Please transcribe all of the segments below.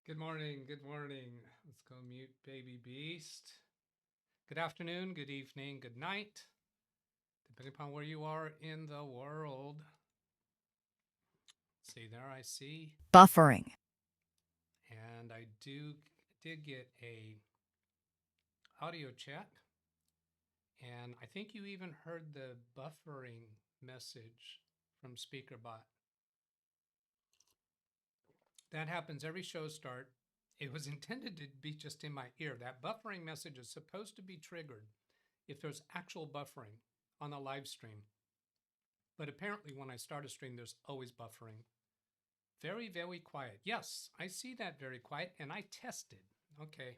Good morning. Good morning. Let's go mute baby beast. Good afternoon, good evening, good night, depending upon where you are in the world. See there, I see. Buffering. And I did get a audio chat. And I think you even heard the buffering message from SpeakerBot. That happens every show start. It was intended to be just in my ear. That buffering message is supposed to be triggered if there's actual buffering on a live stream. But apparently when I start a stream, there's always buffering. Very, very quiet. Yes, I see that very quiet, and I tested. Okay.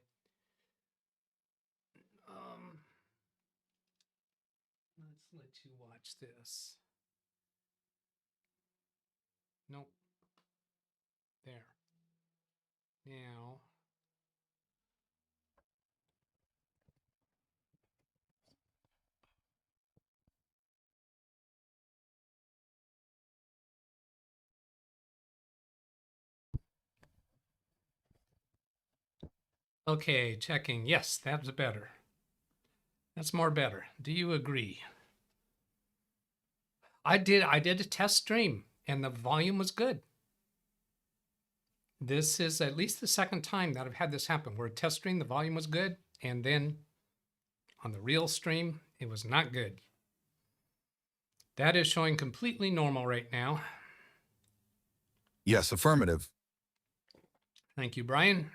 Let's let you watch this. Nope. There. Now. Okay, checking. Yes, that's better. That's more better. Do you agree? I did a test stream and the volume was good. This is at least the second time that I've had this happen where a test stream, the volume was good, and then on the real stream, it was not good. That is showing completely normal right now. Yes, affirmative. Thank you, Brian.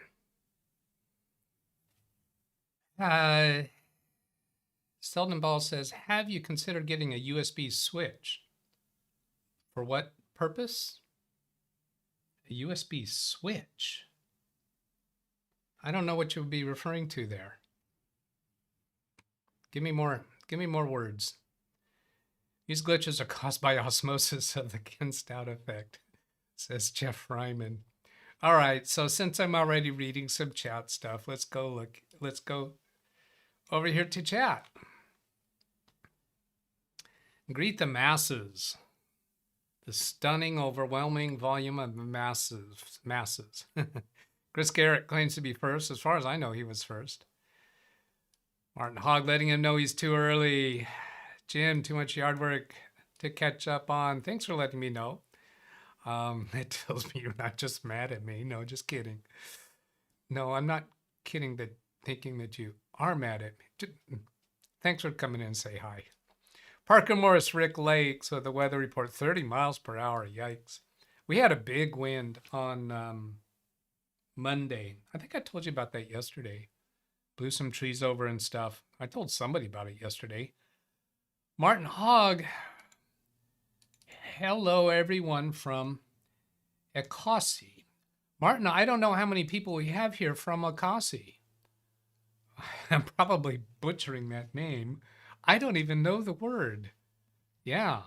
Selden Ball says, have you considered getting a USB switch? For what purpose? A USB switch? I don't know what you would be referring to there. Give me more words. These glitches are caused by osmosis of the Kinstout effect, says Jeff Ryman. All right, so since I'm already reading some chat stuff, let's go over here to chat. Greet the masses. The stunning, overwhelming volume of masses. Chris Garrett claims to be first. As far as I know, he was first. Martin Hogg letting him know he's too early. Jim, too much yard work to catch up on. Thanks for letting me know. It tells me you're not just mad at me. No, just kidding. No, I'm not kidding thinking that you are mad at me. Thanks for coming in and say hi. Parker Morris, Rick Lakes with the weather report, 30 miles per hour. Yikes. We had a big wind on Monday. I think I told you about that yesterday. Blew some trees over and stuff. I told somebody about it yesterday. Martin Hogg. Hello, everyone from Ekasi. Martin, I don't know how many people we have here from Ekasi. I'm probably butchering that name. I don't even know the word. Yeah.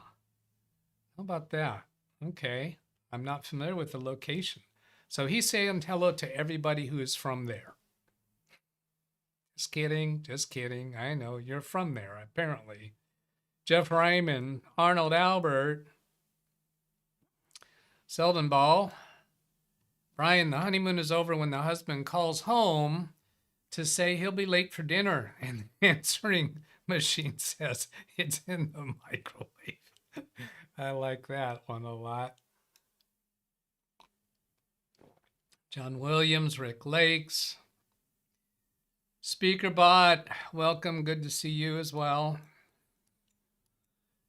How about that? Okay. I'm not familiar with the location. So he's saying hello to everybody who is from there. Just kidding. Just kidding. I know you're from there, apparently. Jeff Ryman, Arnold Albert, Selden Ball. Brian, the honeymoon is over when the husband calls home to say he'll be late for dinner, and the answering machine says it's in the microwave. I like that one a lot. John Williams, Rick Lakes. SpeakerBot, welcome. Good to see you as well.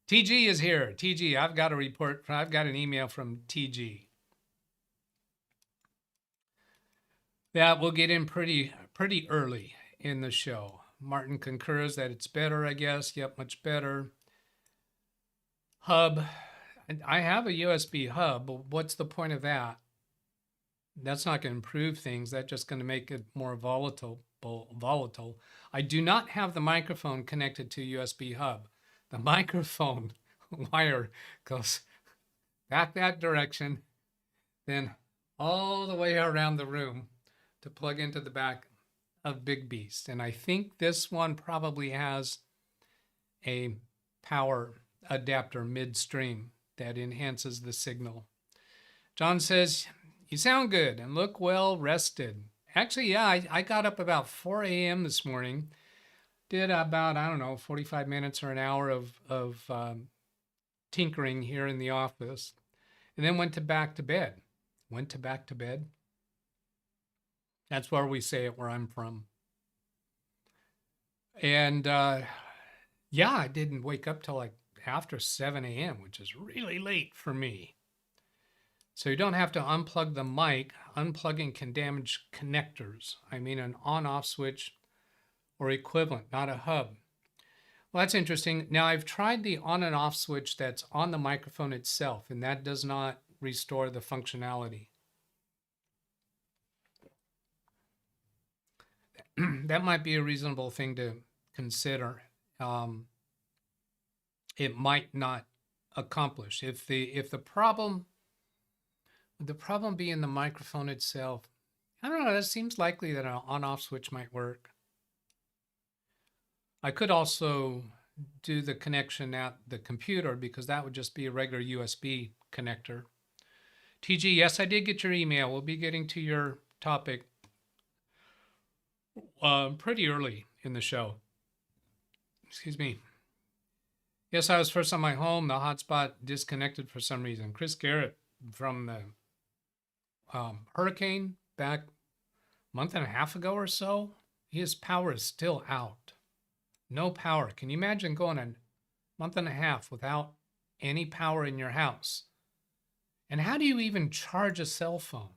TG is here. TG, I've got a report. I've got an email from TG. That will get in pretty early in the show. Martin concurs that it's better, I guess. Yep, much better. Hub. I have a USB hub, but what's the point of that? That's not going to improve things. That's just going to make it more volatile. I do not have the microphone connected to USB hub. The microphone wire goes back that direction, then all the way around the room to plug into the back of Big Beast. And I think this one probably has a power adapter midstream that enhances the signal. John says, You sound good and look well rested. Actually, yeah, I got up about 4 a.m. this morning. Did about, I don't know, 45 minutes or an hour of tinkering here in the office. And then went to back to bed. Went to back to bed. That's where we say it where I'm from. And yeah, I didn't wake up till like after 7 a.m., which is really late for me. So you don't have to unplug the mic. Unplugging can damage connectors. I mean an on-off switch or equivalent, not a hub. Well, that's interesting. Now I've tried the on and off switch that's on the microphone itself, and that does not restore the functionality. That might be a reasonable thing to consider. It might not accomplish. If the problem be in the microphone itself, I don't know, that seems likely that an on-off switch might work. I could also do the connection at the computer because that would just be a regular USB connector. TG, yes, I did get your email. We'll be getting to your topic pretty early in the show. Excuse me. Yes, I was first on my home. The hotspot disconnected for some reason. Chris Garrett from the hurricane back a month and a half ago or so. His power is still out. No power. Can you imagine going a month and a half without any power in your house? And how do you even charge a cell phone?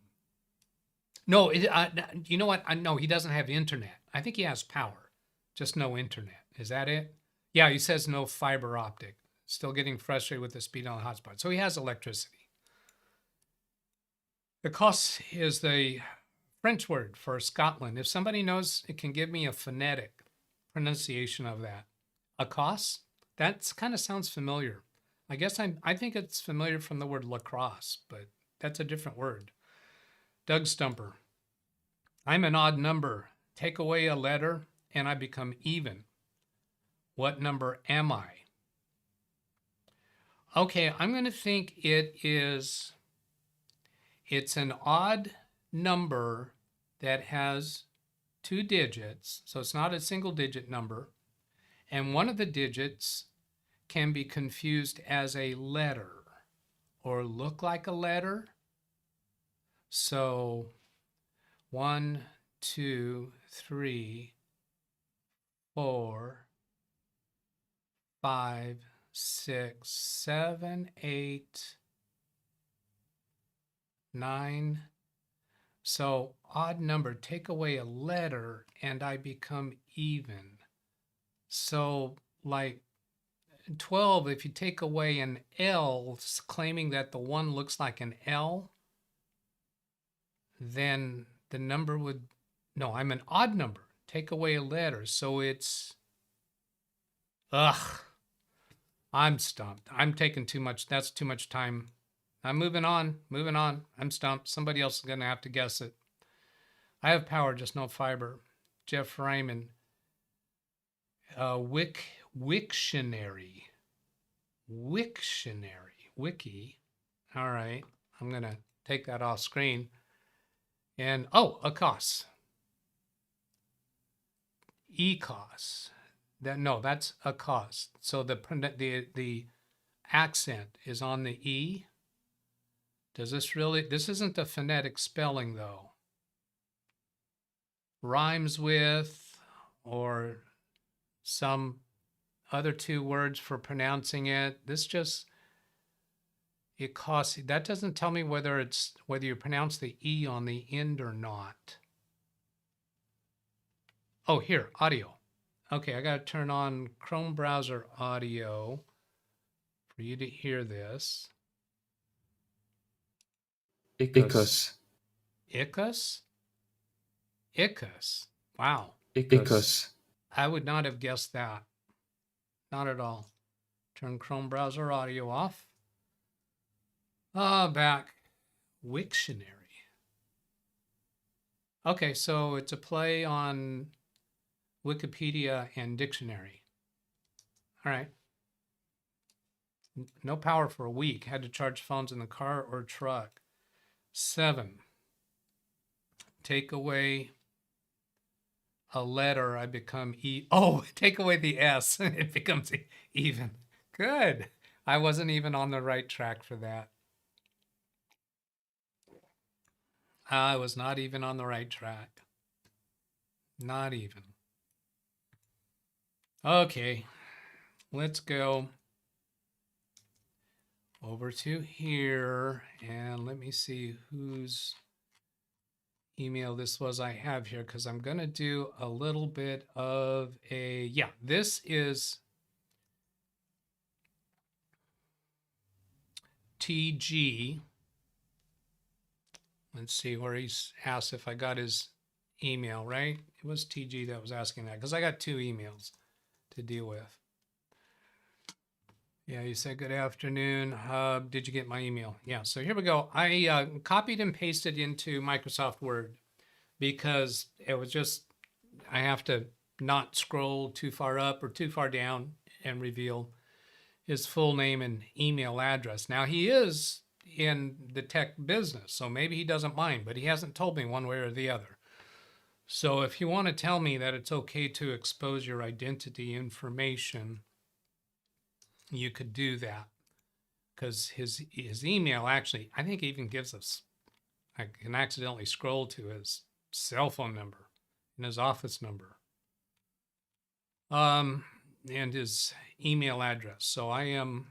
No, you know what? No, he doesn't have internet. I think he has power, just no internet. Is that it? Yeah, he says no fiber optic. Still getting frustrated with the speed on the hotspot. So he has electricity. The cost is the French word for Scotland. If somebody knows, it can give me a phonetic pronunciation of that. A cost? That kind of sounds familiar. I guess I think it's familiar from the word lacrosse, but that's a different word. Doug Stumper. I'm an odd number. Take away a letter and I become even. What number am I? Okay, I'm going to think it's an odd number that has 2 digits, so it's not a single digit number, and one of the digits can be confused as a letter or look like a letter. So 1, 2, 3, 4, 5, 6, 7, 8, 9. So odd number, take away a letter and I become even. So like 12, if you take away an L, claiming that the 1 looks like an L, then the number would, no, I'm an odd number. Take away a letter. So it's, I'm stumped. I'm taking too much. That's too much time. I'm moving on. I'm stumped. Somebody else is going to have to guess it. I have power, just no fiber. Jeff Ryman. Wiktionary. Wiki. All right. I'm going to take that off screen. And, a cost. E-cost. That's a cost. So the accent is on the E. Does this really, this isn't the phonetic spelling though. Rhymes with, or some other 2 words for pronouncing it. This just, it costs, that doesn't tell me whether you pronounce the E on the end or not. Oh, here, audio. Okay, I got to turn on Chrome browser audio for you to hear this. Icus. Wow. Icus. I would not have guessed that. Not at all. Turn Chrome browser audio off. Back. Wiktionary. Okay, so it's a play on Wikipedia and dictionary. All right. No power for a week. Had to charge phones in the car or truck. 7, take away a letter, I become take away the S, it becomes even. Good. I wasn't even on the right track for that. I was not even on the right track. Not even. Okay, let's go over to here and let me see whose email this was I have here, because I'm going to do a little bit of this is TG. Let's see where he's asked if I got his email, right? It was TG that was asking that, because I got 2 emails to deal with. Yeah, you said good afternoon. Did you get my email? Yeah, so here we go. I copied and pasted into Microsoft Word because it was just, I have to not scroll too far up or too far down and reveal his full name and email address. Now, he is in the tech business, so maybe he doesn't mind, but he hasn't told me one way or the other. So if you want to tell me that it's okay to expose your identity information, you could do that, because his email actually, I think, even gives us, I can accidentally scroll to his cell phone number and his office number, and his email address. So I am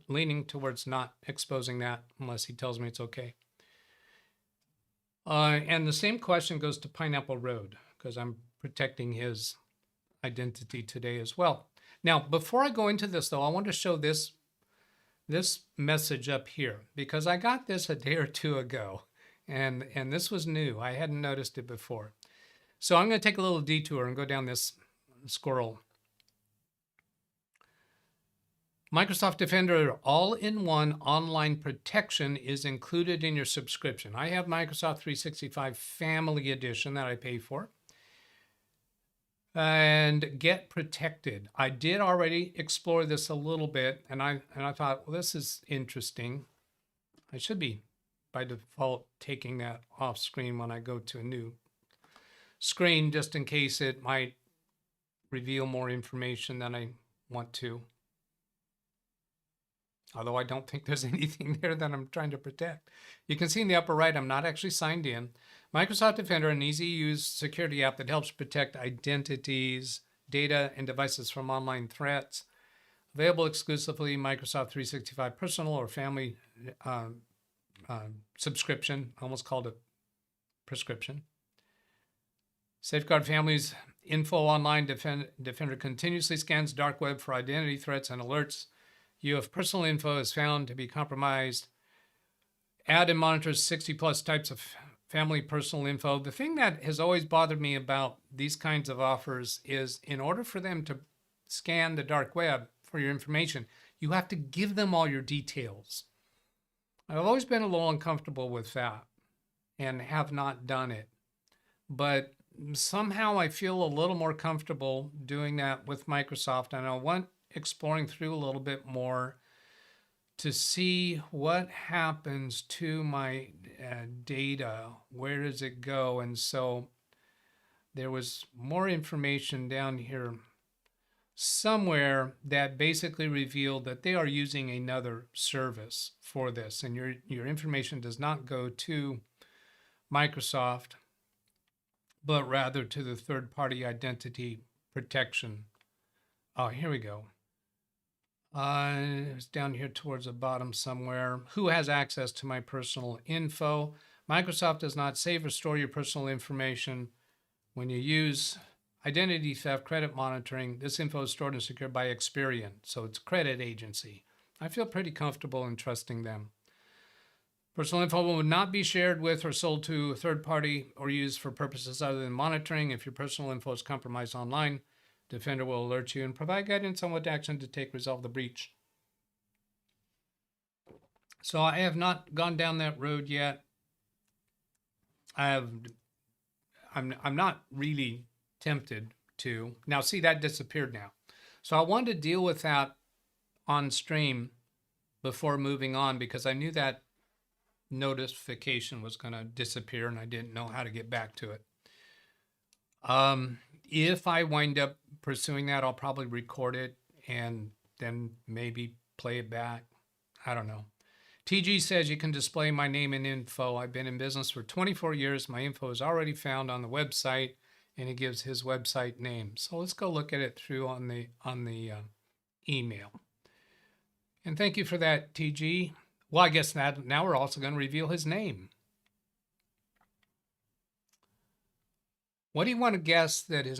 leaning towards not exposing that unless he tells me it's okay. And the same question goes to Pineapple Road, because I'm protecting his identity today as well. Now, before I go into this, though, I want to show this message up here, because I got this a day or 2 ago, and this was new. I hadn't noticed it before. So I'm going to take a little detour and go down this squirrel. Microsoft Defender all-in-one online protection is included in your subscription. I have Microsoft 365 Family Edition that I pay for. And get protected. I did already explore this a little bit, and I thought, well, this is interesting. I should be by default taking that off screen when I go to a new screen, just in case it might reveal more information than I want to. Although I don't think there's anything there that I'm trying to protect. You can see in the upper right, I'm not actually signed in. Microsoft Defender, an easy-to-use security app that helps protect identities, data, and devices from online threats. Available exclusively Microsoft 365 Personal or Family subscription. Almost called it prescription. Safeguard Families info online. Defender continuously scans dark web for identity threats and alerts you if personal info is found to be compromised. Add and monitors 60+ types of family personal info. The thing that has always bothered me about these kinds of offers is, in order for them to scan the dark web for your information, you have to give them all your details. I've always been a little uncomfortable with that and have not done it. But somehow I feel a little more comfortable doing that with Microsoft, and I want exploring through a little bit more to see what happens to my data. Where does it go? And so there was more information down here somewhere that basically revealed that they are using another service for this, and your information does not go to Microsoft, but rather to the third-party identity protection. Oh, here we go. It's down here towards the bottom somewhere. Who has access to my personal info? Microsoft does not save or store your personal information. When you use identity theft credit monitoring, this info is stored and secured by Experian. So it's a credit agency. I feel pretty comfortable in trusting them. Personal info will not be shared with or sold to a third party or used for purposes other than monitoring. If your personal info is compromised online, Defender will alert you and provide guidance on what action to take to resolve the breach. So I have not gone down that road yet. I'm not really tempted to. Now see, that disappeared now. So I wanted to deal with that on stream before moving on, because I knew that notification was going to disappear and I didn't know how to get back to it. If I wind up pursuing that, I'll probably record it and then maybe play it back. I don't know. TG says you can display my name and info. I've been in business for 24 years. My info is already found on the website, and he gives his website name. So let's go look at it through on the email. And thank you for that, TG. Well, I guess that now we're also going to reveal his name. What do you want to guess that his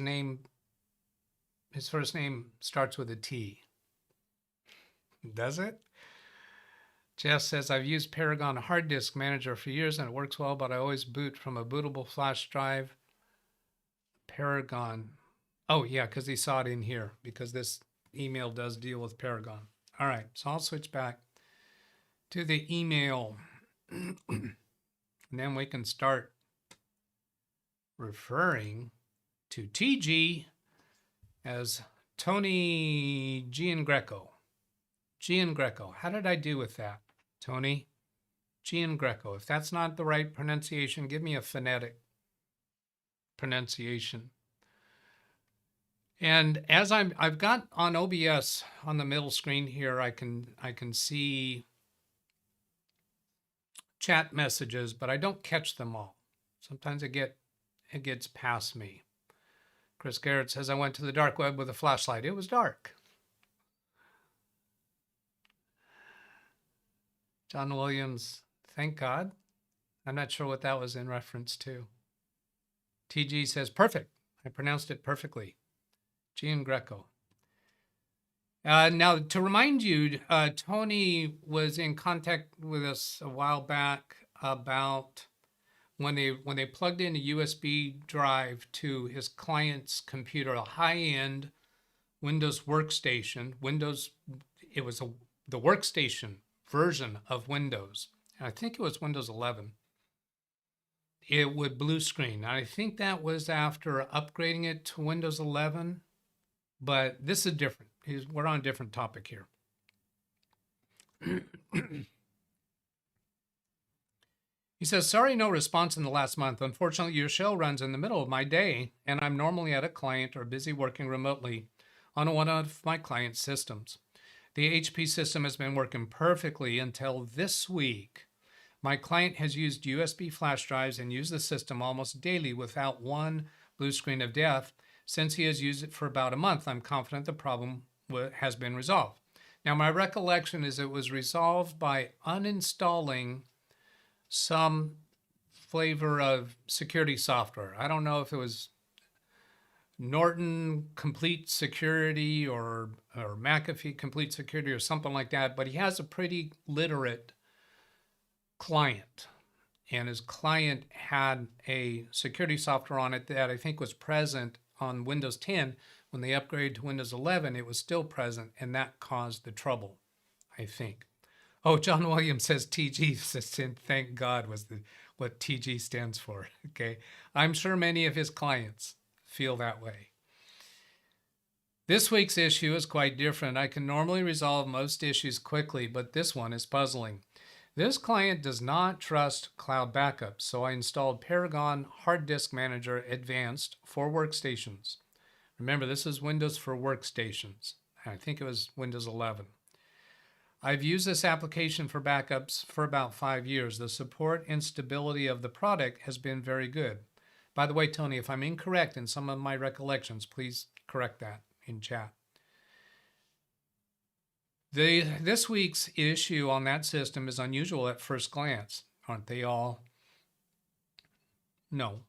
first name starts with a T? Does it? Jeff says, I've used Paragon Hard Disk Manager for years and it works well, but I always boot from a bootable flash drive. Paragon. Oh, yeah, because he saw it in here, because this email does deal with Paragon. All right, so I'll switch back to the email. And then we can start referring to TG as Tony Giangreco. Giangreco. How did I do with that, Tony? Giangreco. If that's not the right pronunciation, give me a phonetic pronunciation. And as I've got on OBS on the middle screen here, I can see chat messages, but I don't catch them all. Sometimes it gets past me. Chris Garrett says, I went to the dark web with a flashlight. It was dark. John Williams, thank God. I'm not sure what that was in reference to. TG says, perfect. I pronounced it perfectly. Giangreco. Now, to remind you, Tony was in contact with us a while back about when they plugged in a USB drive to his client's computer, a high-end Windows workstation. It was the workstation version of Windows. I think it was Windows 11. It would blue screen. I think that was after upgrading it to Windows 11, but this is different. We're on a different topic here. He says, sorry, no response in the last month. Unfortunately, your show runs in the middle of my day, and I'm normally at a client or busy working remotely on one of my client's systems. The HP system has been working perfectly until this week. My client has used USB flash drives and used the system almost daily without one blue screen of death. Since he has used it for about a month, I'm confident the problem has been resolved. Now, my recollection is it was resolved by uninstalling some flavor of security software. I don't know if it was Norton Complete Security or McAfee Complete Security or something like that, but he has a pretty literate client, and his client had a security software on it that I think was present on Windows 10. When they upgraded to Windows 11, it was still present, and that caused the trouble, I think. Oh, John Williams says TG, thank God, was what TG stands for. Okay, I'm sure many of his clients feel that way. This week's issue is quite different. I can normally resolve most issues quickly, but this one is puzzling. This client does not trust cloud backups, so I installed Paragon Hard Disk Manager Advanced for workstations. Remember, this is Windows for workstations. I think it was Windows 11. I've used this application for backups for about 5 years. The support and stability of the product has been very good. By the way, Tony, if I'm incorrect in some of my recollections, please correct that in chat. This week's issue on that system is unusual at first glance. Aren't they all? No.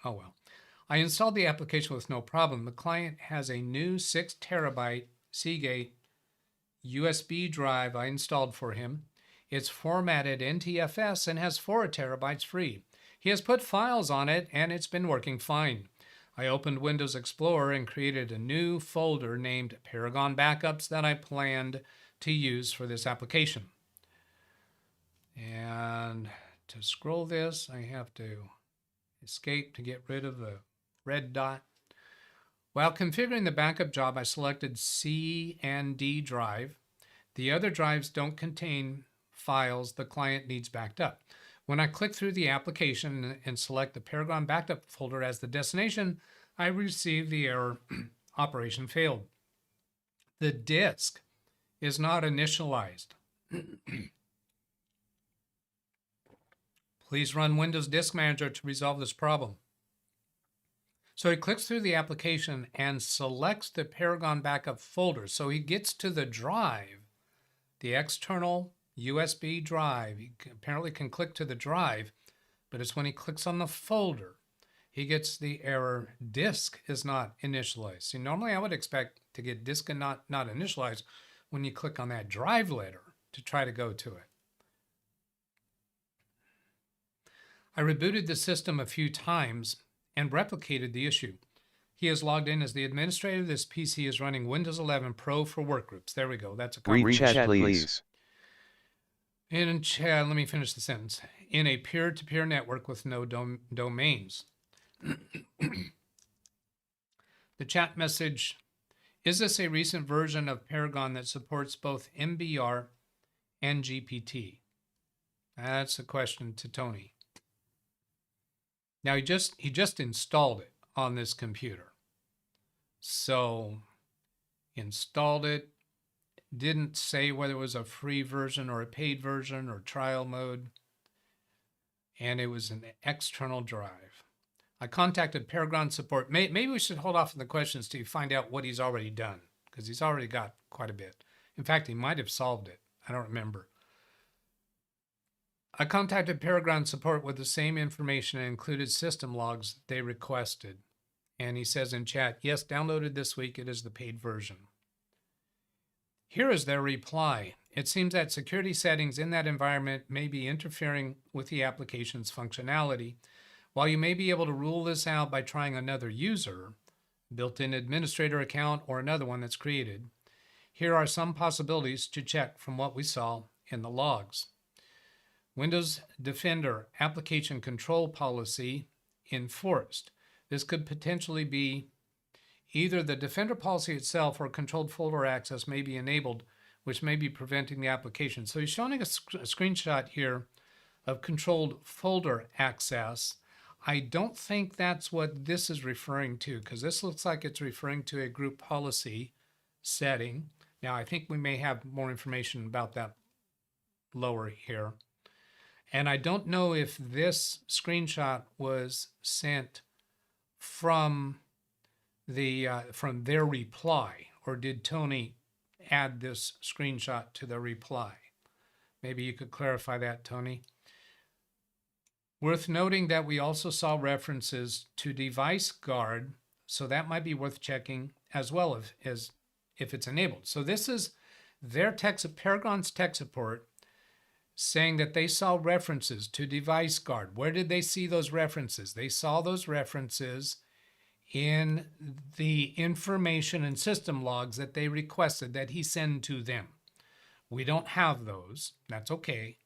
Oh well. I installed the application with no problem. The client has a new 6 terabyte Seagate USB drive I installed for him. It's formatted NTFS and has 4 terabytes free. He has put files on it and it's been working fine. I opened Windows Explorer and created a new folder named Paragon Backups that I planned to use for this application. And to scroll this, I have to escape to get rid of the red dot. While configuring the backup job, I selected C and D drive. The other drives don't contain files the client needs backed up. When I click through the application and select the Paragon backup folder as the destination, I receive the error, operation failed. The disk is not initialized. Please run Windows Disk Manager to resolve this problem. So he clicks through the application and selects the Paragon backup folder. So he gets to the drive, the external USB drive. He apparently can click to the drive, but it's when he clicks on the folder, he gets the error, disk is not initialized. See, normally I would expect to get disk and not initialized when you click on that drive letter to try to go to it. I rebooted the system a few times and replicated the issue. He is logged in as the administrator. This PC is running Windows 11 Pro for workgroups. There we go. That's a Read chat, please. In chat, let me finish the sentence. In a peer-to-peer network with no domains. The chat message, is this a recent version of Paragon that supports both MBR and GPT? That's a question to Tony. Now he just installed it on this computer. So installed it, didn't say whether it was a free version or a paid version or trial mode, and it was an external drive. I contacted Paragon support. Maybe we should hold off on the questions to find out what he's already done, because he's already got quite a bit. In fact, he might have solved it. I don't remember. I contacted Paragon support with the same information and included system logs they requested. And he says in chat, yes, downloaded this week. It is the paid version. Here is their reply. It seems that security settings in that environment may be interfering with the application's functionality. While you may be able to rule this out by trying another user, built-in administrator account, or another one that's created, here are some possibilities to check from what we saw in the logs. Windows Defender application control policy enforced. This could potentially be either the Defender policy itself or controlled folder access may be enabled, which may be preventing the application. So he's showing a screenshot here of controlled folder access. I don't think that's what this is referring to, because this looks like it's referring to a group policy setting. Now, I think we may have more information about that lower here. And I don't know if this screenshot was sent from their reply, or did Tony add this screenshot to the reply? Maybe you could clarify that, Tony. Worth noting that we also saw references to device guard, so that might be worth checking as well as if it's enabled. So this is their Paragon's tech support saying that they saw references to device guard. Where did they see those references? They saw those references in the information and system logs that they requested that he send to them. We don't have those. That's okay.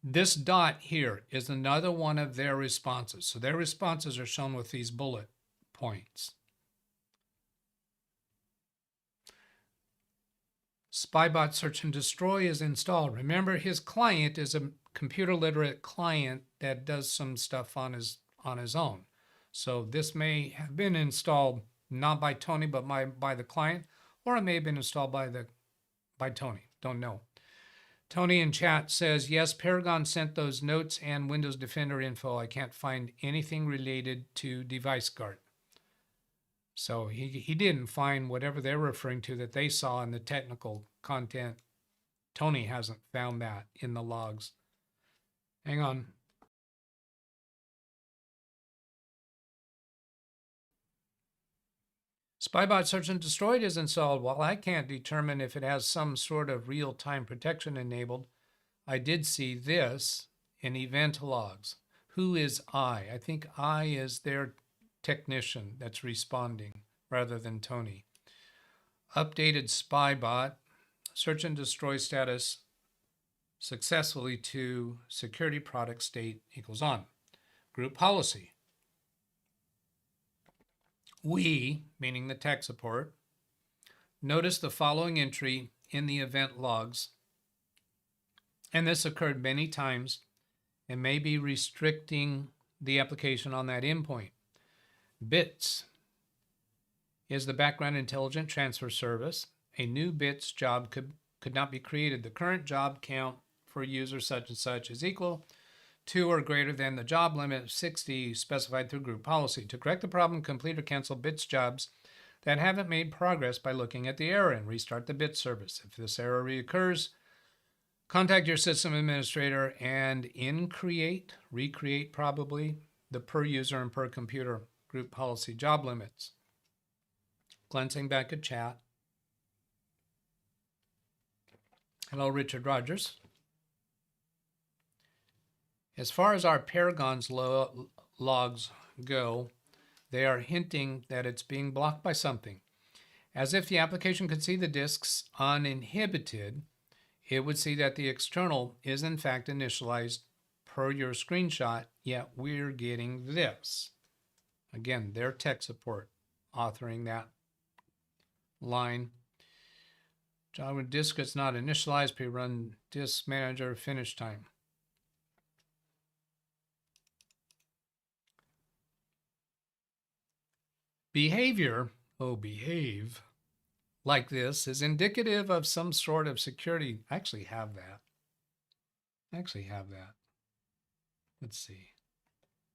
This dot here is another one of their responses. So their responses are shown with these bullet points. Spybot Search and Destroy is installed. Remember, his client is a computer literate client that does some stuff on his own. So this may have been installed not by Tony, but by the client, or it may have been installed by Tony. Don't know. Tony in chat says, yes, Paragon sent those notes and Windows Defender info. I can't find anything related to device guard. So he didn't find whatever they're referring to that they saw in the technical content. Tony hasn't found that in the logs. Hang on. Spybot Search and Destroy is installed. While I can't determine if it has some sort of real-time protection enabled, I did see this in event logs. Who is I? I think I is their technician that's responding rather than Tony. Updated Spybot Search and Destroy status successfully to security product state equals on. Group policy. We, meaning the tech support, notice the following entry in the event logs, and this occurred many times and may be restricting the application on that endpoint. Bits is the background intelligent transfer service. A new bits job could not be created. The current job count for user such and such is equal to or greater than the job limit of 60 specified through group policy. To correct the problem, complete or cancel bits jobs that haven't made progress by looking at the error and restart the bits service. If this error reoccurs, contact your system administrator and recreate probably the per user and per computer group policy job limits. Glancing back at chat. Hello, Richard Rogers. As far as our Paragon's logs go, they are hinting that it's being blocked by something. As if the application could see the disks uninhibited, it would see that the external is in fact initialized per your screenshot, yet we're getting this. Again, their tech support authoring that line. Job with disk is not initialized, pre-run disk manager finish time. Behave like this is indicative of some sort of security. I actually have that. Let's see.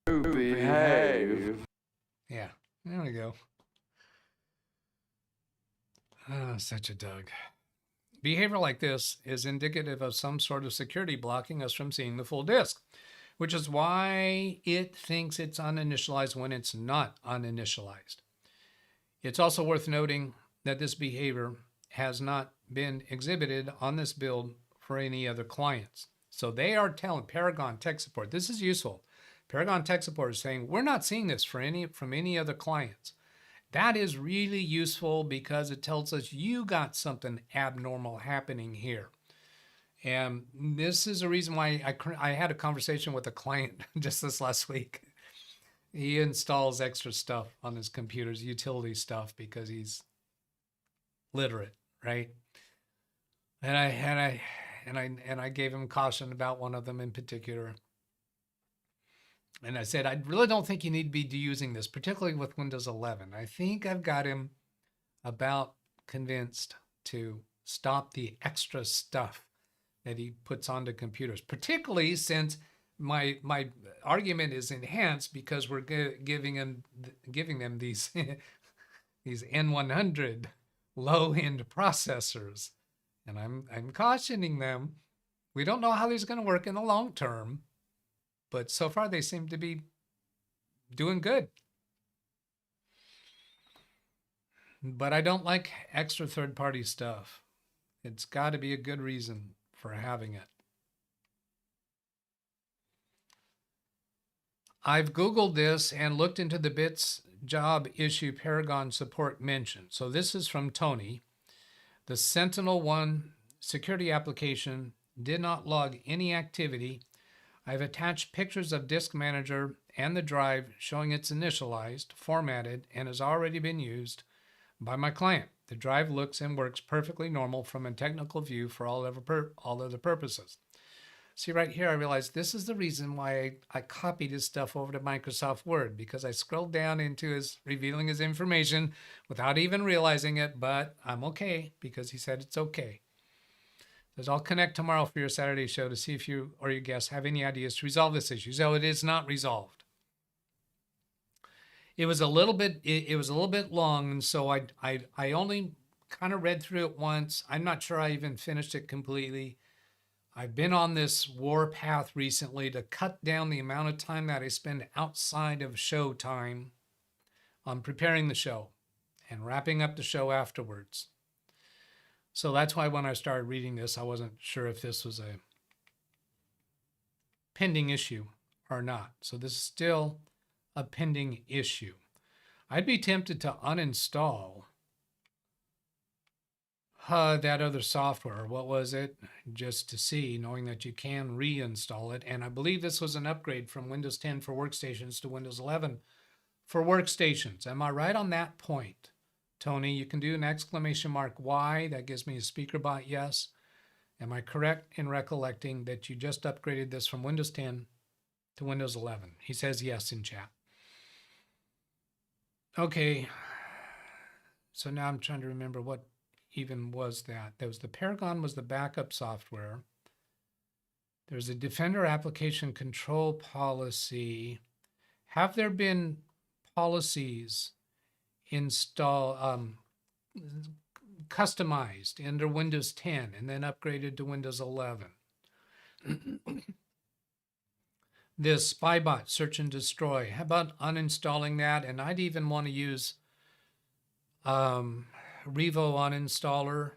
Behave. Yeah, there we go. Oh, such a Doug. Behavior like this is indicative of some sort of security blocking us from seeing the full disk, which is why it thinks it's uninitialized when it's not uninitialized. It's also worth noting that this behavior has not been exhibited on this build for any other clients. So they are telling Paragon Tech Support, this is useful. Paragon Tech Support is saying, we're not seeing this from any other clients. That is really useful because it tells us you got something abnormal happening here. And this is a reason why I had a conversation with a client just this last week. He installs extra stuff on his computers, utility stuff, because he's literate, right? And I gave him caution about one of them in particular. And I said, I really don't think you need to be using this, particularly with Windows 11. I think I've got him about convinced to stop the extra stuff that he puts onto computers, particularly since my argument is enhanced because we're giving them these these N100 low-end processors, and I'm cautioning them. We don't know how these are going to work in the long term, but so far they seem to be doing good. But I don't like extra third-party stuff. It's got to be a good reason for having it. I've Googled this and looked into the bits job issue Paragon support mentioned. So this is from Tony. The Sentinel-1 security application did not log any activity. I've attached pictures of Disk Manager and the drive showing it's initialized, formatted, and has already been used by my client. The drive looks and works perfectly normal from a technical view for all other purposes. See right here, I realized this is the reason why I copied his stuff over to Microsoft Word, because I scrolled down into revealing his information without even realizing it, but I'm okay because he said it's okay. Says, I'll connect tomorrow for your Saturday show to see if you or your guests have any ideas to resolve this issue. So it is not resolved. It was a little bit long, and so I only kind of read through it once. I'm not sure I even finished it completely. I've been on this war path recently to cut down the amount of time that I spend outside of show time on preparing the show and wrapping up the show afterwards. So that's why when I started reading this, I wasn't sure if this was a pending issue or not. So this is still a pending issue. I'd be tempted to uninstall that other software. What was it? Just to see, knowing that you can reinstall it. And I believe this was an upgrade from Windows 10 for workstations to Windows 11 for workstations. Am I right on that point? Tony, you can do an exclamation mark Y. That gives me a speaker bot yes. Am I correct in recollecting that you just upgraded this from Windows 10 to Windows 11? He says yes in chat. Okay. So now I'm trying to remember what even was that. There was the Paragon was the backup software. There's a Defender application control policy. Have there been policies customized under Windows 10 and then upgraded to Windows 11? This Spybot search and destroy. How about uninstalling that? And I'd even want to use Revo uninstaller.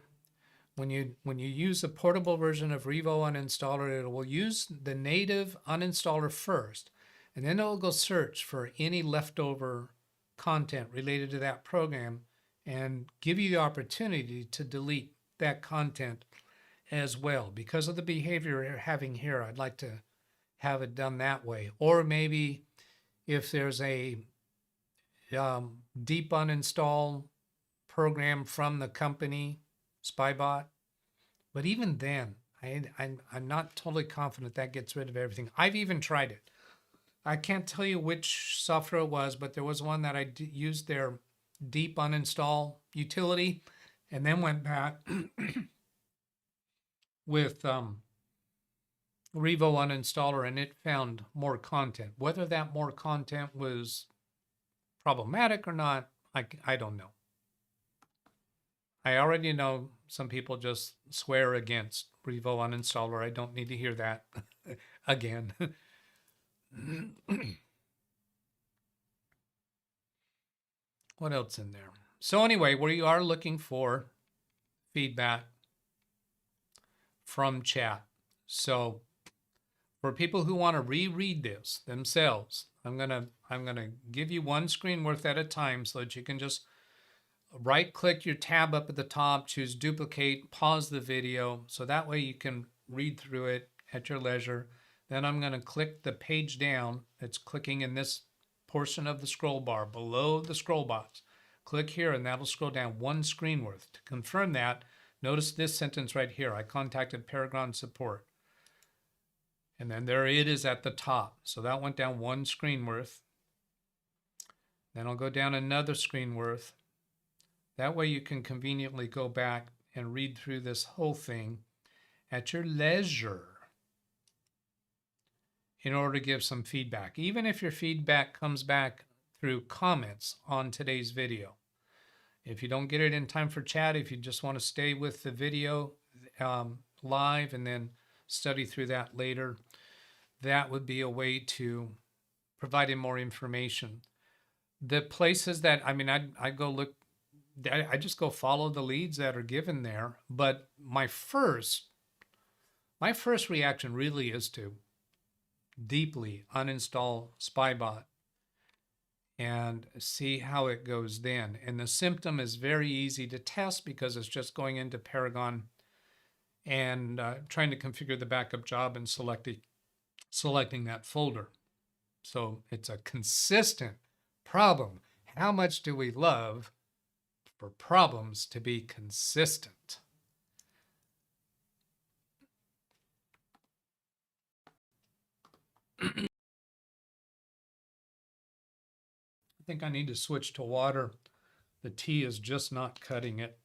When you use a portable version of Revo uninstaller, it will use the native uninstaller first, and then it will go search for any leftover content related to that program and give you the opportunity to delete that content as well. Because of the behavior we're having here, I'd like to have it done that way. Or maybe if there's a deep uninstall program from the company, Spybot. But even then, I'm not totally confident that gets rid of everything. I've even tried it. I can't tell you which software it was, but there was one that I used their deep uninstall utility and then went back with Revo uninstaller, and it found more content. Whether that more content was problematic or not, I don't know. I already know some people just swear against Revo uninstaller. I don't need to hear that again. What else in there? So anyway, we are looking for feedback from chat. So for people who want to reread this themselves, I'm gonna give you one screen worth at a time so that you can just right-click your tab up at the top, choose duplicate, pause the video, so that way you can read through it at your leisure. Then I'm going to click the page down. It's clicking in this portion of the scroll bar below the scroll box. Click here and that'll scroll down one screen worth. To confirm that, notice this sentence right here. I contacted Paragon support. And then there it is at the top. So that went down one screen worth. Then I'll go down another screen worth. That way you can conveniently go back and read through this whole thing at your leisure in order to give some feedback. Even if your feedback comes back through comments on today's video. If you don't get it in time for chat, if you just want to stay with the video live and then study through that later, that would be a way to provide more information. The places that, I go look, I just go follow the leads that are given there. But my first reaction really is to deeply uninstall Spybot and see how it goes then. And the symptom is very easy to test because it's just going into Paragon and trying to configure the backup job and selecting that folder. So it's a consistent problem. How much do we love for problems to be consistent? I think I need to switch to water. The tea is just not cutting it.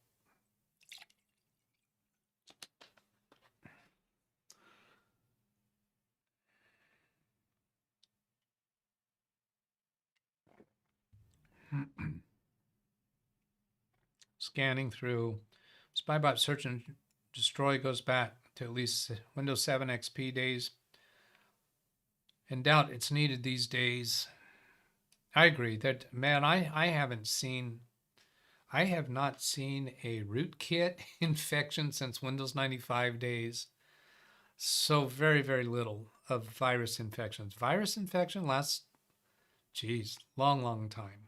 Scanning through. Spybot search and destroy goes back to at least Windows 7 XP days. In doubt, it's needed these days. I agree that, man, I have not seen a rootkit infection since Windows 95 days. So very, very little of virus infections. Virus infection lasts, long, long time.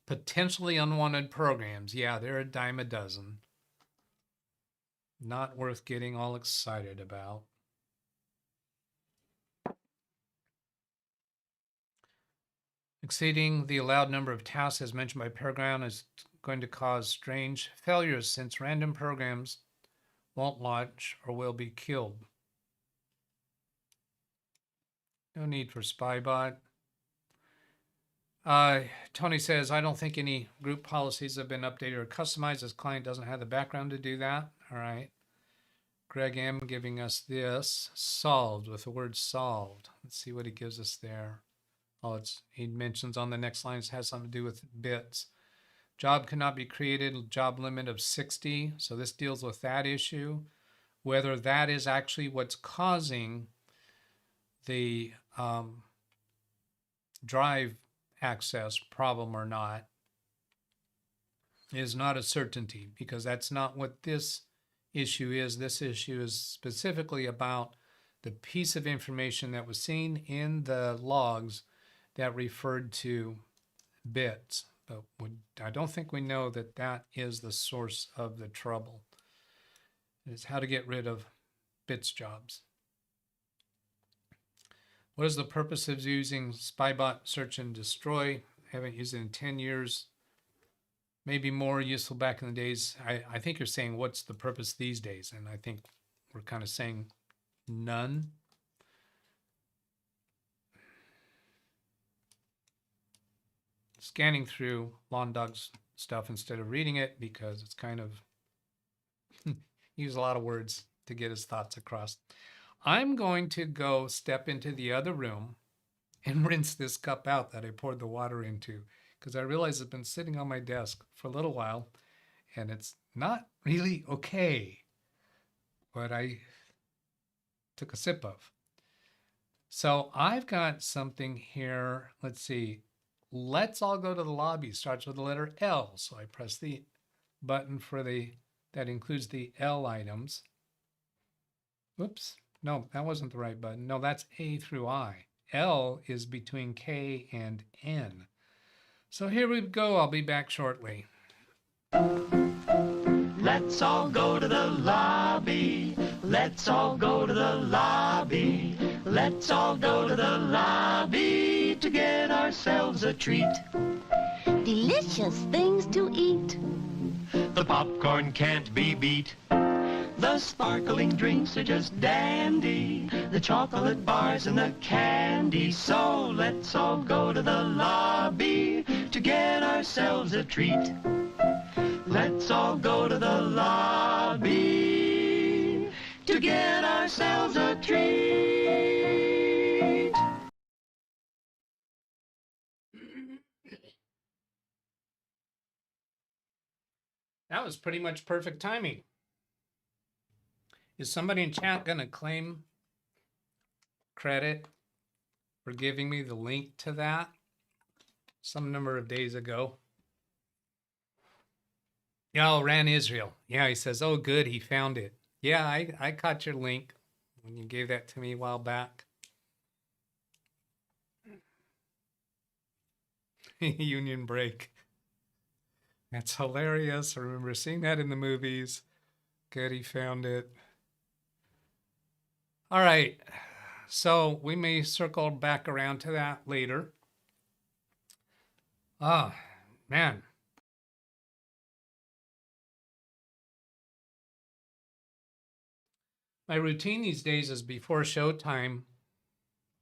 Potentially unwanted programs. Yeah, they're a dime a dozen. Not worth getting all excited about. Exceeding the allowed number of tasks as mentioned by Paraground is going to cause strange failures since random programs won't launch or will be killed. No need for SpyBot. Tony says, I don't think any group policies have been updated or customized as client doesn't have the background to do that. All right. Greg M giving us this, solved, with the word solved. Let's see what he gives us there. Oh, he mentions on the next line, it has something to do with bits. Job cannot be created, job limit of 60. So this deals with that issue. Whether that is actually what's causing the drive access problem or not is not a certainty, because that's not what this issue is. This issue is specifically about the piece of information that was seen in the logs that referred to bits. But I don't think we know that that is the source of the trouble. It's how to get rid of bits jobs. What is the purpose of using SpyBot search and destroy? I haven't used it in 10 years. Maybe more useful back in the days. I think you're saying what's the purpose these days? And I think we're kind of saying none. Scanning through Lawn Dog's stuff instead of reading it because it's kind of use a lot of words to get his thoughts across. I'm going to go step into the other room and rinse this cup out that I poured the water into, because I realize it's been sitting on my desk for a little while and it's not really okay what I took a sip of. So I've got something here. Let's see. Let's all go to the lobby. Starts with the letter L. So I press the button for that includes the L items. Whoops. No, that wasn't the right button. No, that's A through I. L is between K and N. So here we go. I'll be back shortly. Let's all go to the lobby. Let's all go to the lobby. Let's all go to the lobby to get ourselves a treat. Delicious things to eat. The popcorn can't be beat. The sparkling drinks are just dandy. The chocolate bars and the candy. So let's all go to the lobby to get ourselves a treat. Let's all go to the lobby to get ourselves a treat. That was pretty much perfect timing. Is somebody in chat going to claim credit for giving me the link to that some number of days ago? Oh, Ran Israel. Yeah, he says, oh, good, he found it. Yeah, I caught your link when you gave that to me a while back. Union break. That's hilarious. I remember seeing that in the movies. Good, he found it. All right, so we may circle back around to that later. Ah, man. My routine these days is before showtime,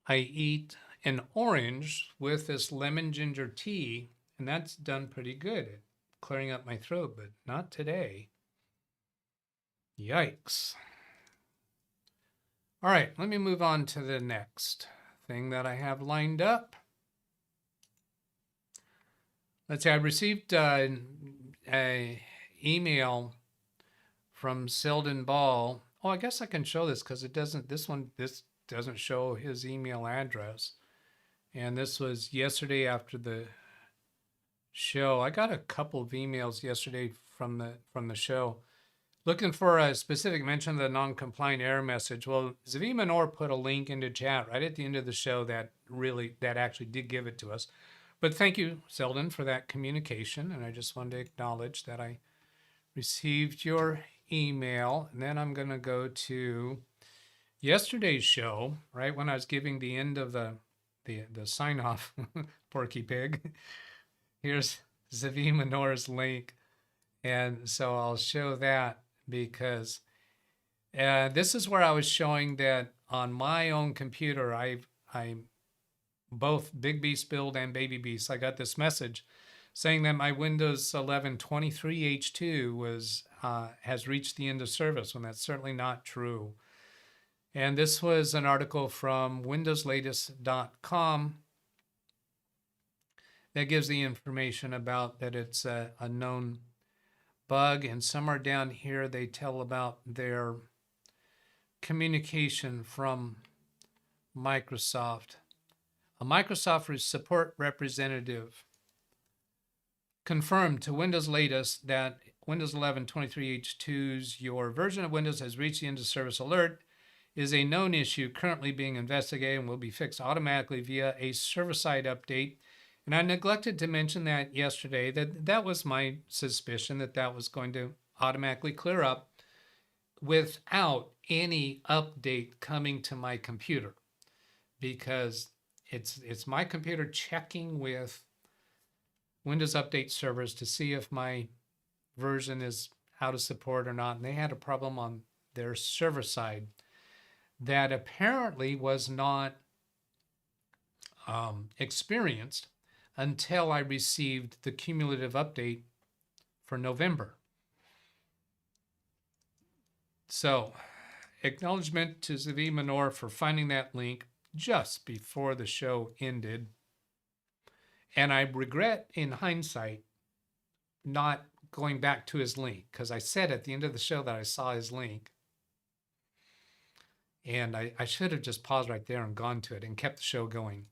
I eat an orange with this lemon ginger tea, and that's done pretty good at clearing up my throat, but not today. Yikes. All right, let me move on to the next thing that I have lined up. Let's see, I received an email from Selden Ball. Oh, I guess I can show this because this doesn't show his email address. And this was yesterday after the show. I got a couple of emails yesterday from the show looking for a specific mention of the non-compliant error message. Well, Zavi Manor put a link into chat right at the end of the show that actually did give it to us. But thank you, Selden, for that communication. And I just wanted to acknowledge that I received your email. And then I'm going to go to yesterday's show, right when I was giving the end of the the sign off, Porky Pig. Here's Zavi Menor's link. And so I'll show that because this is where I was showing that on my own computer, I'm both Big Beast build and Baby Beast. I got this message saying that my Windows 11 23H2 was has reached the end of service, when that's certainly not true. And this was an article from WindowsLatest.com that gives the information about that it's a known bug. And somewhere down here, they tell about their communication from Microsoft. A Microsoft support representative confirmed to Windows Latest that Windows 11 23H2's your version of Windows has reached the end of service alert is a known issue currently being investigated and will be fixed automatically via a server-side update. And I neglected to mention that yesterday, that was my suspicion, that was going to automatically clear up without any update coming to my computer, because it's my computer checking with Windows Update servers to see if my version is out of support or not. And they had a problem on their server side that apparently was not experienced until I received the cumulative update for November. So, acknowledgement to Zavi Menor for finding that link just before the show ended. And I regret, in hindsight, not going back to his link, because I said at the end of the show that I saw his link. And I should have just paused right there and gone to it and kept the show going.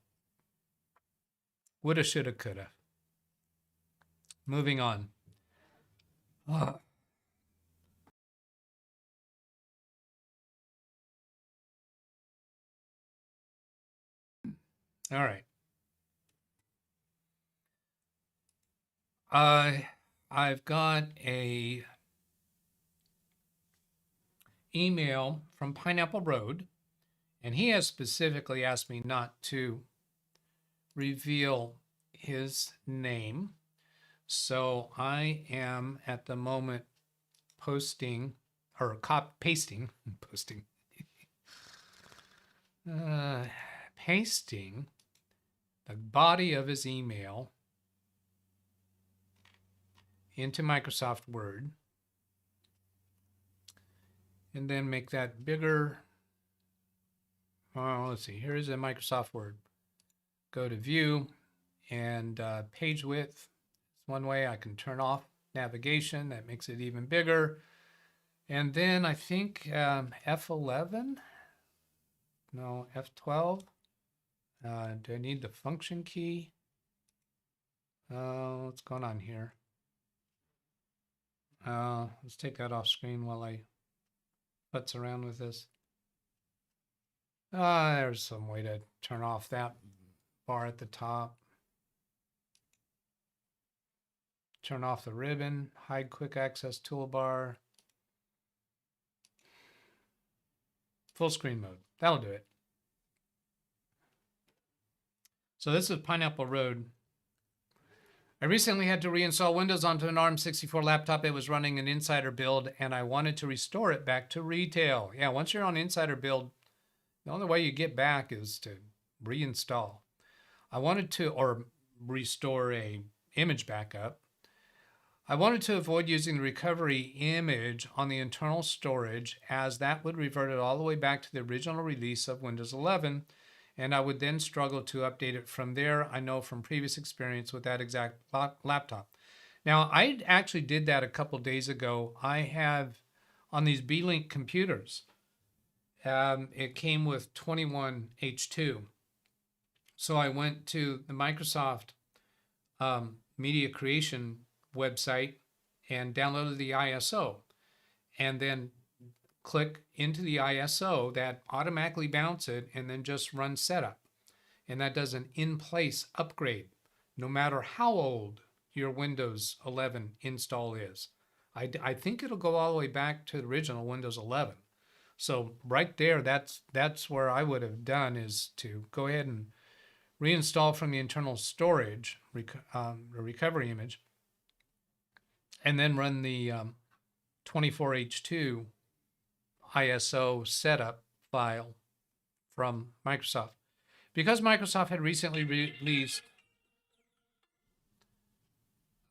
Woulda, shoulda, coulda. Moving on. All right. I've got a email from Pineapple Road, and he has specifically asked me not to reveal his name. So I am at the moment pasting pasting the body of his email into Microsoft Word, and then make that bigger. Oh, let's see. Here's a Microsoft Word. Go to View, and page width. It's one way I can turn off navigation. That makes it even bigger. And then I think F11. No, F12. Do I need the function key? What's going on here? Let's take that off screen while I futz around with this. There's some way to turn off that bar at the top. Turn off the ribbon, hide quick access toolbar. Full screen mode, that'll do it. So this is Pineapple Road. I recently had to reinstall Windows onto an ARM64 laptop. It was running an Insider build, and I wanted to restore it back to retail. Yeah, once you're on Insider build, the only way you get back is to reinstall. I wanted to, or restore a image backup. I wanted to avoid using the recovery image on the internal storage, as that would revert it all the way back to the original release of Windows 11, and I would then struggle to update it from there. I know from previous experience with that exact laptop. Now, I actually did that a couple days ago. I have, on these B-Link computers, it came with 21H2. So I went to the Microsoft Media Creation website and downloaded the ISO, and then click into the ISO. That automatically bounce it and then just run setup, and that does an in-place upgrade no matter how old your Windows 11 install is. I think it'll go all the way back to the original Windows 11. So right there, that's where I would have done, is to go ahead and reinstall from the internal storage, recovery image, and then run the 24H2 ISO setup file from Microsoft. Because Microsoft had recently released,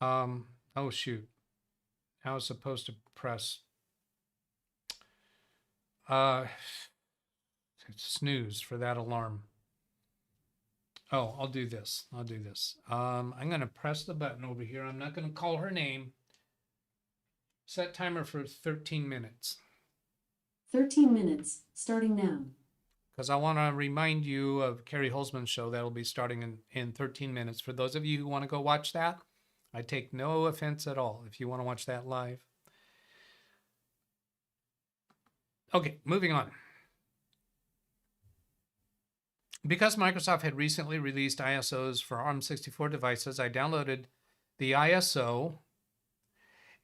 oh shoot, I was supposed to press snooze for that alarm. Oh, I'll do this. I'm going to press the button over here. I'm not going to call her name. Set timer for 13 minutes. 13 minutes, starting now. Because I want to remind you of Carrie Holzman's show that'll be starting in 13 minutes. For those of you who want to go watch that, I take no offense at all if you want to watch that live. Okay, moving on. Because Microsoft had recently released ISOs for ARM64 devices, I downloaded the ISO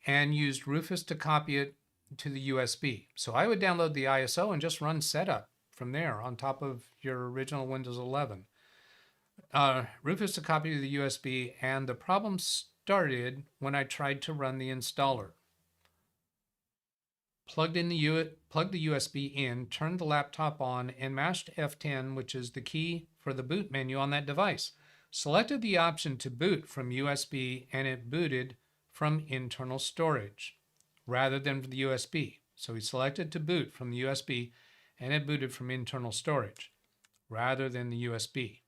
and used Rufus to copy it to the USB. So I would download the ISO and just run setup from there on top of your original Windows 11. Rufus to copy to the USB, and the problem started when I tried to run the installer. Plugged the USB in, turned the laptop on, and mashed F10, which is the key for the boot menu on that device. Selected the option to boot from USB, and it booted from internal storage rather than from the USB. So we selected to boot from the USB, and it booted from internal storage rather than the USB.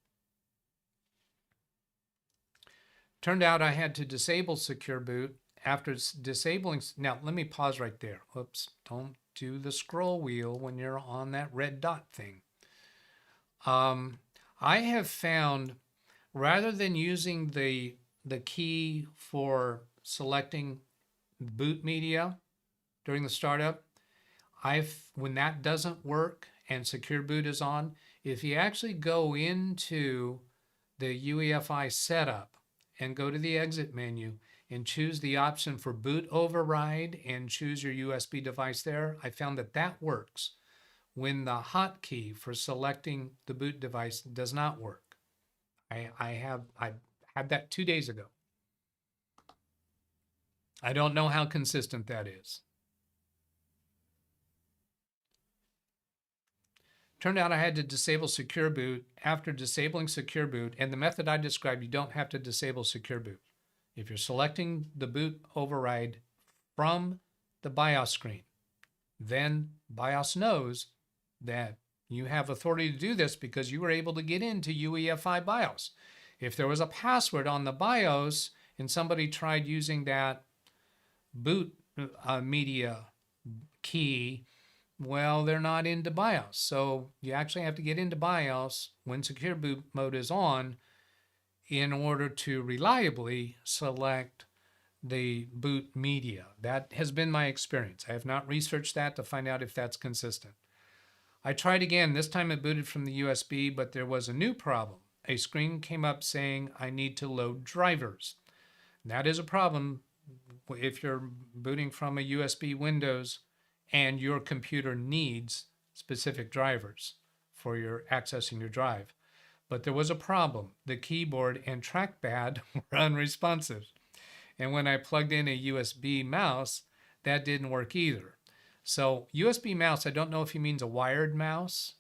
Turned out I had to disable secure boot. After disabling, now let me pause right there. Whoops, don't do the scroll wheel when you're on that red dot thing. I have found, rather than using the key for selecting boot media during the startup, when that doesn't work and secure boot is on, if you actually go into the UEFI setup and go to the exit menu and choose the option for boot override and choose your USB device there, I found that that works when the hotkey for selecting the boot device does not work. I had that 2 days ago. I don't know how consistent that is. Turned out I had to disable secure boot. After disabling secure boot, and the method I described, you don't have to disable secure boot. If you're selecting the boot override from the BIOS screen, then BIOS knows that you have authority to do this because you were able to get into UEFI BIOS. If there was a password on the BIOS and somebody tried using that boot media key, well, they're not into BIOS. So you actually have to get into BIOS when secure boot mode is on in order to reliably select the boot media. That has been my experience. I have not researched that to find out if that's consistent. I tried again. This time it booted from the USB, but there was a new problem. A screen came up saying I need to load drivers. That is a problem if you're booting from a USB Windows and your computer needs specific drivers for your accessing your drive. But there was a problem. The keyboard and trackpad were unresponsive. And when I plugged in a USB mouse, that didn't work either. So USB mouse, I don't know if he means a wired mouse.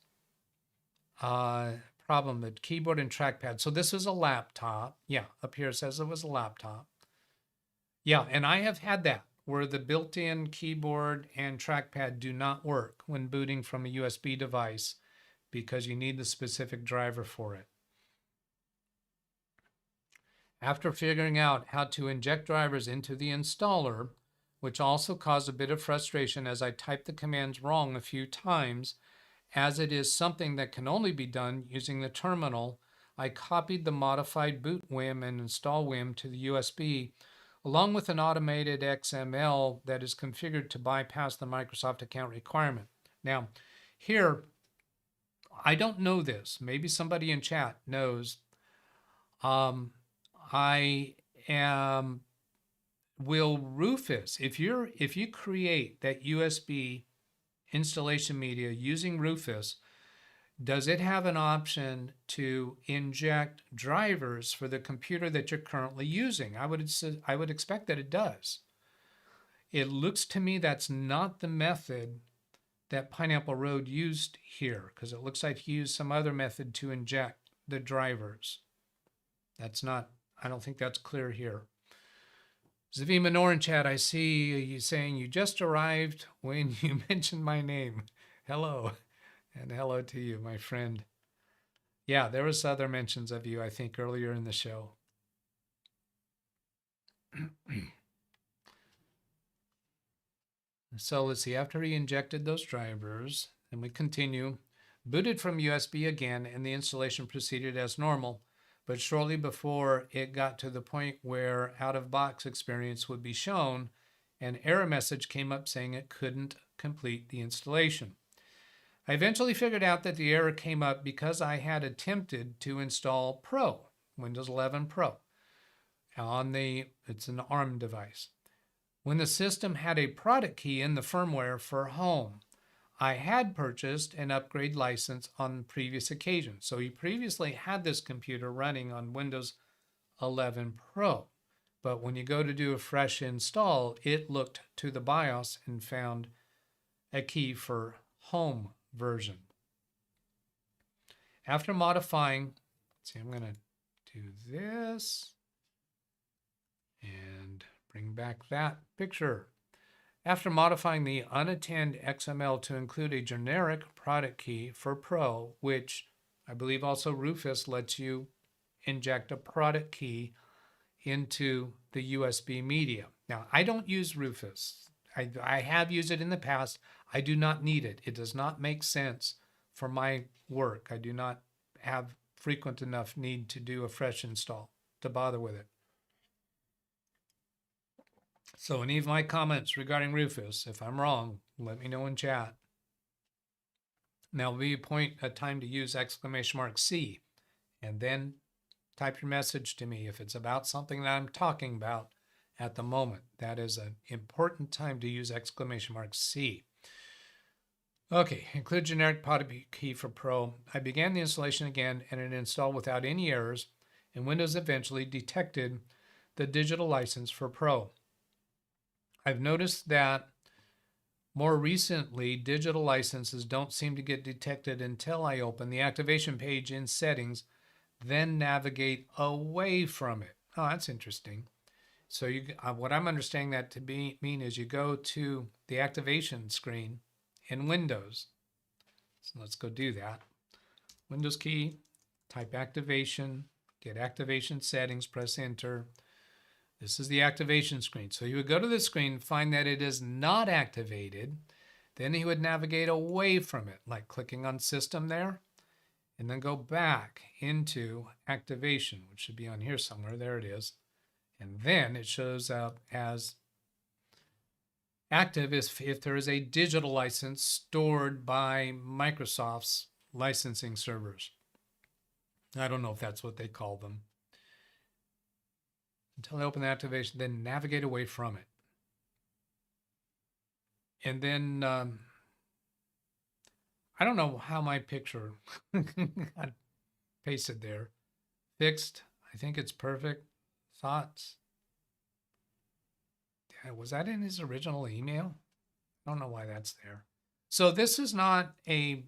Problem, the keyboard and trackpad. So this is a laptop. Yeah, up here it says it was a laptop. Yeah, and I have had that where the built-in keyboard and trackpad do not work when booting from a USB device because you need the specific driver for it. After figuring out how to inject drivers into the installer, which also caused a bit of frustration as I typed the commands wrong a few times, as it is something that can only be done using the terminal, I copied the modified boot WIM and install WIM to the USB, along with an automated XML that is configured to bypass the Microsoft account requirement. Now, here, I don't know this. Maybe somebody in chat knows. Will Rufus, if you create that USB installation media using Rufus, does it have an option to inject drivers for the computer that you're currently using? I would expect that it does. It looks to me that's not the method that Pineapple Road used here, because it looks like he used some other method to inject the drivers. That's not, I don't think that's clear here. Zavi Manor in chat, I see you saying you just arrived when you mentioned my name. Hello, and hello to you, my friend. Yeah, there was other mentions of you, I think, earlier in the show. So let's see, after he injected those drivers, and we continue, booted from USB again, and the installation proceeded as normal. But shortly before it got to the point where out-of-box experience would be shown, an error message came up saying it couldn't complete the installation. I eventually figured out that the error came up because I had attempted to install Pro, Windows 11 Pro, it's an ARM device. When the system had a product key in the firmware for Home, I had purchased an upgrade license on previous occasions. So he previously had this computer running on Windows 11 Pro. But when you go to do a fresh install, it looked to the BIOS and found a key for Home version. After modifying, let's see, I'm going to do this and bring back that picture. After modifying the unattend XML to include a generic product key for Pro, which I believe also Rufus lets you inject a product key into the USB media. Now, I don't use Rufus. I have used it in the past. I do not need it. It does not make sense for my work. I do not have frequent enough need to do a fresh install to bother with it. So any of my comments regarding Rufus, if I'm wrong, let me know in chat. Now we point a time to use !C and then type your message to me if it's about something that I'm talking about at the moment. That is an important time to use !C. Okay, include generic product key for Pro. I began the installation again and it installed without any errors, and Windows eventually detected the digital license for Pro. I've noticed that more recently, digital licenses don't seem to get detected until I open the activation page in settings, then navigate away from it. Oh, that's interesting. So what I'm understanding that to mean is you go to the activation screen in Windows. So let's go do that. Windows key, type activation, get activation settings, press enter. This is the activation screen. So you would go to the screen, find that it is not activated. Then you would navigate away from it, like clicking on System there, and then go back into Activation, which should be on here somewhere. There it is. And then it shows up as active if there is a digital license stored by Microsoft's licensing servers. I don't know if that's what they call them. Until I open the activation, then navigate away from it. And then, I don't know how my picture got pasted there. Fixed, I think it's perfect. Thoughts? Was that in his original email? I don't know why that's there. So this is not a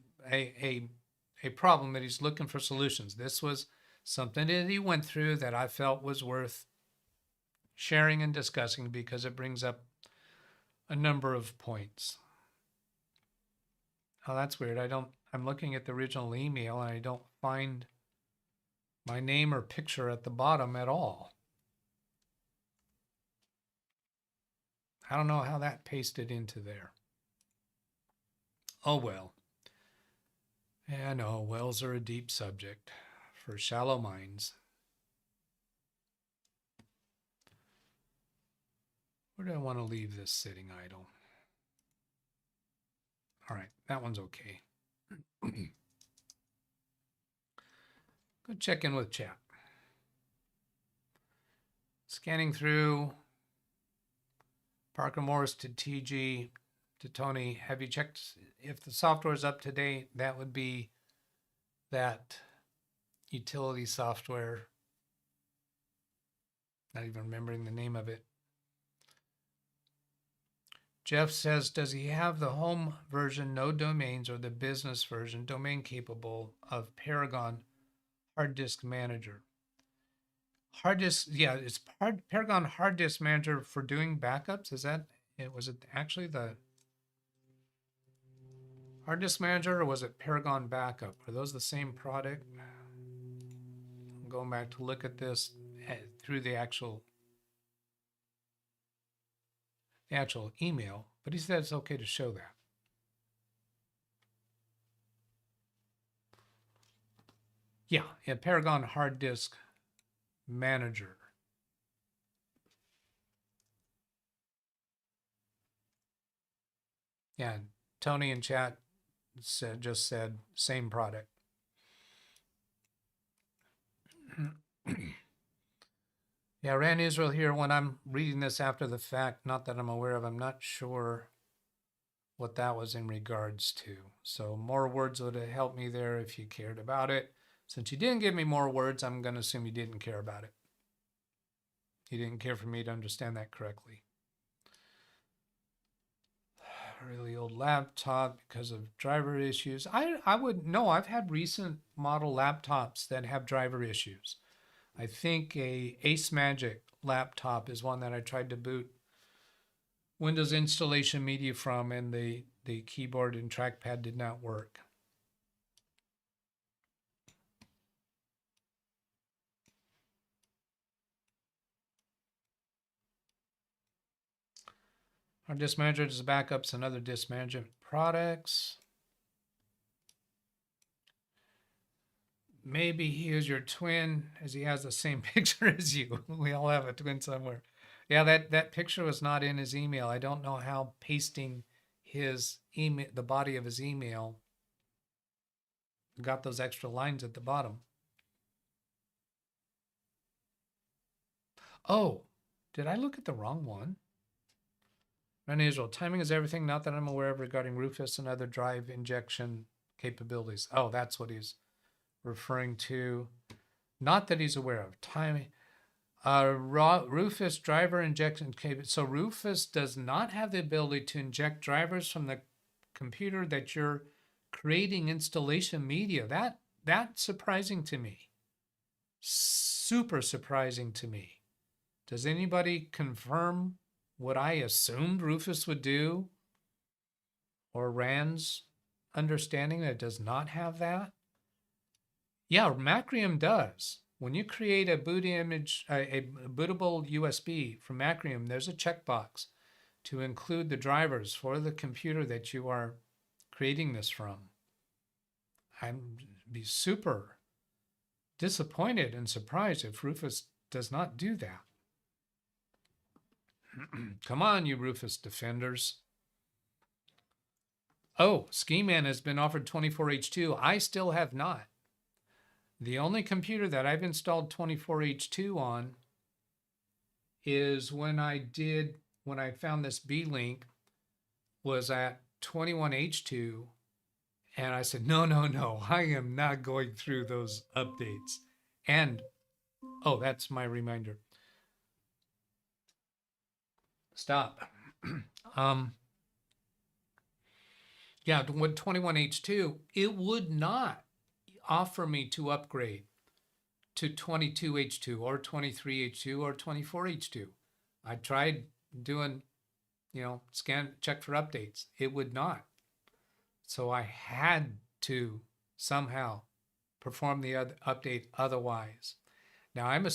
problem that he's looking for solutions. This was something that he went through that I felt was worth sharing and discussing because it brings up a number of points. Oh, that's weird. I'm looking at the original email and I don't find my name or picture at the bottom at all. I don't know how that pasted into there. Oh well. Yeah, no, wells are a deep subject for shallow minds. Where do I want to leave this sitting idle? All right, that one's okay. Go check in with chat. Scanning through. Parker Morris to TG to Tony. Have you checked if the software is up to date? That would be that utility software. Not even remembering the name of it. Jeff says, does he have the home version, no domains, or the business version, domain capable of Paragon Hard Disk Manager? Hard disk, yeah, it's Paragon Hard Disk Manager for doing backups. Is that it? Was it actually the Hard Disk Manager, or was it Paragon Backup? Are those the same product? I'm going back to look at this through the actual email, but he said it's okay to show that. Yeah, Paragon Hard Disk Manager. Yeah, Tony in chat just said same product. Yeah, Rand Israel here. When I'm reading this after the fact, not that I'm aware of, I'm not sure what that was in regards to. So more words would have helped me there if you cared about it. Since you didn't give me more words, I'm going to assume you didn't care about it. You didn't care for me to understand that correctly. Really old laptop because of driver issues. I would know. I've had recent model laptops that have driver issues. I think a Ace Magic laptop is one that I tried to boot Windows installation media from, and the keyboard and trackpad did not work. Our disk manager does backups and other disk management products. Maybe he is your twin, as he has the same picture as you. We all have a twin somewhere. Yeah, that picture was not in his email. I don't know how pasting his email, the body of his email, got those extra lines at the bottom. Oh, did I look at the wrong one? Run Israel, timing is everything, not that I'm aware of regarding Rufus and other drive injection capabilities. Oh, that's what he's referring to. Not that he's aware of. Timing. Rufus driver injection capability. So Rufus does not have the ability to inject drivers from the computer that you're creating installation media. That's surprising to me. Super surprising to me. Does anybody confirm what I assumed Rufus would do, or Rand's understanding that it does not have that? Yeah, Macrium does. When you create a boot image, a bootable USB from Macrium, there's a checkbox to include the drivers for the computer that you are creating this from. I'd be super disappointed and surprised if Rufus does not do that. Come on, you Rufus defenders. Oh, Ski-Man has been offered 24H2. I still have not. The only computer that I've installed 24H2 on is when I found this B-Link was at 21H2. And I said, no, I am not going through those updates. And, oh, that's my reminder. Stop. Yeah, with 21H2, it would not offer me to upgrade to 22H2 or 23H2 or 24H2. I tried doing, scan, check for updates. It would not. So I had to somehow perform the update otherwise. Now I'm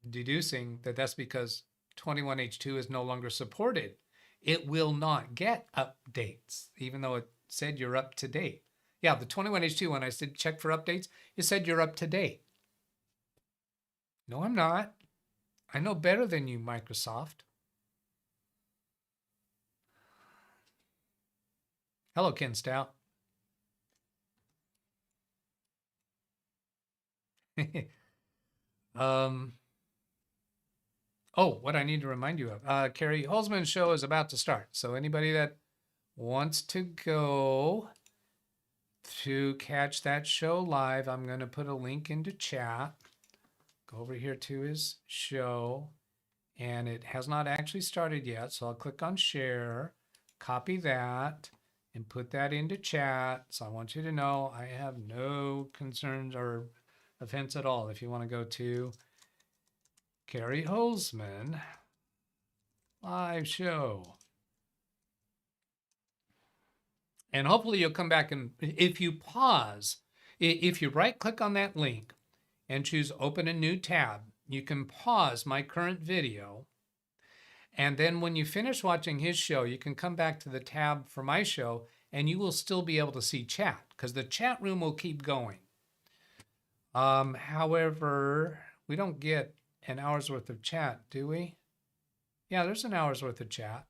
deducing that that's because 21H2 is no longer supported. It will not get updates, even though it said you're up to date. Yeah, the 21H2, when I said check for updates, it said you're up to date. No, I'm not. I know better than you, Microsoft. Hello, Ken Stout. Oh, what I need to remind you of. Carrie Holzman's show is about to start. So anybody that wants to go to catch that show live, I'm going to put a link into chat. Go over here to his show, and it has not actually started yet. So I'll click on share, copy that, and put that into chat. So I want you to know I have no concerns or offense at all. If you want to go to Carrie Holzman live show. And hopefully you'll come back, and if you pause, if you right click on that link and choose open a new tab, you can pause my current video. And then when you finish watching his show, you can come back to the tab for my show, and you will still be able to see chat because the chat room will keep going. However, we don't get an hour's worth of chat, do we? Yeah, there's an hour's worth of chat.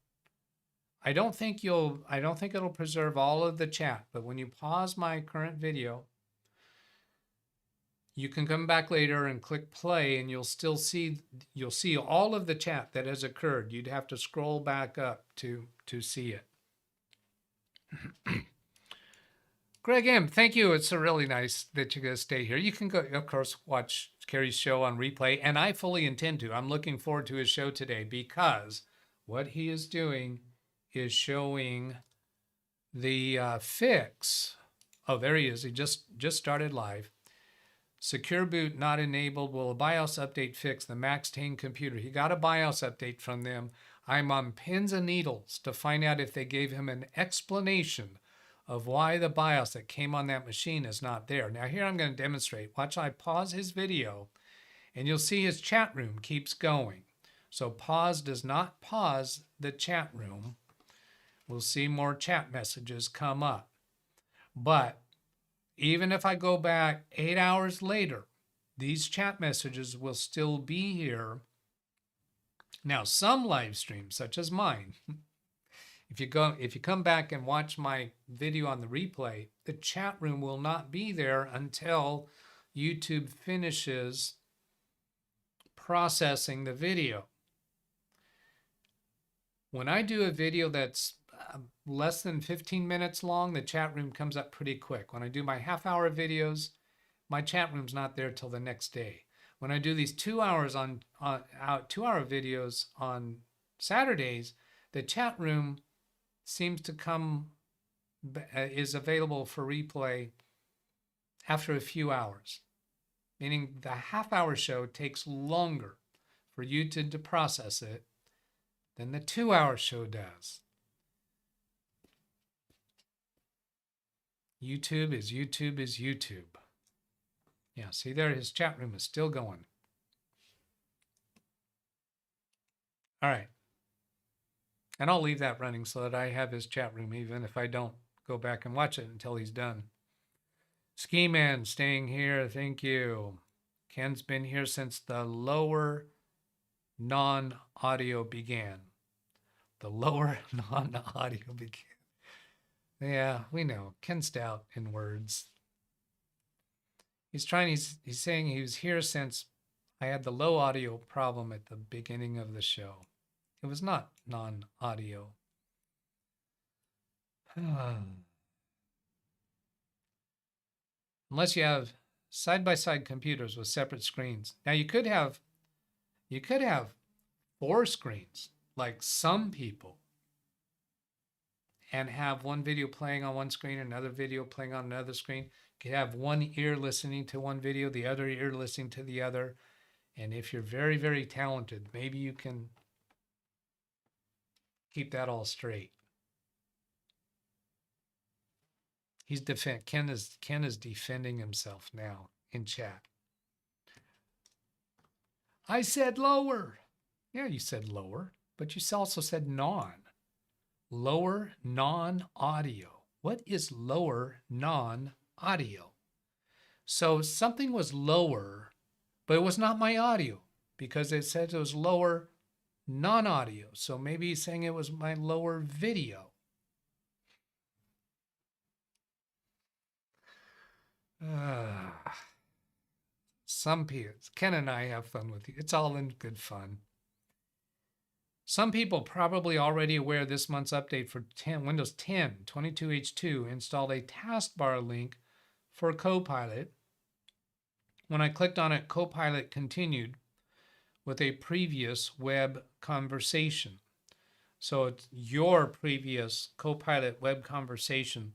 I don't think it'll preserve all of the chat, but when you pause my current video, you can come back later and click play, and you'll see all of the chat that has occurred. You'd have to scroll back up to see it. Greg M, thank you. It's really nice that you're going to stay here. You can go, of course, watch Kerry's show on replay, and I fully intend to. I'm looking forward to his show today because what he is doing is showing the fix. Oh, there he is. He just started live. Secure boot not enabled. Will a BIOS update fix the Max 10 computer? He got a BIOS update from them. I'm on pins and needles to find out if they gave him an explanation of why the BIOS that came on that machine is not there. Now here I'm going to demonstrate. Watch, I pause his video, and you'll see his chat room keeps going. So pause does not pause the chat room. We'll see more chat messages come up. But even if I go back 8 hours later, these chat messages will still be here. Now, some live streams, such as mine, if you come back and watch my video on the replay, the chat room will not be there until YouTube finishes processing the video. When I do a video that's less than 15 minutes long, the chat room comes up pretty quick. When I do my half-hour videos, my chat room's not there till the next day. When I do these 2 hour videos on Saturdays, the chat room seems to is available for replay after a few hours, meaning the half-hour show takes longer for YouTube to process it than the 2 hour show does. YouTube is YouTube is YouTube. Yeah, see there, his chat room is still going. All right. And I'll leave that running so that I have his chat room, even if I don't go back and watch it until he's done. Ski Man staying here, thank you. Ken's been here since the lower non-audio began. The lower non-audio began. Yeah, we know. Ken Stout in words. He's saying he was here since I had the low audio problem at the beginning of the show. It was not non-audio. Unless you have side-by-side computers with separate screens. Now you could have 4 screens, like some people, and have one video playing on one screen, another video playing on another screen. You could have one ear listening to one video, the other ear listening to the other. And if you're very, very talented, maybe you can keep that all straight. Ken is defending himself now in chat. I said lower. Yeah, you said lower, but you also said non. Lower non-audio. What is lower non-audio? So something was lower, but it was not my audio because it said it was lower non-audio. So maybe he's saying it was my lower video. Some people, Ken and I have fun with you. It's all in good fun. Some people probably already aware this month's update for Windows 10 22H2 installed a taskbar link for Copilot. When I clicked on it, Copilot continued with a previous web conversation. So it's your previous Copilot web conversation.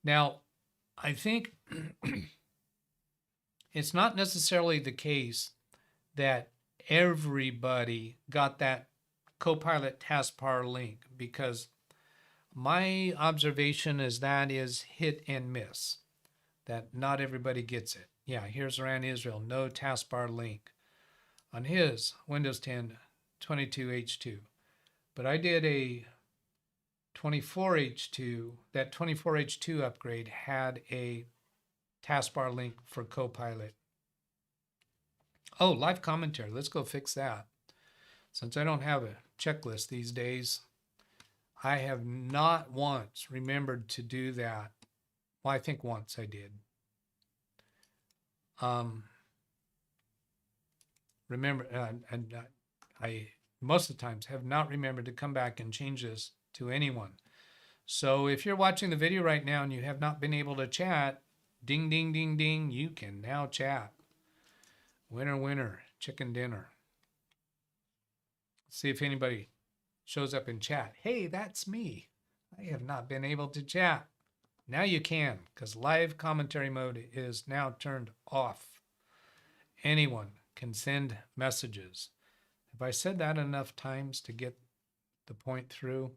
Now, I think it's not necessarily the case that everybody got that Copilot taskbar link, because my observation is that is hit and miss, that not everybody gets it. Yeah, here's Ran Israel, no taskbar link on his Windows 10 22H2. But I did a 24H2. That 24H2 upgrade had a taskbar link for Copilot. Oh, live commentary. Let's go fix that. Since I don't have a checklist these days, I have not once remembered to do that. Well, I think once I did. I most of the times have not remembered to come back and change this to anyone. So if you're watching the video right now and you have not been able to chat, ding, ding, ding, ding, you can now chat. Winner, winner, chicken dinner. Let's see if anybody shows up in chat. Hey, that's me. I have not been able to chat. Now you can, because live commentary mode is now turned off. Anyone can send messages. Have I said that enough times to get the point through?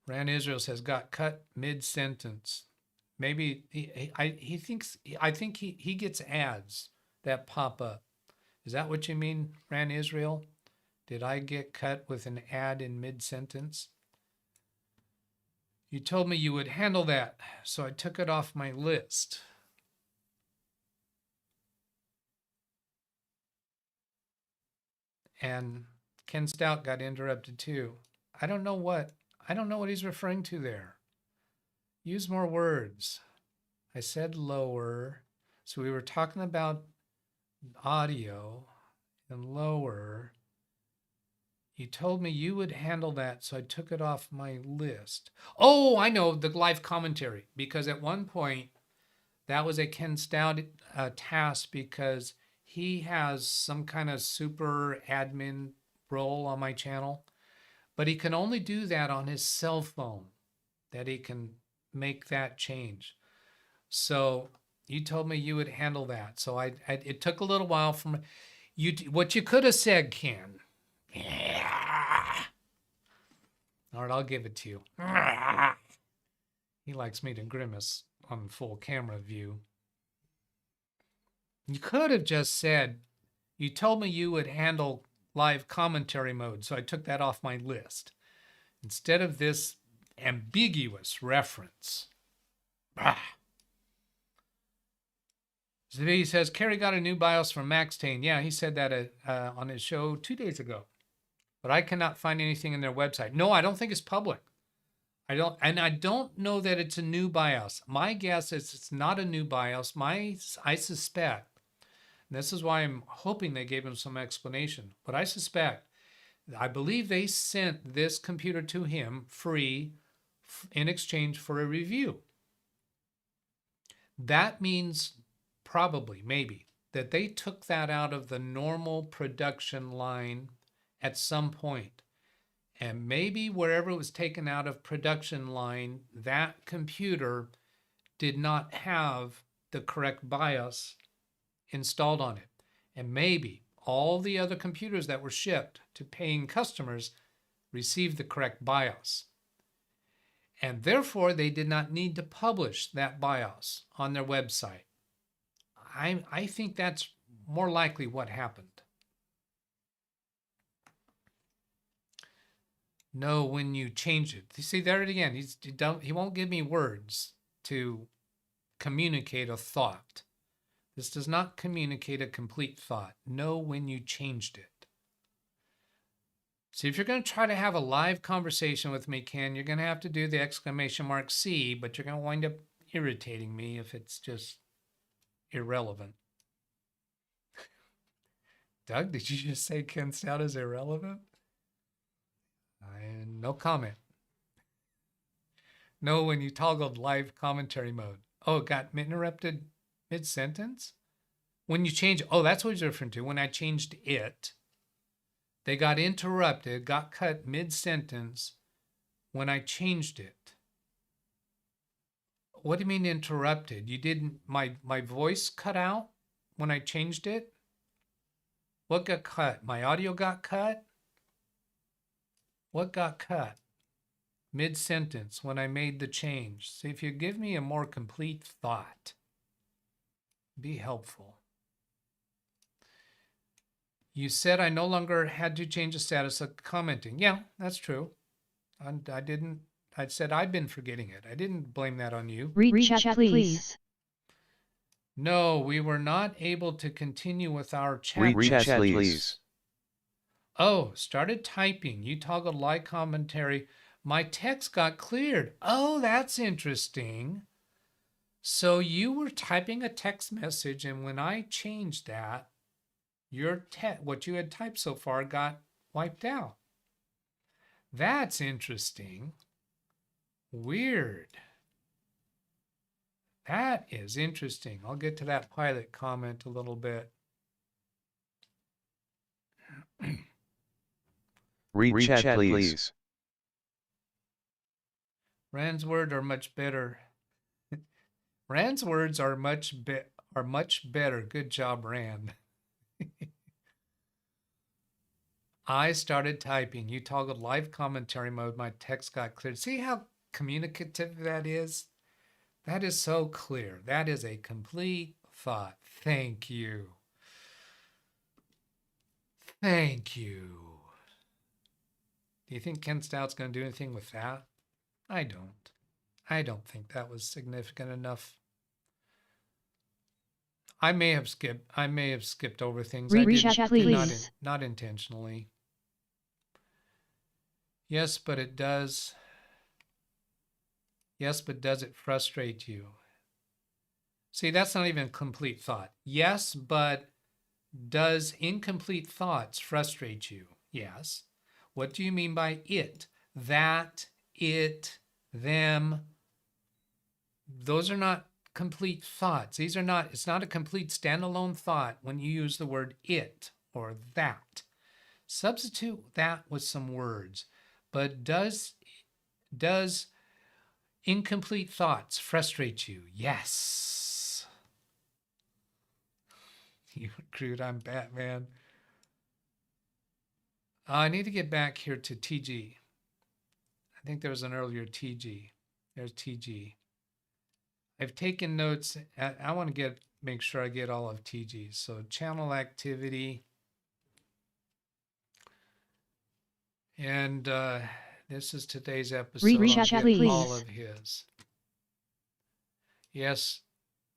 Ran Israel says, got cut mid-sentence. Maybe I think he gets ads that pop up. Is that what you mean, Ran Israel? Did I get cut with an ad in mid-sentence? You told me you would handle that, so I took it off my list. And Ken Stout got interrupted too. I don't know what he's referring to there. Use more words. I said lower. So we were talking about audio and lower. You told me you would handle that, so I took it off my list. Oh, I know, the live commentary. Because at one point, that was a Ken Stout task, because he has some kind of super admin role on my channel. But he can only do that on his cell phone, that he can make that change. So you told me you would handle that. So it took a little while from you. What you could have said, Ken. Yeah. All right, I'll give it to you. He likes me to grimace on full camera view. You could have just said, you told me you would handle live commentary mode, so I took that off my list. Instead of this ambiguous reference. He says, Kerry got a new BIOS from Max Tane. Yeah, he said that on his show 2 days ago. But I cannot find anything in their website. No, I don't think it's public. I don't know that it's a new BIOS. My guess is it's not a new BIOS. I suspect, and this is why I'm hoping they gave him some explanation, but I believe they sent this computer to him free in exchange for a review. That means probably, maybe, that they took that out of the normal production line at some point. And maybe wherever it was taken out of production line, that computer did not have the correct BIOS installed on it. And maybe all the other computers that were shipped to paying customers received the correct BIOS. And therefore, they did not need to publish that BIOS on their website. I think that's more likely what happened. No, when you change it. You see, there it again. He won't give me words to communicate a thought. This does not communicate a complete thought. Know when you changed it. See, if you're going to try to have a live conversation with me, Ken, you're going to have to do the !C, but you're going to wind up irritating me if it's just irrelevant. Doug, did you just say Ken Stout is irrelevant? No comment. No, when you toggled live commentary mode. Oh, it got interrupted mid-sentence? When you change, oh, that's what you're referring to. When I changed it, they got interrupted, got cut mid-sentence when I changed it. What do you mean interrupted? You didn't, my voice cut out when I changed it? What got cut? My audio got cut? What got cut? Mid-sentence when I made the change. See, if you give me a more complete thought, be helpful. You said I no longer had to change the status of commenting. Yeah, that's true. I didn't, I said I've been forgetting it. I didn't blame that on you. Read chat, please. No, we were not able to continue with our chat. Read chat, please. Oh, started typing. You toggled live commentary. My text got cleared. Oh, that's interesting. So you were typing a text message, and when I changed that, what you had typed so far got wiped out. That's interesting. Weird. That is interesting. I'll get to that pilot comment a little bit. Read chat, please. Rand's words are much better. Rand's words are much better. Good job, Rand. I started typing. You toggled live commentary mode. My text got cleared. See how communicative that is? That is so clear. That is a complete thought. Thank you. Thank you. Do you think Ken Stout's going to do anything with that? I don't. I don't think that was significant enough. I may have skipped over things. Read chat, please. Not intentionally. Yes, but it does. Yes, but does it frustrate you? See, that's not even a complete thought. Yes, but does incomplete thoughts frustrate you? Yes. What do you mean by it? That, it, them. Those are not complete thoughts. These are not, it's not a complete standalone thought when you use the word it or that. Substitute that with some words. But does incomplete thoughts frustrate you? Yes. You recruit, I'm Batman. I need to get back here to TG. I think there was an earlier TG. There's TG. I've taken notes. I want to make sure I get all of TG. So channel activity. And this is today's episode. Read chat, please. All of his. Yes,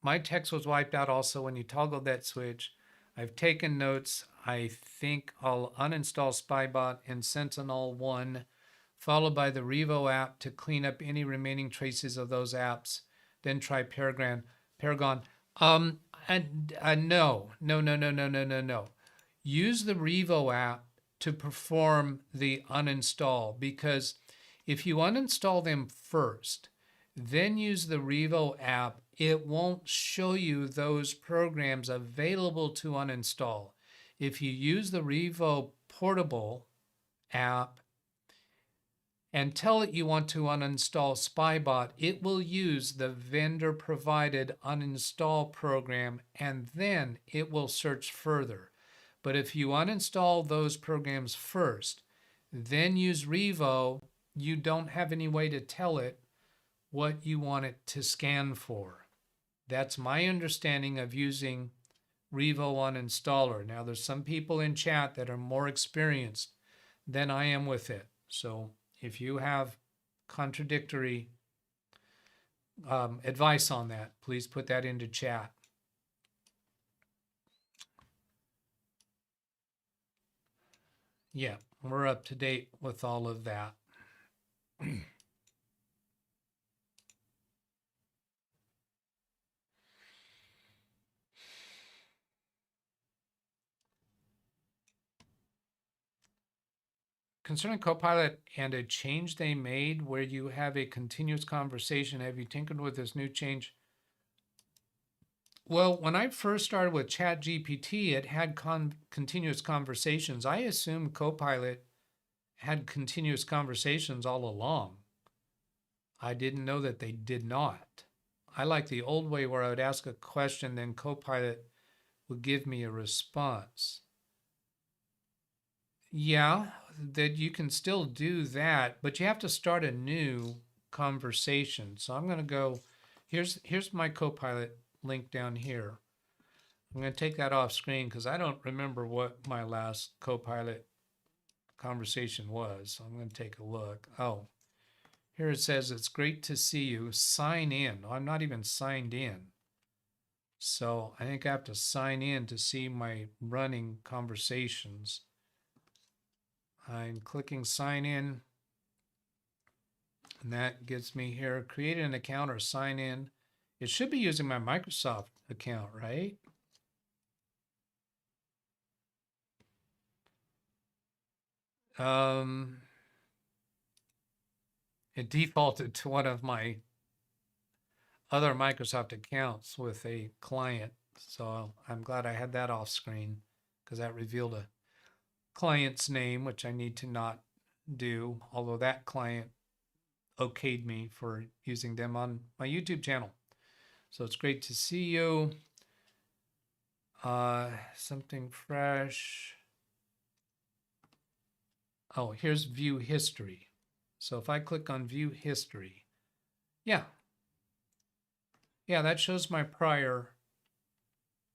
my text was wiped out also when you toggled that switch. I've taken notes. I think I'll uninstall Spybot and Sentinel-1, followed by the Revo app to clean up any remaining traces of those apps. Then try Paragon. No. Use the Revo app to perform the uninstall, because if you uninstall them first, then use the Revo app, it won't show you those programs available to uninstall. If you use the Revo portable app and tell it you want to uninstall Spybot, it will use the vendor provided uninstall program, and then it will search further. But if you uninstall those programs first, then use Revo, you don't have any way to tell it what you want it to scan for. That's my understanding of using Revo Uninstaller. Now, there's some people in chat that are more experienced than I am with it. So if you have contradictory advice on that, please put that into chat. Yeah, we're up to date with all of that. concerning Copilot and a change they made where you have a continuous conversation. Have you tinkered with this new change? Well, when I first started with ChatGPT, it had continuous conversations. I assumed Copilot had continuous conversations all along. I didn't know that they did not. I like the old way where I would ask a question, then Copilot would give me a response. Yeah, that you can still do that, but you have to start a new conversation. So I'm going to go, here's my Copilot link down here. I'm going to take that off screen because I don't remember what my last Copilot conversation was. So I'm going to take a look. Oh, here it says, it's great to see you. Sign in. I'm not even signed in. So I think I have to sign in to see my running conversations. I'm clicking sign in. And that gets me here. Create an account or sign in. It should be using my Microsoft account, right? It defaulted to one of my other Microsoft accounts with a client. So I'm glad I had that off screen because that revealed a client's name, which I need to not do, although that client okayed me for using them on my YouTube channel. So it's great to see you. Something fresh. Oh, here's view history. So if I click on view history, yeah, that shows my prior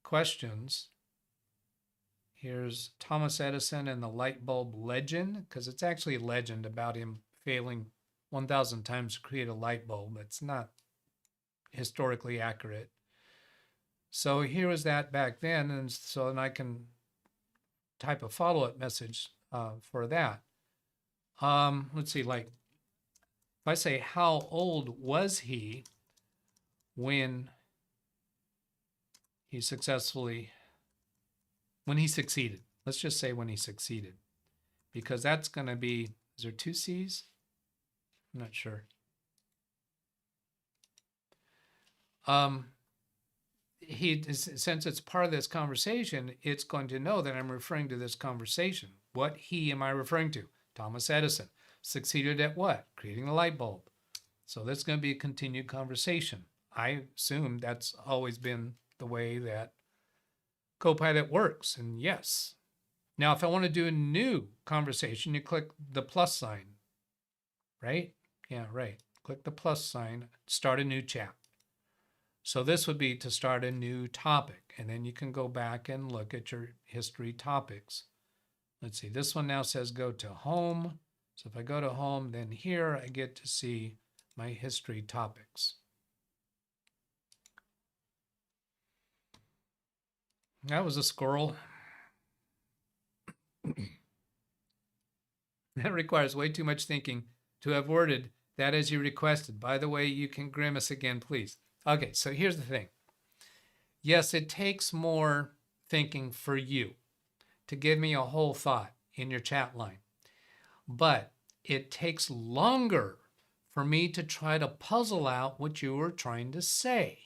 questions. Here's Thomas Edison and the light bulb legend, because it's actually a legend about him failing 1,000 times to create a light bulb. It's not historically accurate. So here was that back then, and so then I can type a follow-up message for that. Let's see, like if I say, how old was he when he succeeded? Let's just say when he succeeded, because that's going to be, is there two C's? I'm not sure. Since it's part of this conversation, it's going to know that I'm referring to this conversation. What he am I referring to? Thomas Edison. Succeeded at what? Creating the light bulb. So that's going to be a continued conversation. I assume that's always been the way that Copilot works. And yes. Now, if I want to do a new conversation, you click the plus sign, right? Yeah, right. Click the plus sign, start a new chat. So this would be to start a new topic, and then you can go back and look at your history topics. Let's see, this one now says go to home. So if I go to home, then here I get to see my history topics. That was a squirrel. That requires way too much thinking to have worded that as you requested. By the way, you can grimace again, please. Okay, so here's the thing. Yes, it takes more thinking for you to give me a whole thought in your chat line, but it takes longer for me to try to puzzle out what you were trying to say.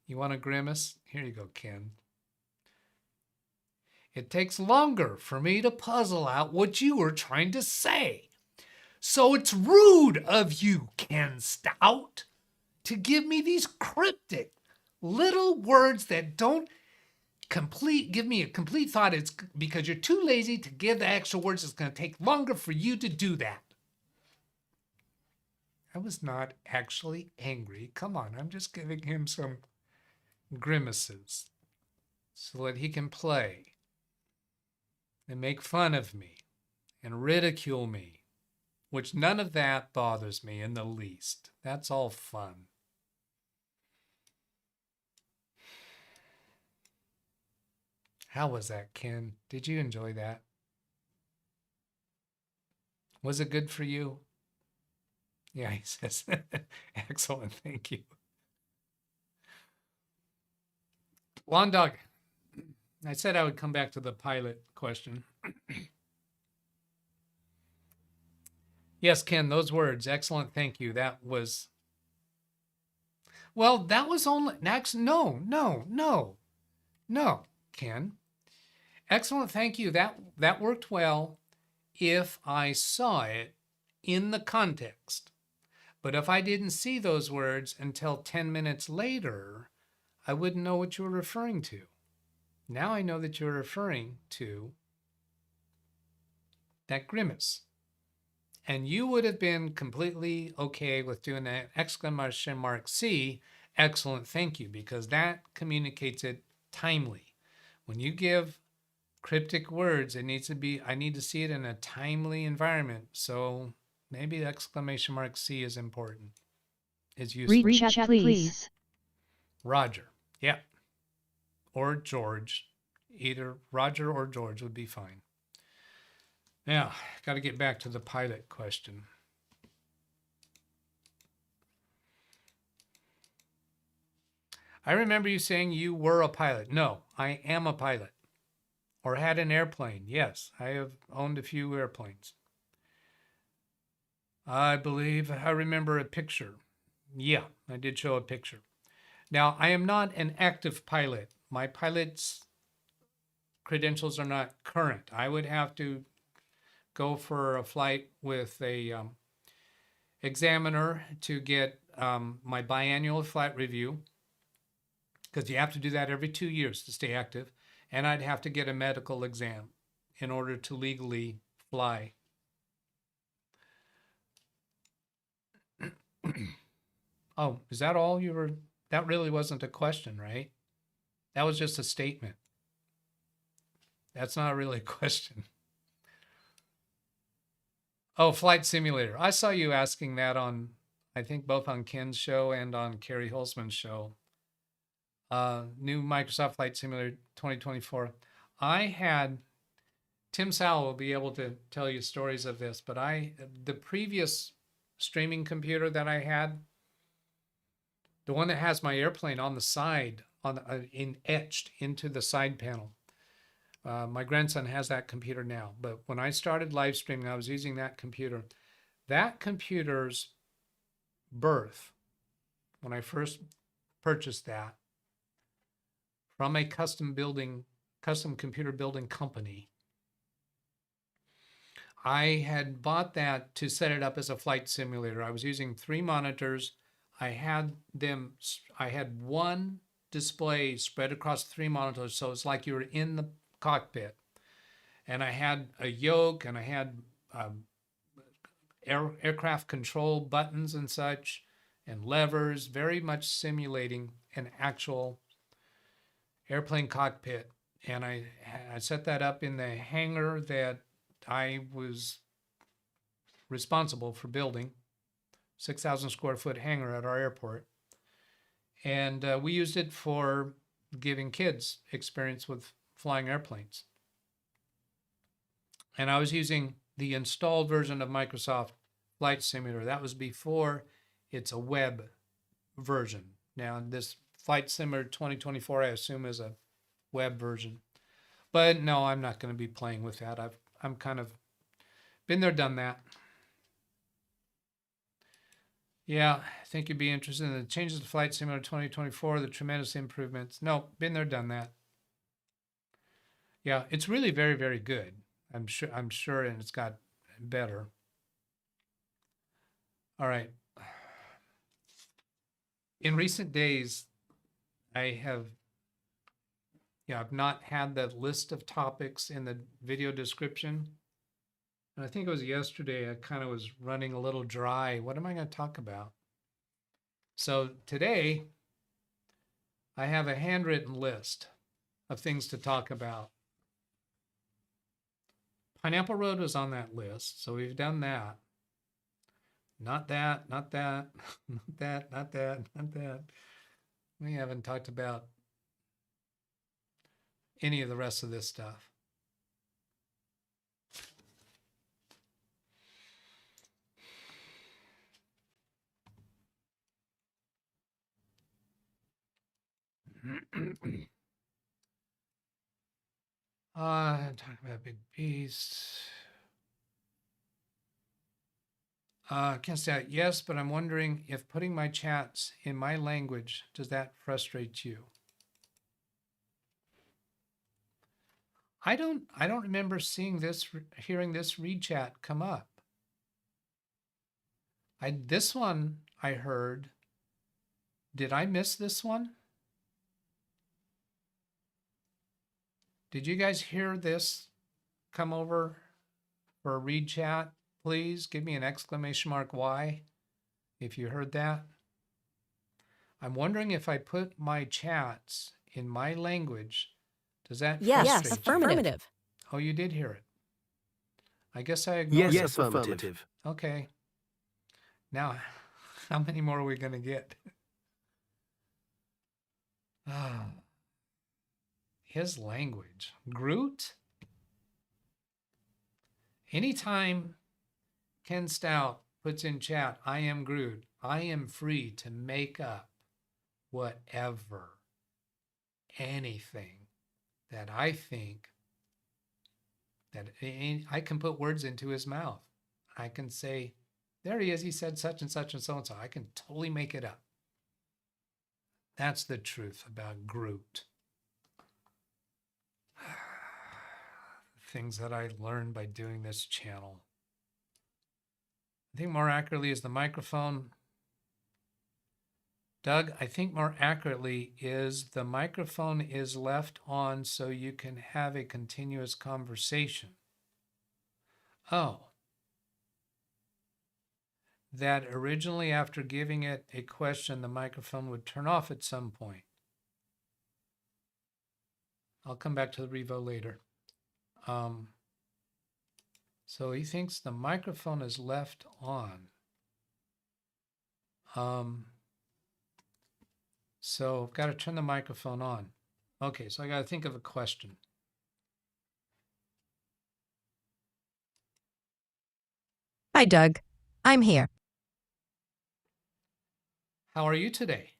You want a grimace? Here you go, Ken. It takes longer for me to puzzle out what you were trying to say. So it's rude of you, Ken Stout, to give me these cryptic little words that don't give me a complete thought. It's because you're too lazy to give the extra words. It's going to take longer for you to do that. I was not actually angry. Come on, I'm just giving him some grimaces so that he can play and make fun of me and ridicule me, which none of that bothers me in the least. That's all fun. How was that, Ken? Did you enjoy that? Was it good for you? Yeah, he says, excellent, thank you. Lawn Dog, I said I would come back to the pilot question. Yes, Ken, those words. Excellent. Thank you. That was, well, that was only, next. No, Ken. Excellent. Thank you. That worked well if I saw it in the context. But if I didn't see those words until 10 minutes later, I wouldn't know what you were referring to. Now I know that you're referring to that grimace. And you would have been completely okay with doing an exclamation mark C, excellent, thank you, because that communicates it timely. When you give cryptic words, it needs to be, I need to see it in a timely environment. So maybe the exclamation mark C is important. Is useful. Read chat, please. Roger. Yeah. Or George. Either Roger or George would be fine. Now, got to get back to the pilot question. I remember you saying you were a pilot. No, I am a pilot. Or had an airplane. Yes, I have owned a few airplanes. I believe I remember a picture. Yeah, I did show a picture. Now, I am not an active pilot. My pilot's credentials are not current. I would have to go for a flight with a examiner to get my biannual flight review, because you have to do that every 2 years to stay active. And I'd have to get a medical exam in order to legally fly. Oh, is that all you were? That really wasn't a question, right? That was just a statement. That's not really a question. Oh, flight simulator. I saw you asking that on, I think both on Ken's show and on Carrie Holzman's show. New Microsoft Flight Simulator 2024. I had, Tim Sowell will be able to tell you stories of this, but the previous streaming computer that I had, the one that has my airplane on the side, etched into the side panel. My grandson has that computer now, but when I started live streaming, I was using that computer. That computer's birth, when I first purchased that, from a custom computer building company. I had bought that to set it up as a flight simulator. I was using 3 monitors. I had one display spread across 3 monitors, so it's like you were in the cockpit. And I had a yoke, and I had aircraft control buttons and such, and levers, very much simulating an actual airplane cockpit. And I set that up in the hangar that I was responsible for building, 6,000 square foot hangar at our airport. And we used it for giving kids experience with flying airplanes. And I was using the installed version of Microsoft Flight Simulator. That was before it's a web version. Now, this Flight Simulator 2024, I assume, is a web version. But no, I'm not going to be playing with that. I'm kind of been there, done that. Yeah, I think you'd be interested in the changes to Flight Simulator 2024, the tremendous improvements. No, been there, done that. Yeah, it's really very, very good. I'm sure, and it's got better. All right. In recent days, I've not had the list of topics in the video description. And I think it was yesterday, I kind of was running a little dry. What am I going to talk about? So today, I have a handwritten list of things to talk about. Pineapple Road was on that list, so we've done that. Not that, not that, not that, not that, not that. We haven't talked about any of the rest of this stuff. Talk about Big Beast. Can't say that. Yes, but I'm wondering if putting my chats in my language, does that frustrate you? I don't remember seeing this, hearing this read chat come up. This one I heard. Did I miss this one? Did you guys hear this come over for a read chat? Please give me an exclamation mark Y if you heard that. I'm wondering if I put my chats in my language, does that frustrate you? Affirmative. Oh, you did hear it. I guess I ignored it. Yes, affirmative. Okay. Now, how many more are we going to get? His language. Groot? Anytime Ken Stout puts in chat, I am Groot, I am free to make up whatever, anything that I think that I can put words into his mouth. I can say, there he is, he said such and such and so and so. I can totally make it up. That's the truth about Groot. Things that I learned by doing this channel. I think more accurately is the microphone. Doug, I think more accurately is the microphone is left on so you can have a continuous conversation. Oh. That originally after giving it a question, the microphone would turn off at some point. I'll come back to the Revo later. So he thinks the microphone is left on. So I've got to turn the microphone on. Okay, so I got to think of a question. Hi, Doug. I'm here. How are you today?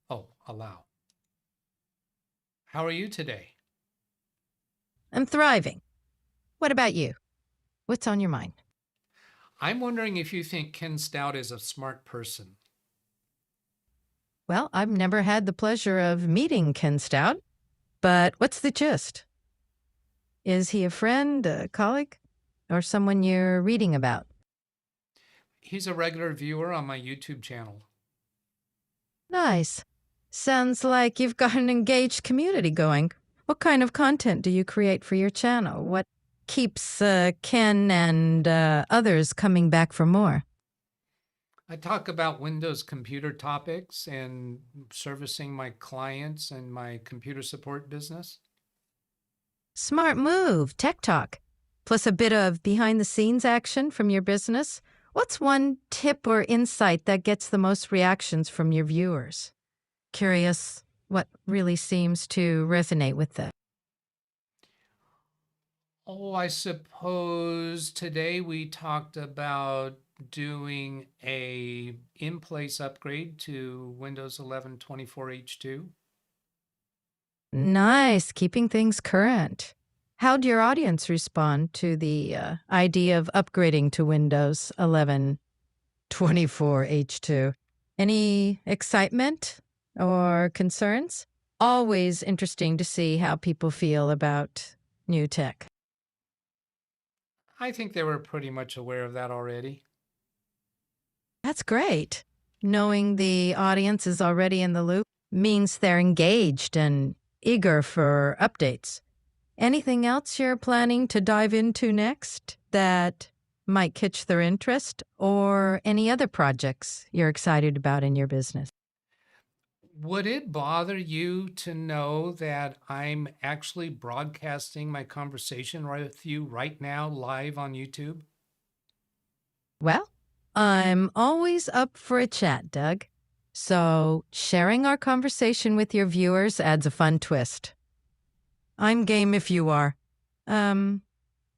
Oh, allow. How are you today? I'm thriving. What about you? What's on your mind? I'm wondering if you think Ken Stout is a smart person. Well, I've never had the pleasure of meeting Ken Stout, but what's the gist? Is he a friend, a colleague, or someone you're reading about? He's a regular viewer on my YouTube channel. Nice. Sounds like you've got an engaged community going. What kind of content do you create for your channel? What keeps Ken and others coming back for more? I talk about Windows computer topics and servicing my clients and my computer support business. Smart move, tech talk. Plus a bit of behind-the-scenes action from your business. What's one tip or insight that gets the most reactions from your viewers? Curious what really seems to resonate with them. Oh, I suppose today we talked about doing a in-place upgrade to Windows 11 24H2. Nice, keeping things current. How'd your audience respond to the idea of upgrading to Windows 11 24H2? Any excitement or concerns? Always interesting to see how people feel about new tech. I think they were pretty much aware of that already. That's great. Knowing the audience is already in the loop means they're engaged and eager for updates. Anything else you're planning to dive into next that might catch their interest, or any other projects you're excited about in your business? Would it bother you to know that I'm actually broadcasting my conversation with you right now live on YouTube? Well, I'm always up for a chat, Doug. So sharing our conversation with your viewers adds a fun twist. I'm game if you are.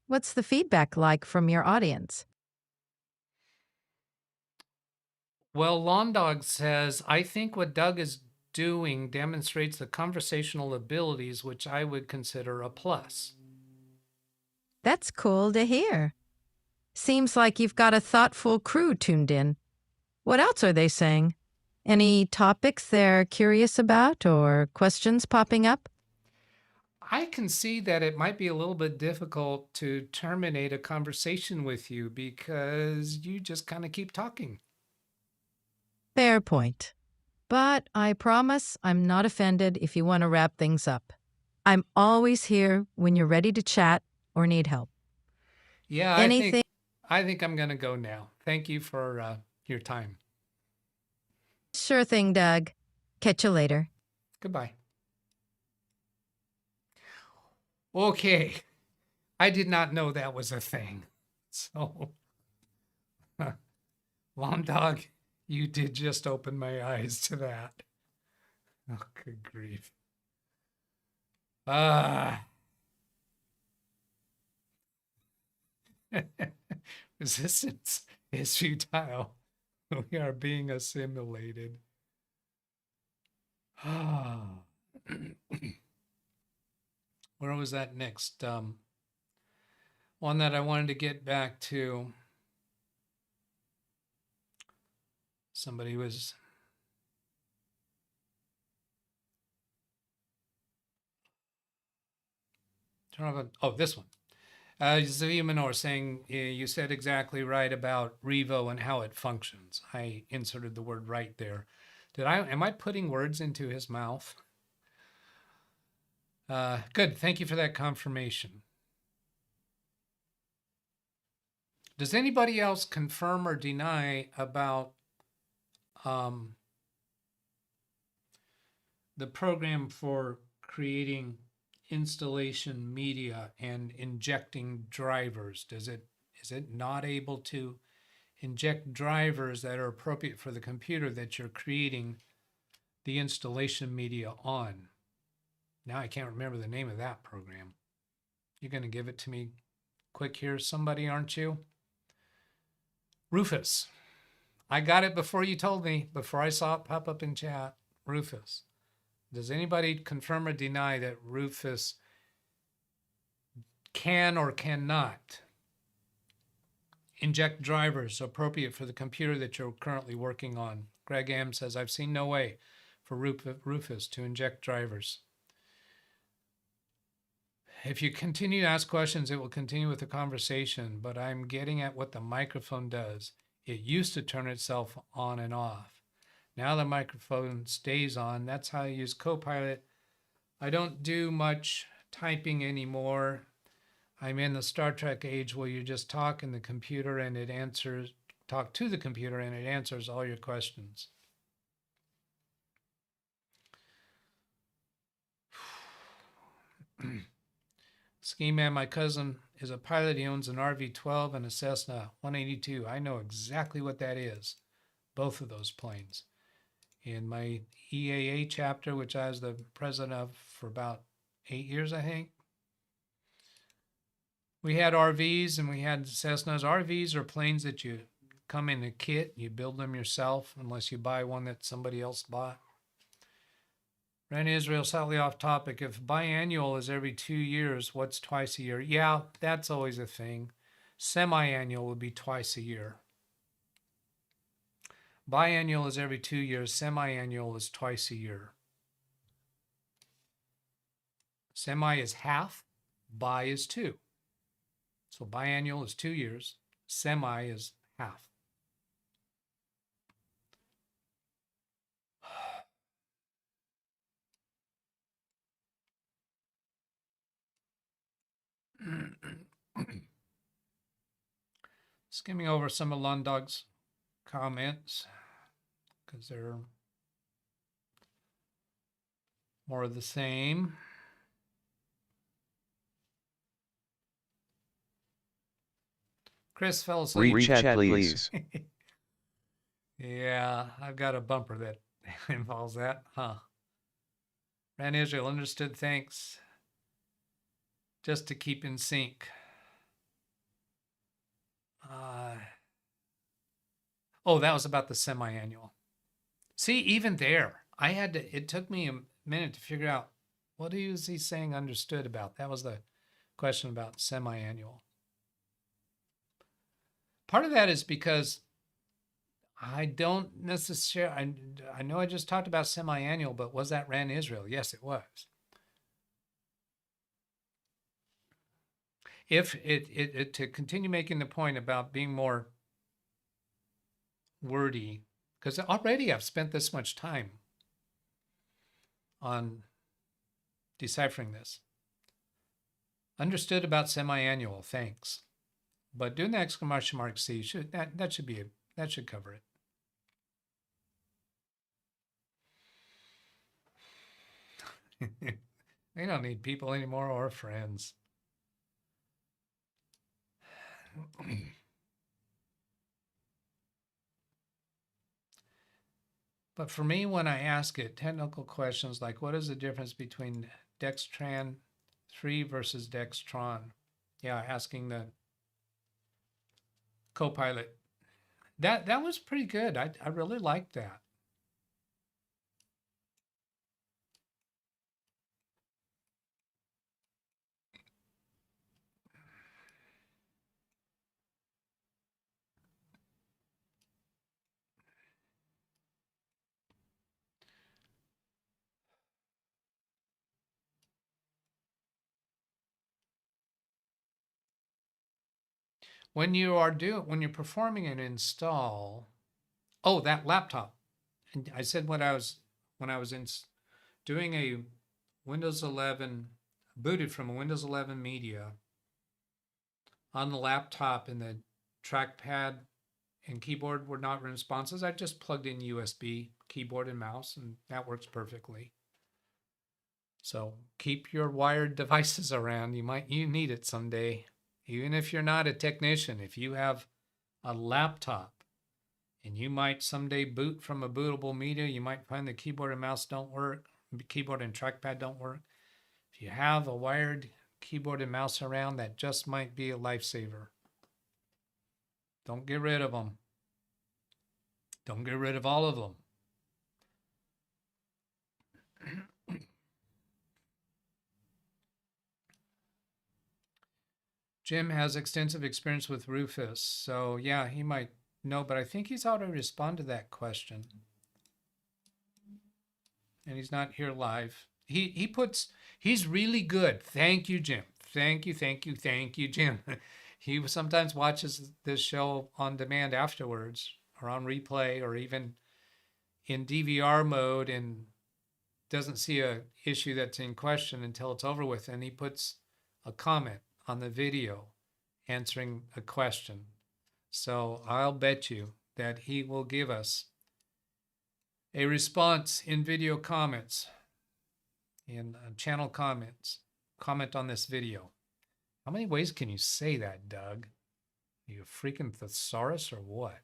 What's the feedback like from your audience? Well, Lawn Dog says, I think what Doug is doing demonstrates the conversational abilities, which I would consider a plus. That's cool to hear. Seems like you've got a thoughtful crew tuned in. What else are they saying? Any topics they're curious about or questions popping up? I can see that it might be a little bit difficult to terminate a conversation with you because you just kind of keep talking. Fair point. But I promise I'm not offended if you want to wrap things up. I'm always here when you're ready to chat or need help. Yeah, Anything? I think I'm going to go now. Thank you for your time. Sure thing, Doug. Catch you later. Goodbye. Okay. I did not know that was a thing. So, Long Dog, you did just open my eyes to that. Oh, good grief. Resistance is futile. We are being assimilated. Where was that next? One that I wanted to get back to. Somebody was this one. Zavia Minor saying, you said exactly right about Revo and how it functions. I inserted the word right there. Am I putting words into his mouth? Good. Thank you for that confirmation. Does anybody else confirm or deny about the program for creating installation media and injecting drivers? Is it not able to inject drivers that are appropriate for the computer that you're creating the installation media on? Now I can't remember the name of that program. You're going to give it to me quick here, somebody, aren't you? Rufus. I got it before you told me, before I saw it pop up in chat. Rufus. Does anybody confirm or deny that Rufus can or cannot inject drivers appropriate for the computer that you're currently working on? Greg M says, I've seen no way for Rufus to inject drivers. If you continue to ask questions, it will continue with the conversation, but I'm getting at what the microphone does. It used to turn itself on and off. Now the microphone stays on. That's how I use Copilot. I don't do much typing anymore. I'm in the Star Trek age where you just talk in the computer and it answers, talk to the computer and it answers all your questions. Ski Man, my cousin, is a pilot. He owns an RV-12 and a Cessna 182. I know exactly what that is, both of those planes. In my EAA chapter, which I was the president of for about 8 years, I think, we had RVs and we had Cessnas. RVs are planes that you come in a kit, you build them yourself, unless you buy one that somebody else bought. Ren Israel, slightly off topic. If biannual is every 2 years, what's twice a year? Yeah, that's always a thing. Semi-annual would be twice a year. Biannual is every 2 years. Semi-annual is twice a year. Semi is half. Bi is 2. So biannual is 2 years. Semi is half. Skimming over some of Lundog's comments because they're more of the same. Chris fell asleep. Rechat, please. Yeah, I've got a bumper that involves that, huh? Ran Israel, understood, thanks. Just to keep in sync. Oh, that was about the semi-annual. See, even there, it took me a minute to figure out what is he saying understood about. That was the question about semi-annual. Part of that is because I don't necessarily, I know I just talked about semi-annual, but was that ran Israel? Yes, it was. If it to continue making the point about being more wordy, because already I've spent this much time on deciphering this. Understood about semi-annual, thanks. But doing the exclamation mark C should that should cover it. They don't need people anymore or friends. But for me, when I ask it technical questions like what is the difference between Dextran 3 versus Dextron? Yeah, asking the Copilot. That was pretty good. I really liked that. When you're performing an install, oh, that laptop. And I said when I was doing a Windows 11, booted from a Windows 11 media on the laptop, and the trackpad and keyboard were not responsive, I just plugged in USB keyboard and mouse, and that works perfectly. So keep your wired devices around. You need it someday. Even if you're not a technician, if you have a laptop and you might someday boot from a bootable media, you might find the keyboard and mouse don't work, keyboard and trackpad don't work. If you have a wired keyboard and mouse around, that just might be a lifesaver. Don't get rid of them. Don't get rid of all of them. Jim has extensive experience with Rufus, so yeah, he might know, but I think he's already responded to that question. And he's not here live. He's really good. Thank you, Jim. Thank you, Jim. He sometimes watches this show on demand afterwards, or on replay, or even in DVR mode, and doesn't see a issue that's in question until it's over with, and he puts a comment on the video answering a question. So I'll bet you that he will give us a response in video comments, in channel comments. Comment on this video. How many ways can you say that, Doug? Are you a freaking thesaurus or what?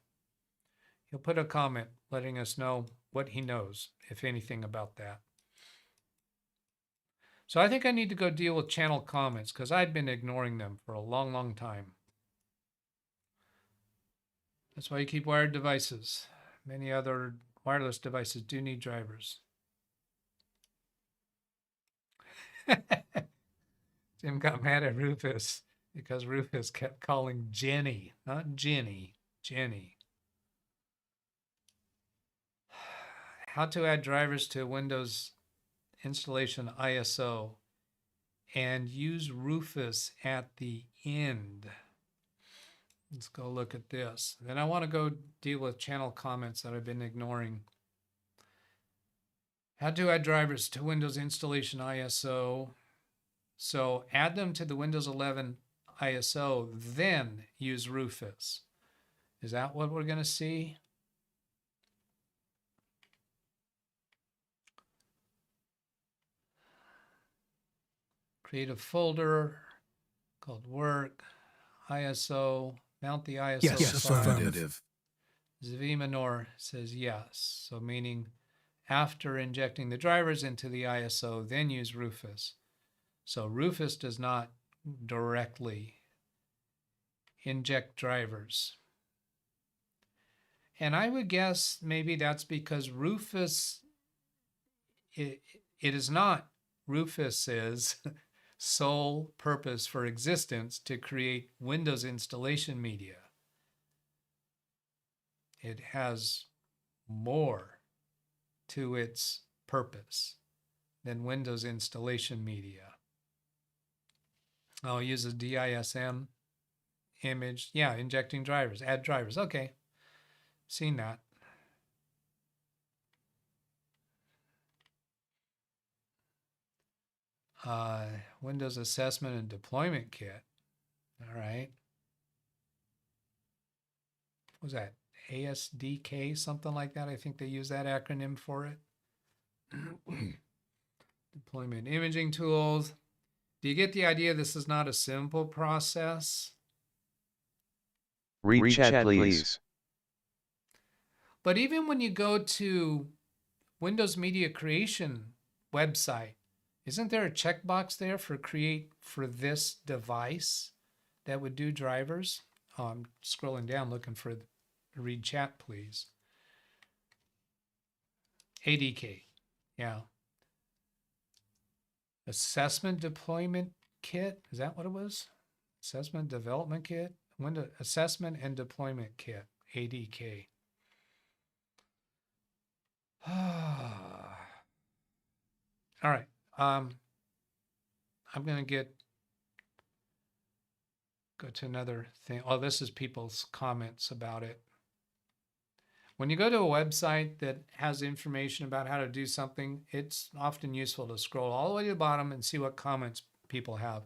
He'll put a comment letting us know what he knows, if anything, about that. So I think I need to go deal with channel comments because I'd been ignoring them for a long, long time. That's why you keep wired devices. Many other wireless devices do need drivers. Jim got mad at Rufus because Rufus kept calling Jenny, not Jenny, Jenny. How to add drivers to Windows installation ISO and use Rufus at the end. Let's go look at this. Then I want to go deal with channel comments that I've been ignoring. How to add drivers to Windows installation ISO. So add them to the Windows 11 ISO, then use Rufus. Is that what we're going to see? Create a folder called work, ISO, mount the ISO Yes, file. affirmative. Zvi Manor says yes. So meaning after injecting the drivers into the ISO, then use Rufus. So Rufus does not directly inject drivers. And I would guess maybe that's because Rufus, it is not Rufus's sole purpose for existence to create Windows installation media. it has more to its purpose than Windows installation media. Oh, it uses DISM image. Yeah, injecting drivers, add drivers. Okay, seen that. Windows Assessment and Deployment Kit. All right. What was that? ASDK, something like that. I think they use that acronym for it. Deployment imaging tools. Do you get the idea? This is not a simple process. Read chat, please. But even when you go to Windows Media Creation website, isn't there a checkbox there for create for this device that would do drivers? Oh, I'm scrolling down looking for read chat, please. ADK, yeah. Assessment Deployment Kit, is that what it was? Assessment Development Kit? Windows Assessment and Deployment Kit, ADK. All right. I'm going to go to another thing. Oh, this is people's comments about it. When you go to a website that has information about how to do something, it's often useful to scroll all the way to the bottom and see what comments people have.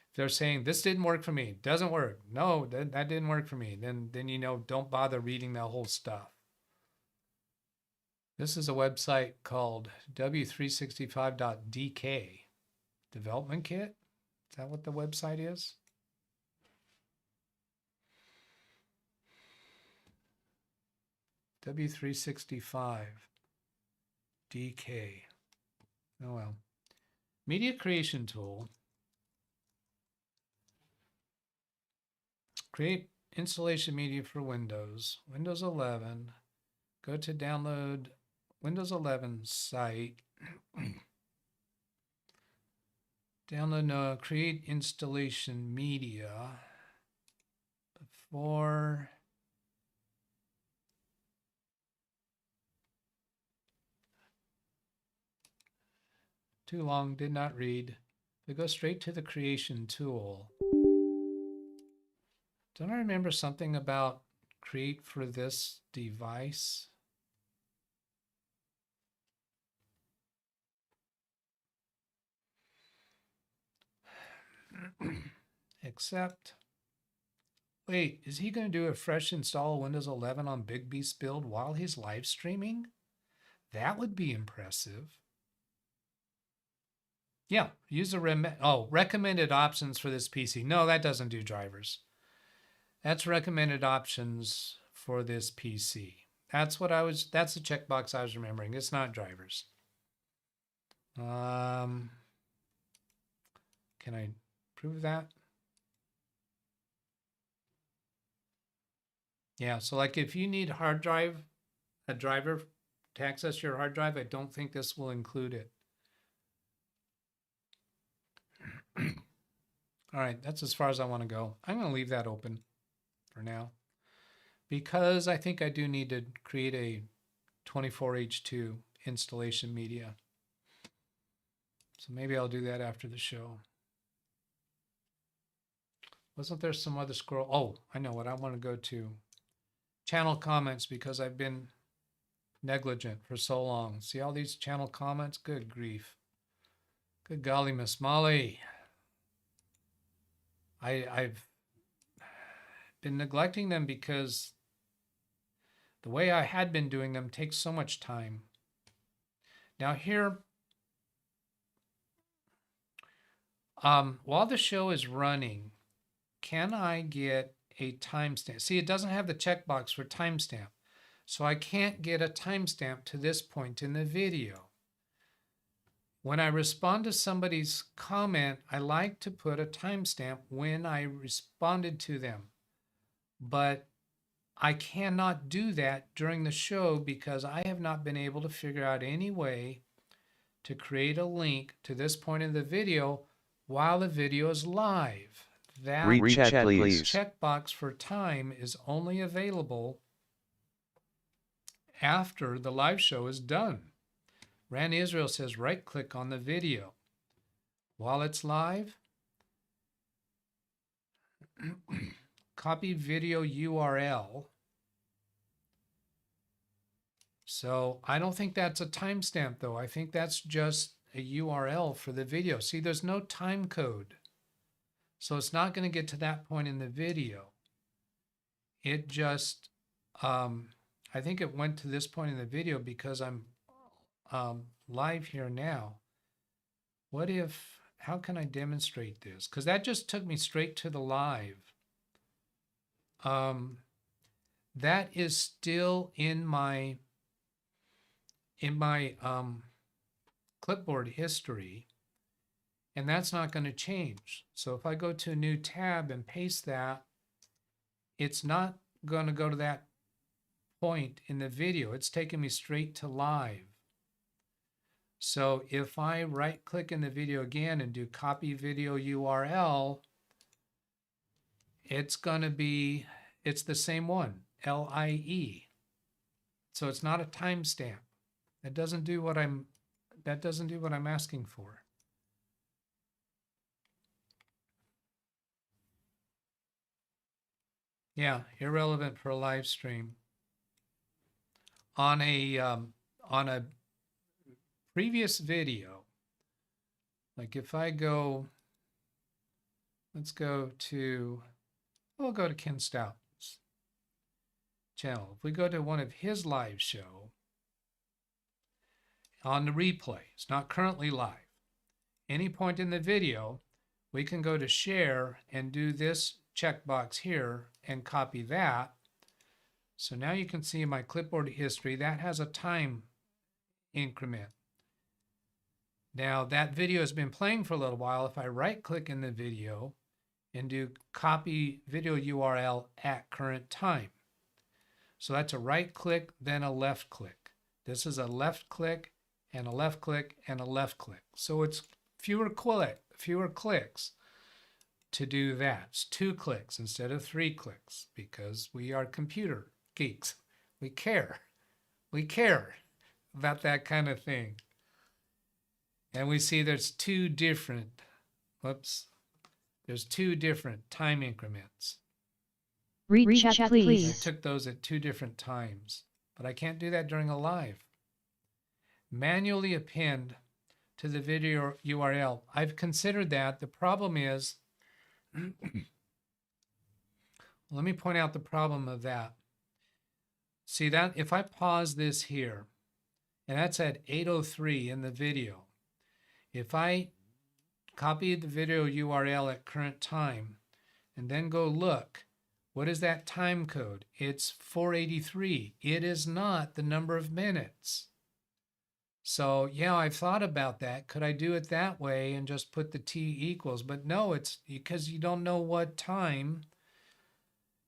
If they're saying, this didn't work for me, doesn't work, no, that didn't work for me, then you know, don't bother reading the whole stuff. This is a website called W365.dk. Development Kit? Is that what the website is? W365 DK. Oh well. Media creation tool. Create installation media for Windows. Windows 11. Go to download Windows 11 site. Download create installation media before too long, did not read. We go straight to the creation tool. Don't I remember something about create for this device? Except, wait, is he going to do a fresh install of Windows 11 on Big Beast build while he's live streaming? That would be impressive. Yeah, use the recommended options for this PC. No, that doesn't do drivers. That's recommended options for this PC. That's the checkbox I was remembering. It's not drivers. Can I prove that? Yeah, so like if you need a driver to access your hard drive, I don't think this will include it. All right, that's as far as I want to go. I'm going to leave that open for now because I think I do need to create a 24H2 installation media. So maybe I'll do that after the show. Wasn't there some other scroll? Oh, I know what I want to go to. Channel comments, because I've been negligent for so long. See all these channel comments? Good grief. Good golly, Miss Molly. I've been neglecting them because the way I had been doing them takes so much time. Now here, while the show is running, can I get a timestamp? See, it doesn't have the checkbox for timestamp. So I can't get a timestamp to this point in the video. When I respond to somebody's comment, I like to put a timestamp when I responded to them. But I cannot do that during the show because I have not been able to figure out any way to create a link to this point in the video while the video is live. That Read chat, please. checkbox for time is only available after the live show is done. Ran Israel says right click on the video while it's live. Copy video URL. So I don't think that's a timestamp though. I think that's just a URL for the video. See, there's no time code. So it's not going to get to that point in the video. It just, I think it went to this point in the video because I'm live here now. What if, how can I demonstrate this? Because that just took me straight to the live. That is still in my clipboard history, and that's not going to change. So if I go to a new tab and paste that, it's not going to go to that point in the video. It's taking me straight to live. So if I right click in the video again and do copy video URL, it's going to be, it's the same one, LIE. So it's not a timestamp. That doesn't do what I'm asking for. Yeah, irrelevant for a live stream. On a previous video, like if I go, let's go to, we'll go to Ken Stout's channel. If we go to one of his live show on the replay, it's not currently live. Any point in the video, we can go to share and do this checkbox here and copy that. So now you can see in my clipboard history, that has a time increment. Now that video has been playing for a little while. If I right click in the video and do copy video URL at current time. So that's a right click, then a left click. This is a left click and a left click and a left click. So it's fewer clicks to do that. It's 2 clicks instead of 3 clicks because we are computer geeks. We care about that kind of thing. And we see there's two different time increments. Recheck, I please. took those at 2 different times, but I can't do that during a live. Manually append to the video URL. I've considered that. The problem is, let me point out the problem of that. See that if I pause this here, and that's at 8:03 in the video. If I copy the video URL at current time and then go look, what is that time code? It's 483. It is not the number of minutes. So yeah, I've thought about that. Could I do it that way and just put the T equals? But no, it's because you don't know what time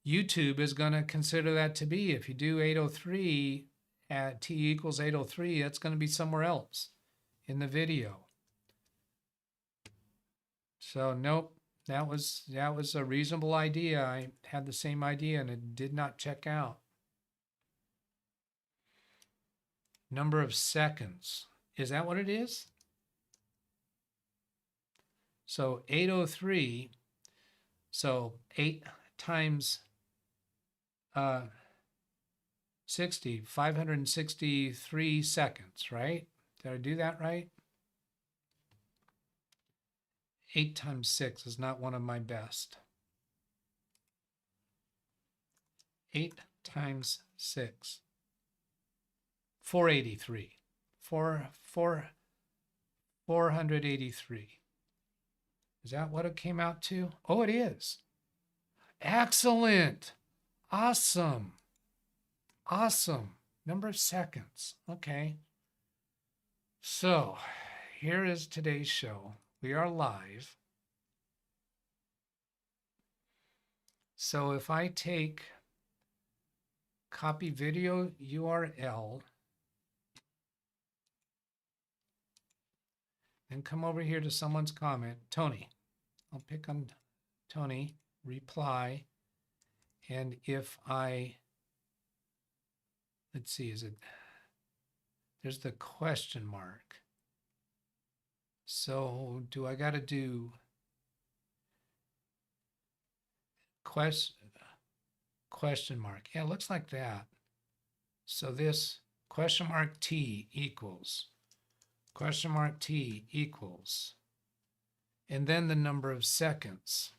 YouTube is going to consider that to be. If you do 8:03 at T equals 8:03, that's going to be somewhere else in the video. So nope, that was a reasonable idea. I had the same idea and it did not check out. Number of seconds. Is that what it is? So 8:03, so 8 times 60, 563 seconds, right? Did I do that right? 8 times 6 is not one of my best. 8 times 6. 483. 483. Is that what it came out to? Oh, it is. Excellent. Awesome. Awesome. Number of seconds. Okay. So here is today's show. We are live. So if I take copy video URL and come over here to someone's comment, Tony, I'll pick on Tony, reply, and if I let's see, is it, there's the question mark. So do I got to do question mark? Yeah, it looks like that. So this question mark T equals question mark T equals, and then the number of seconds.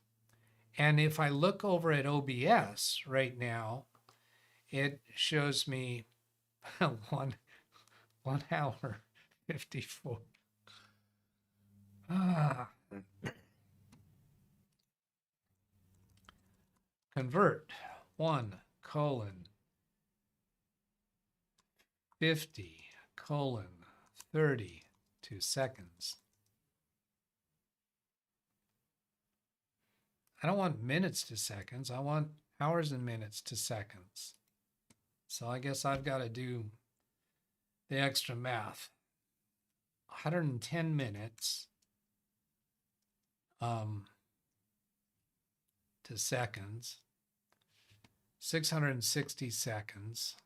And if I look over at OBS right now, it shows me 1 hour 54. Convert 1:50:30 to seconds. I don't want minutes to seconds. I want hours and minutes to seconds. So I guess I've got to do the extra math. 110 minutes to seconds. 660 seconds.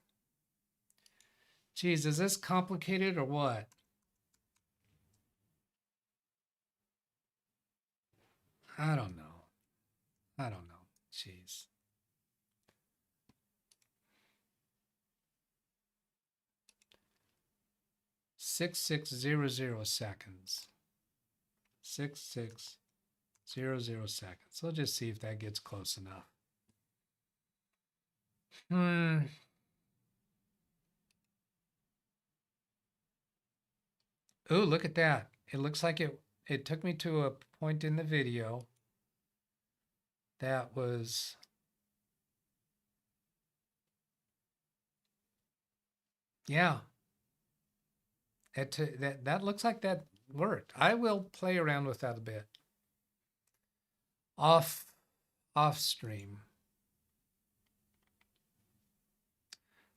Geez, is this complicated or what? I don't know. Jeez. (6600) seconds. 6600 seconds. We'll just see if that gets close enough. Ooh, look at that. It looks like it took me to a point in the video that was that looks like that worked. I will play around with that a bit. Off stream.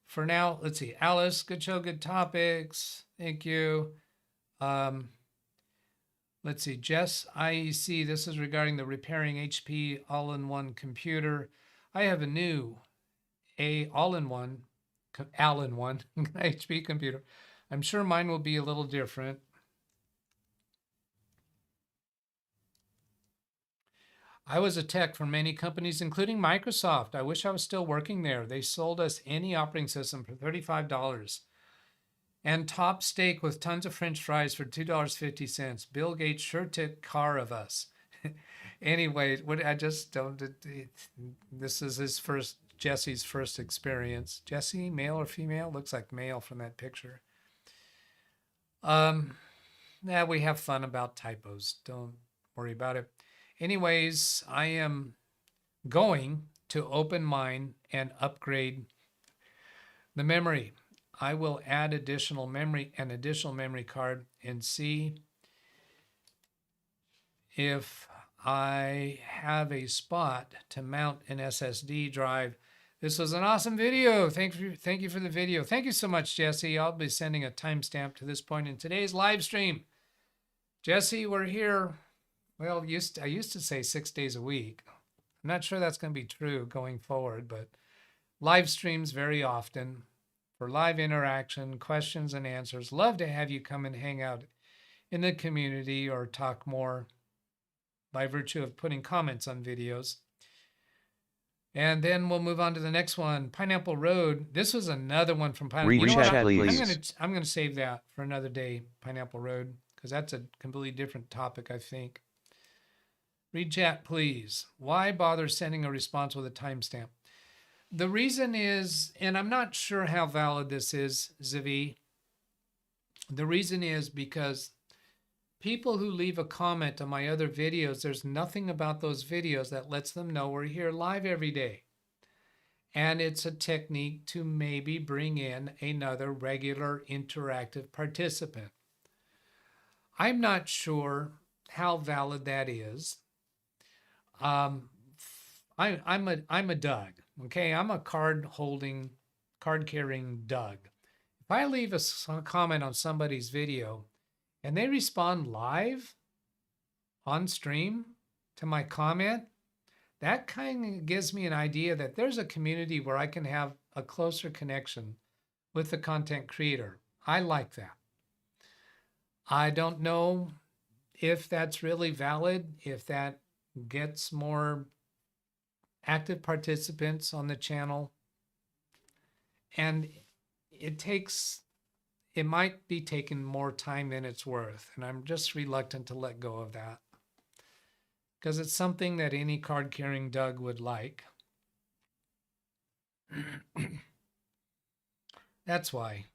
For now, let's see. Alice, good show, good topics. Thank you. Let's see. Jess, IEC, this is regarding the repairing HP all-in-one computer. I have a new all-in-one HP computer. I'm sure mine will be a little different. I was a tech for many companies, including Microsoft. I wish I was still working there. They sold us any operating system for $35 and top steak with tons of French fries for $2.50. Bill Gates sure took care of us. Anyway, I just don't. This is Jesse's first experience. Jesse, male or female? Looks like male from that picture. Yeah, we have fun about typos. Don't worry about it. Anyways, I am going to open mine and upgrade the memory. I will add additional memory, an additional memory card, and see if I have a spot to mount an SSD drive. This was an awesome video. Thank you for the video. Thank you so much, Jesse. I'll be sending a timestamp to this point in today's live stream. Jesse, we're here. Well, I used to say 6 days a week. I'm not sure that's going to be true going forward, but live streams very often for live interaction, questions and answers. Love to have you come and hang out in the community or talk more by virtue of putting comments on videos. And then we'll move on to the next one, Pineapple Road. This was another one from Pineapple. You know what? I'm going to save that for another day, Pineapple Road, because that's a completely different topic, I think. Read chat, please. Why bother sending a response with a timestamp? The reason is, and I'm not sure how valid this is, Zavi. The reason is because people who leave a comment on my other videos, there's nothing about those videos that lets them know we're here live every day. And it's a technique to maybe bring in another regular interactive participant. I'm not sure how valid that is. I'm a Doug. Okay, I'm a card-carrying Doug. If I leave a comment on somebody's video and they respond live on stream to my comment, that kind of gives me an idea that there's a community where I can have a closer connection with the content creator. I like that. I don't know if that's really valid, if that gets more active participants on the channel. And it might be taking more time than it's worth. And I'm just reluctant to let go of that, because it's something that any card-carrying Doug would like. That's why.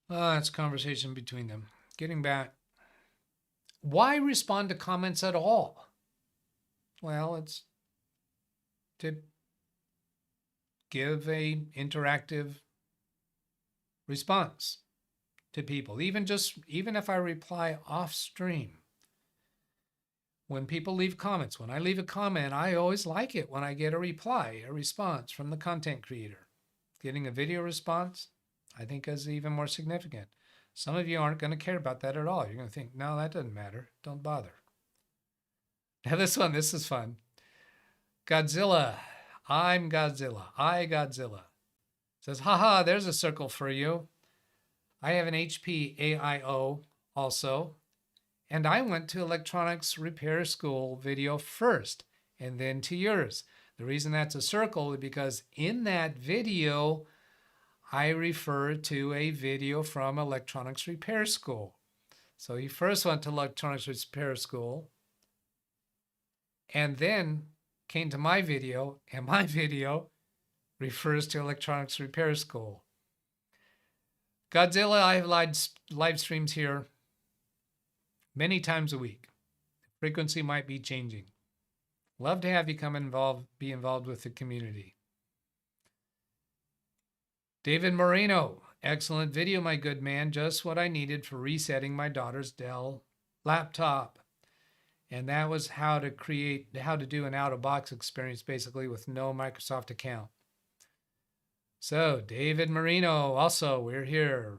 It's a conversation between them. Getting back. Why respond to comments at all? Well, it's to give a interactive response to people. Even if I reply off stream. When people leave comments, when I leave a comment, I always like it when I get a reply, a response from the content creator. Getting a video response, I think, is even more significant. Some of you aren't going to care about that at all. You're going to think, no, that doesn't matter. Don't bother. Now this is fun. Godzilla. I'm Godzilla. Godzilla. Says, haha, there's a circle for you. I have an HP AIO also. And I went to electronics repair school video first and then to yours. The reason that's a circle is because in that video, I refer to a video from electronics repair school. So he first went to electronics repair school and then came to my video, and my video refers to electronics repair school. Godzilla, I have live streams here many times a week. The frequency might be changing. Love to have you be involved with the community. David Moreno, excellent video, my good man. Just what I needed for resetting my daughter's Dell laptop. And that was how to do an out-of-box experience, basically with no Microsoft account. So David Marino, also, we're here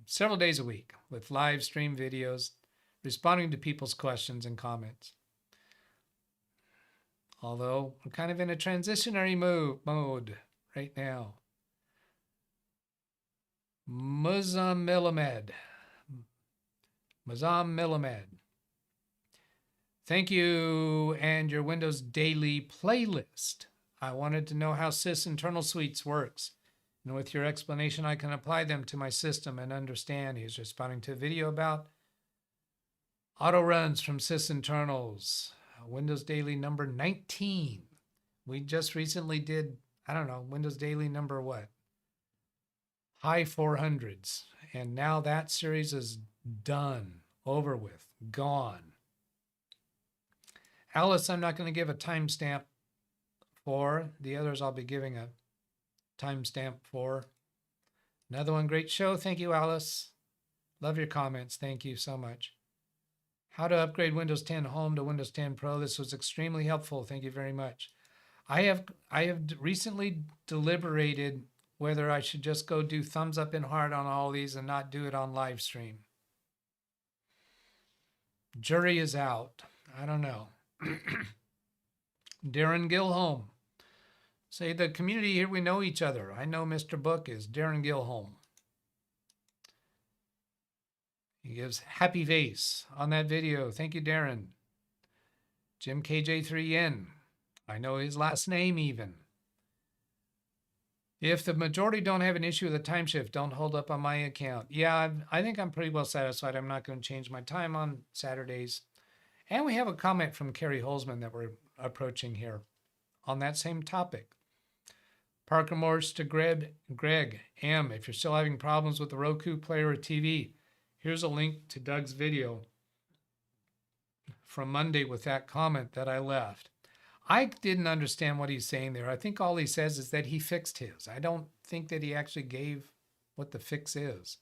several days a week with live stream videos, responding to people's questions and comments. Although I'm kind of in a transitionary mode right now. Muzam Milamed. Thank you and your Windows Daily playlist. I wanted to know how Sys internal suites works. And with your explanation, I can apply them to my system and understand. He's responding to a video about auto runs from Sys internals. Windows Daily number 19. We just recently did, I don't know, Windows Daily number what? High 400s. And now that series is done, over with, gone. Alice, I'm not going to give a timestamp for. The others I'll be giving a timestamp for. Another one, great show. Thank you, Alice. Love your comments. Thank you so much. How to upgrade Windows 10 Home to Windows 10 Pro. This was extremely helpful. Thank you very much. I have recently deliberated whether I should just go do thumbs up and heart on all these and not do it on live stream. Jury is out. I don't know. Darren Gilholm. Say the community here, we know each other. I know Mr. Book is Darren Gilholm. He gives happy face on that video. Thank you, Darren. Jim KJ3N. I know his last name even. If the majority don't have an issue with the time shift, don't hold up on my account. Yeah, I think I'm pretty well satisfied. I'm not going to change my time on Saturdays. And we have a comment from Carrie Holzman that we're approaching here on that same topic. Parker Morse to Greg M. If you're still having problems with the Roku player or TV, here's a link to Doug's video from Monday with that comment that I left. I didn't understand what he's saying there. I think all he says is that he fixed his. I don't think that he actually gave what the fix is.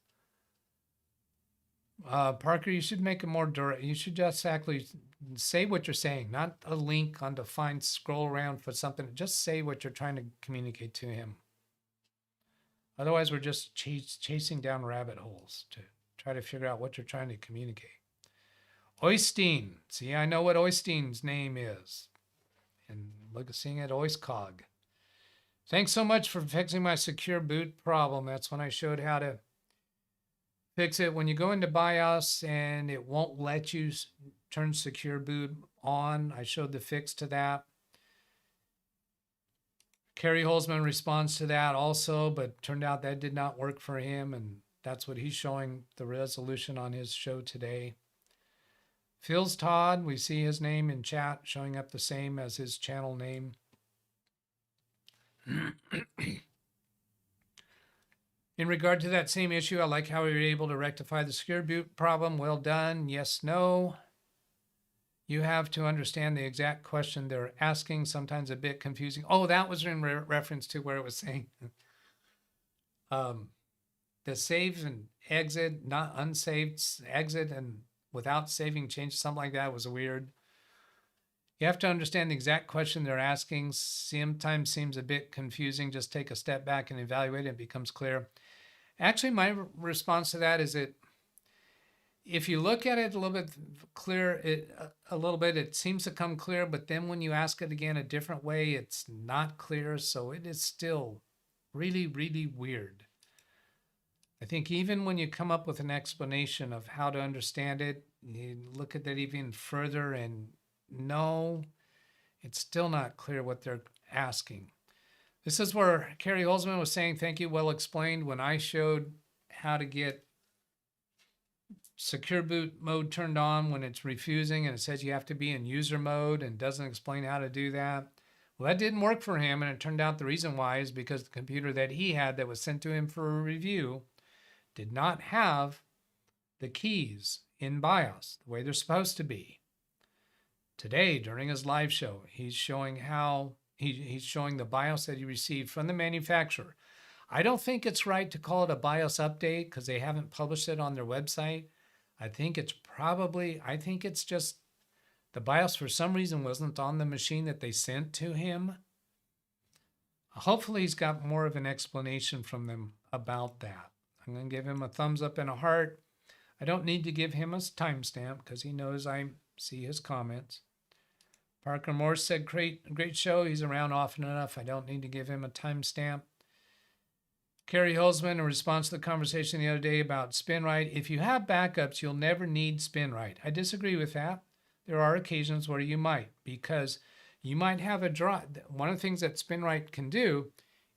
Parker, you should make it more direct. You should just actually say what you're saying, not a link on to find, scroll around for something. Just say what you're trying to communicate to him. Otherwise, we're just chasing down rabbit holes to try to figure out what you're trying to communicate. Oystein. See, I know what Oystein's name is. and seeing it always Hogg. Thanks so much for fixing my secure boot problem. That's when I showed how to fix it. When you go into BIOS and it won't let you turn secure boot on, I showed the fix to that. Kerry Holzman responds to that also, but turned out that did not work for him, and that's what he's showing the resolution on his show today. Phil's Todd, we see his name in chat showing up the same as his channel name. In regard to that same issue, I like how we were able to rectify the secure boot problem. Well done. Yes, no. You have to understand the exact question they're asking, sometimes a bit confusing. Oh, that was in reference to where it was saying the save and exit, not unsaved, exit and without saving change, something like that was weird. You have to understand the exact question they're asking. Sometimes seems a bit confusing. Just take a step back and evaluate it. It becomes clear. Actually, my response to that is that if you look at it a little bit clear, it seems to come clear, but then when you ask it again a different way, it's not clear. So it is still really, really weird. I think even when you come up with an explanation of how to understand it, you look at that even further and no, it's still not clear what they're asking. This is where Kerry Holzman was saying, thank you, well explained. When I showed how to get secure boot mode turned on when it's refusing and it says you have to be in user mode and doesn't explain how to do that. Well, that didn't work for him, and it turned out the reason why is because the computer that he had that was sent to him for a review did not have the keys in BIOS the way they're supposed to be. Today, during his live show, he's showing how he's showing the BIOS that he received from the manufacturer. I don't think it's right to call it a BIOS update because they haven't published it on their website. I think it's just the BIOS for some reason wasn't on the machine that they sent to him. Hopefully he's got more of an explanation from them about that. I'm going to give him a thumbs up and a heart. I don't need to give him a timestamp because he knows I see his comments. Parker Morse said, great show. He's around often enough. I don't need to give him a timestamp. Kerry Holzman, in response to the conversation the other day about SpinRite, if you have backups, you'll never need SpinRite. I disagree with that. There are occasions where you might, because you might have a drive. One of the things that SpinRite can do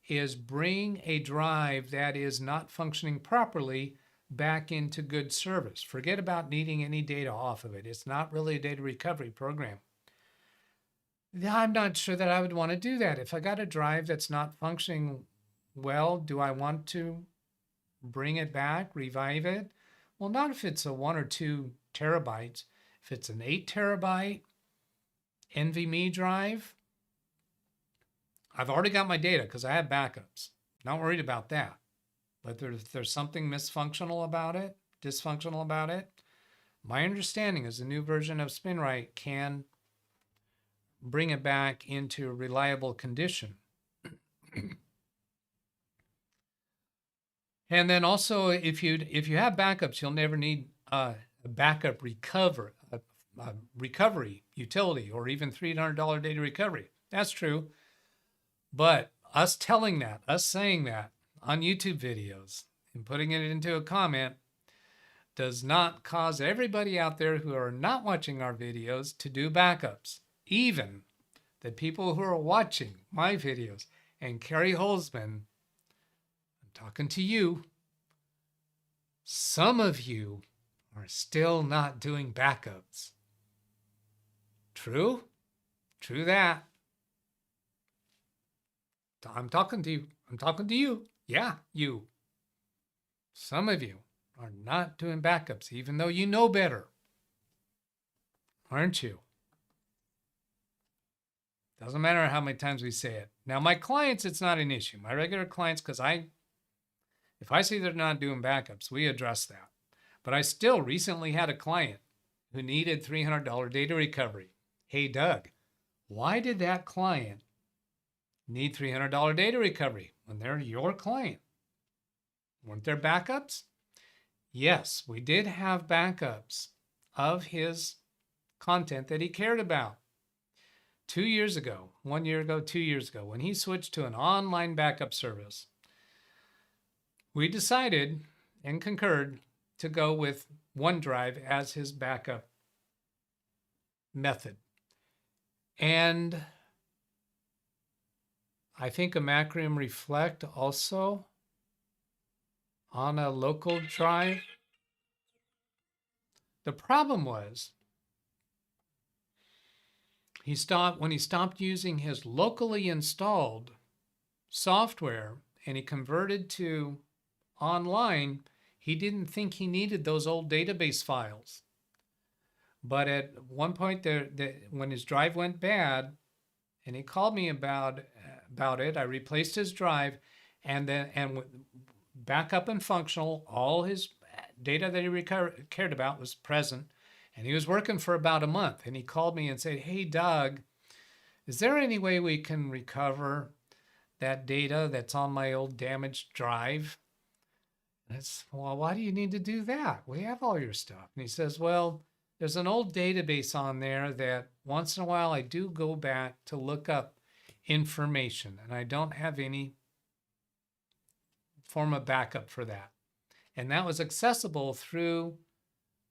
is bring a drive that is not functioning properly back into good service. Forget about needing any data off of it. It's not really a data recovery program. I'm not sure that I would want to do that. If I got a drive that's not functioning well, do I want to bring it back, revive it? Well, not if it's a 1 or 2 terabytes. If it's an 8 terabyte NVMe drive, I've already got my data because I have backups. Not worried about that. But if there's something dysfunctional about it, my understanding is the new version of SpinRite can bring it back into reliable condition. And then also, if you have backups, you'll never need a backup recovery utility or even $300 data recovery. That's true. But us saying that on YouTube videos and putting it into a comment does not cause everybody out there who are not watching our videos to do backups. Even the people who are watching my videos, and Kerry Holzman, I'm talking to you, some of you are still not doing backups. True? True that. I'm talking to you. I'm talking to you. Yeah, you. Some of you are not doing backups, even though you know better. Aren't you? Doesn't matter how many times we say it. Now, my clients, it's not an issue. My regular clients, because if I see they're not doing backups, we address that. But I still recently had a client who needed $300 data recovery. Hey, Doug, why did that client need $300 data recovery when they're your client? Weren't there backups? Yes, we did have backups of his content that he cared about. 2 years ago, 1 year ago, 2 years ago, when he switched to an online backup service, we decided and concurred to go with OneDrive as his backup method. And I think a Macrium Reflect also on a local drive. The problem was when he stopped using his locally installed software and he converted to online, he didn't think he needed those old database files. But at one point when his drive went bad, and he called me about it, I replaced his drive, and back up and functional. All his data that he cared about was present, and he was working for about a month. And he called me and said, "Hey, Doug, is there any way we can recover that data that's on my old damaged drive?" And well, why do you need to do that? We have all your stuff. And he says, well, there's an old database on there that once in a while I do go back to look up information, and I don't have any form of backup for that. And that was accessible through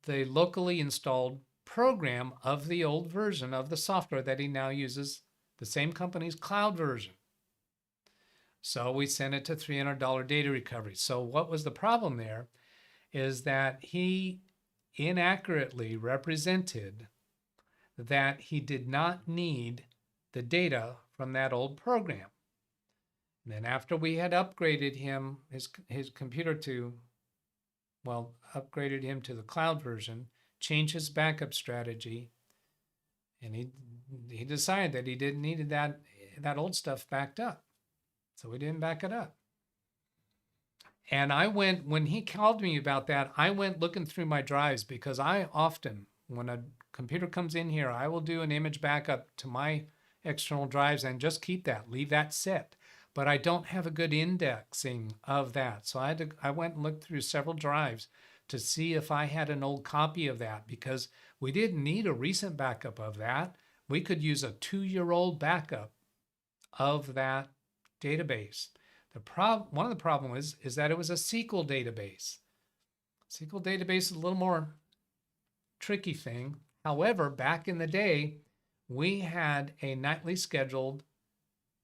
the locally installed program of the old version of the software that he now uses, the same company's cloud version. So we sent it to $300 data recovery. So what was the problem there is that he inaccurately represented that he did not need the data from that old program. And then after we had upgraded him, his computer upgraded him to the cloud version, changed his backup strategy, and he decided that he didn't need that old stuff backed up. So we didn't back it up. And when he called me about that, I went looking through my drives, because I often, when a computer comes in here, I will do an image backup to my external drives and just keep that, leave that set. But I don't have a good indexing of that. So I went and looked through several drives to see if I had an old copy of that, because we didn't need a recent backup of that. We could use a 2-year-old backup of that database. One of the problems is that it was a SQL database. SQL database is a little more tricky thing. However, back in the day, we had a nightly scheduled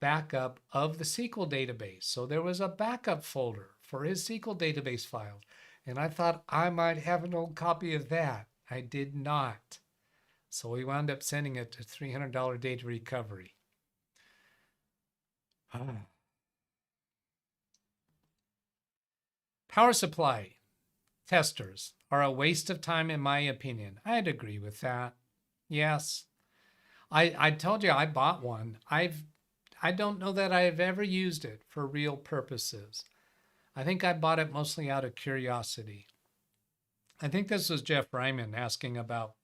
backup of the SQL database. So there was a backup folder for his SQL database files. And I thought I might have an old copy of that. I did not. So we wound up sending it to $300 data recovery. Power supply testers are a waste of time, in my opinion. I'd agree with that. Yes. I told you I bought one. I don't know that I've ever used it for real purposes. I think I bought it mostly out of curiosity. I think this was Jeff Ryman asking about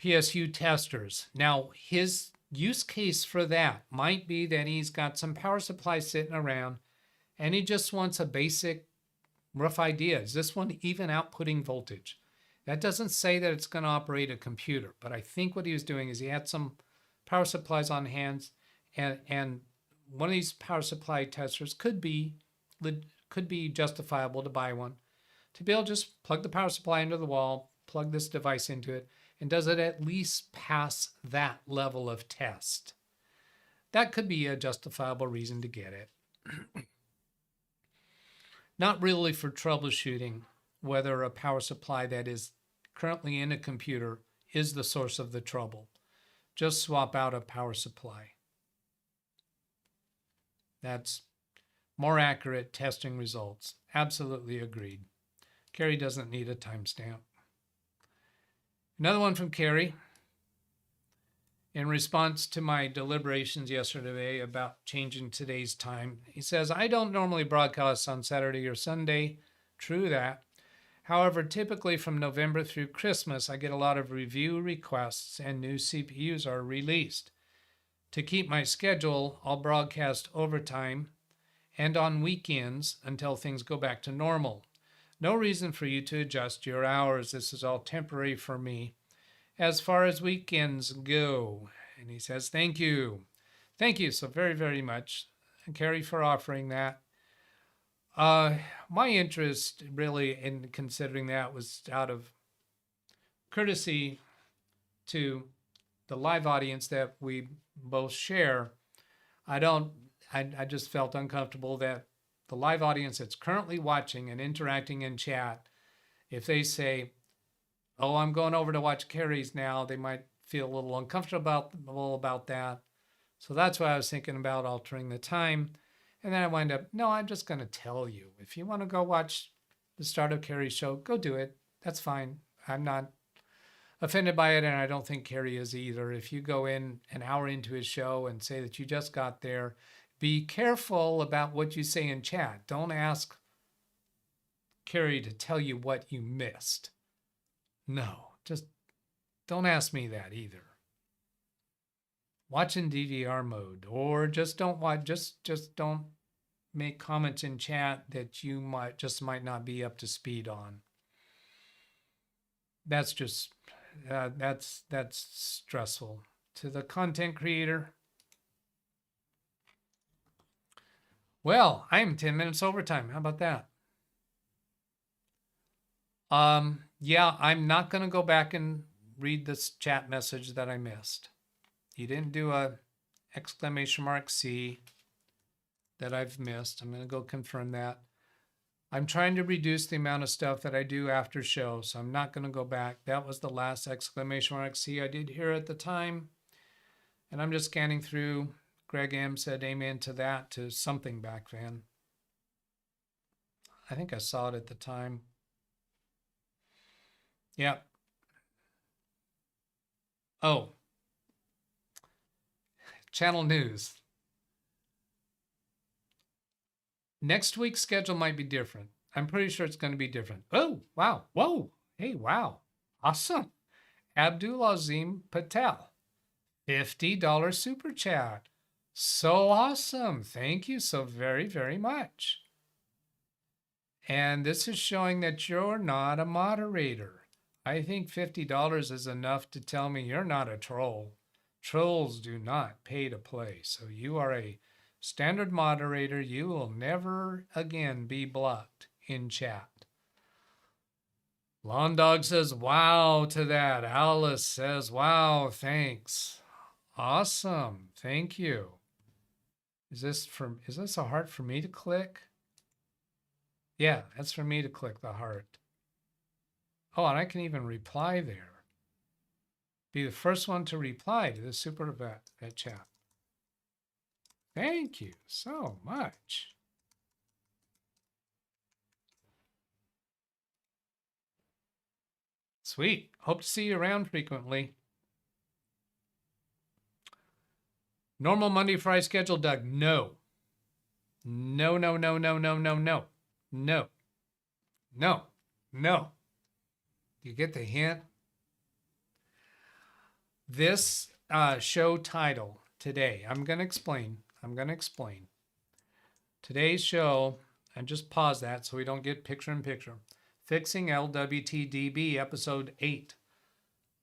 PSU testers. Now, his use case for that might be that he's got some power supply sitting around and he just wants a basic rough idea. Is this one even outputting voltage? That doesn't say that it's going to operate a computer, but I think what he was doing is he had some power supplies on hand, and one of these power supply testers could be justifiable to buy one, to be able to just plug the power supply into the wall, plug this device into it, and does it at least pass that level of test? That could be a justifiable reason to get it. Not really for troubleshooting whether a power supply that is currently in a computer is the source of the trouble. Just swap out a power supply. That's more accurate testing results. Absolutely agreed. Carrie doesn't need a timestamp. Another one from Carrie. In response to my deliberations yesterday about changing today's time, he says, I don't normally broadcast on Saturday or Sunday. True that. However, typically from November through Christmas, I get a lot of review requests and new CPUs are released. To keep my schedule, I'll broadcast overtime and on weekends until things go back to normal. No reason for you to adjust your hours. This is all temporary for me. As far as weekends go, And he says, thank you. Thank you so very, very much, Carrie, for offering that. My interest really in considering that was out of courtesy to the live audience that we both share. I just felt uncomfortable that the live audience that's currently watching and interacting in chat, if they say, oh, I'm going over to watch Carrie's now, they might feel a little uncomfortable about that. So that's why I was thinking about altering the time. And then I wind up, no, I'm just going to tell you. If you want to go watch the start of Carrie's show, go do it. That's fine. I'm not offended by it, and I don't think Carrie is either. If you go in an hour into his show and say that you just got there, be careful about what you say in chat. Don't ask Carrie to tell you what you missed. No, just don't ask me that either. Watch in DVR mode, or just don't watch. Just don't make comments in chat that you might not be up to speed on. That's just that's stressful to the content creator. Well, I am 10 minutes overtime. How about that? Yeah, I'm not going to go back and read this chat message that I missed. You didn't do a !C that I've missed. I'm going to go confirm that. I'm trying to reduce the amount of stuff that I do after show, so I'm not going to go back. That was the last !C I did hear at the time. And I'm just scanning through. Greg M said amen to that, to something back then. I think I saw it at the time. Yeah. Oh. Channel news. Next week's schedule might be different. I'm pretty sure it's going to be different. Oh, wow. Whoa. Hey, wow. Awesome. Abdulazim Patel. $50 super chat. So awesome. Thank you so very, very much. And this is showing that you're not a moderator. I think $50 is enough to tell me you're not a troll. Trolls do not pay to play. So you are a standard moderator. You will never again be blocked in chat. Lawn Dog says, wow to that. Alice says, wow, thanks. Awesome. Thank you. Is this a heart for me to click? Yeah, that's for me to click the heart. Oh, and I can even reply there. Be the first one to reply to the super vet chat. Thank you so much. Sweet. Hope to see you around frequently. Normal Monday, Friday schedule, Doug. No. No, no, no, no, no, no, no. No. No. No. You get the hint? This show title today, I'm going to explain. Today's show, and just pause that so we don't get picture in picture. Fixing LWTdb, episode 8,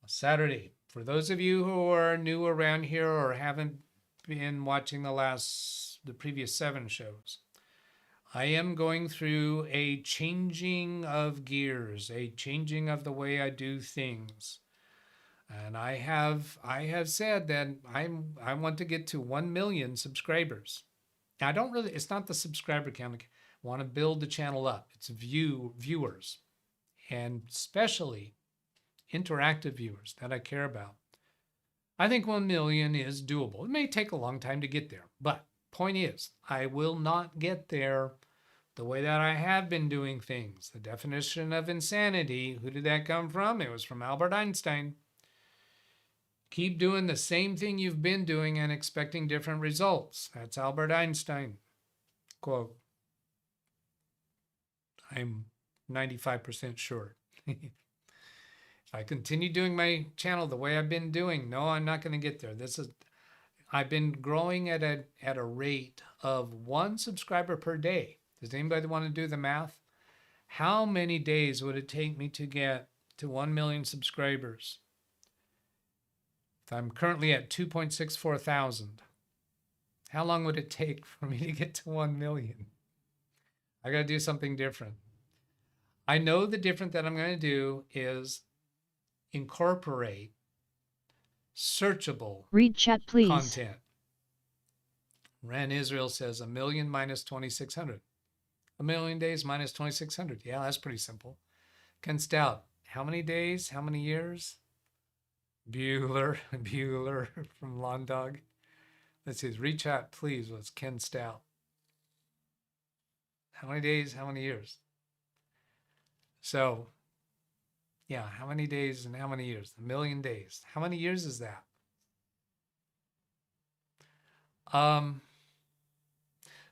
Saturday. For those of you who are new around here or haven't been watching the previous 7 shows, I am going through a changing of gears, a changing of the way I do things. And I have said that I want to get to 1 million subscribers. Now, it's not the subscriber count. I want to build the channel up. It's viewers, and especially interactive viewers that I care about. I think 1 million is doable. It may take a long time to get there, but point is, I will not get there the way that I have been doing things. The definition of insanity, who did that come from? It was from Albert Einstein. Keep doing the same thing you've been doing and expecting different results. That's Albert Einstein. Quote. I'm 95% sure. If I continue doing my channel the way I've been doing, no, I'm not going to get there. I've been growing at a rate of 1 subscriber per day. Does anybody want to do the math? How many days would it take me to get to 1 million subscribers? I'm currently at 2.64 thousand. How long would it take for me to get to 1 million? I got to do something different. I know the different that I'm going to do is incorporate searchable Read chat, please. content. Ran Israel says 1 million minus 2,600. 1 million days minus 2,600. Yeah, that's pretty simple. Ken Stout, how many days? How many years? Bueller from Lawn Dog. Let's see, read chat, please, was Ken Stout. How many days? How many years? So, yeah, how many days and how many years? 1 million days. How many years is that?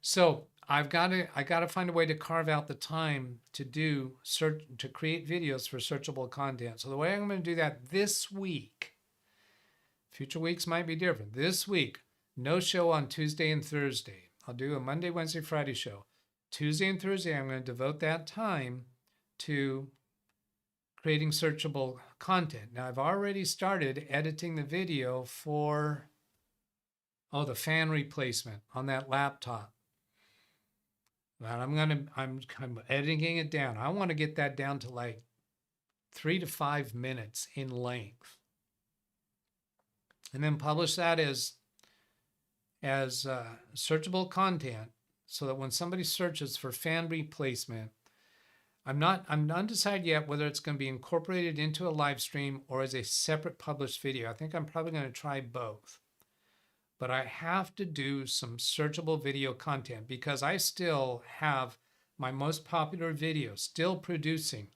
So I gotta find a way to carve out the time to create videos for searchable content. So the way I'm going to do that this week, future weeks might be different. This week, no show on Tuesday and Thursday. I'll do a Monday, Wednesday, Friday show. Tuesday and Thursday, I'm going to devote that time to creating searchable content. Now, I've already started editing the video for, the fan replacement on that laptop. And I'm editing it down. I want to get that down to like 3 to 5 minutes in length. And then publish that as searchable content so that when somebody searches for fan replacement, I'm undecided yet whether it's going to be incorporated into a live stream or as a separate published video. I think I'm probably going to try both. But I have to do some searchable video content because I still have my most popular video still producing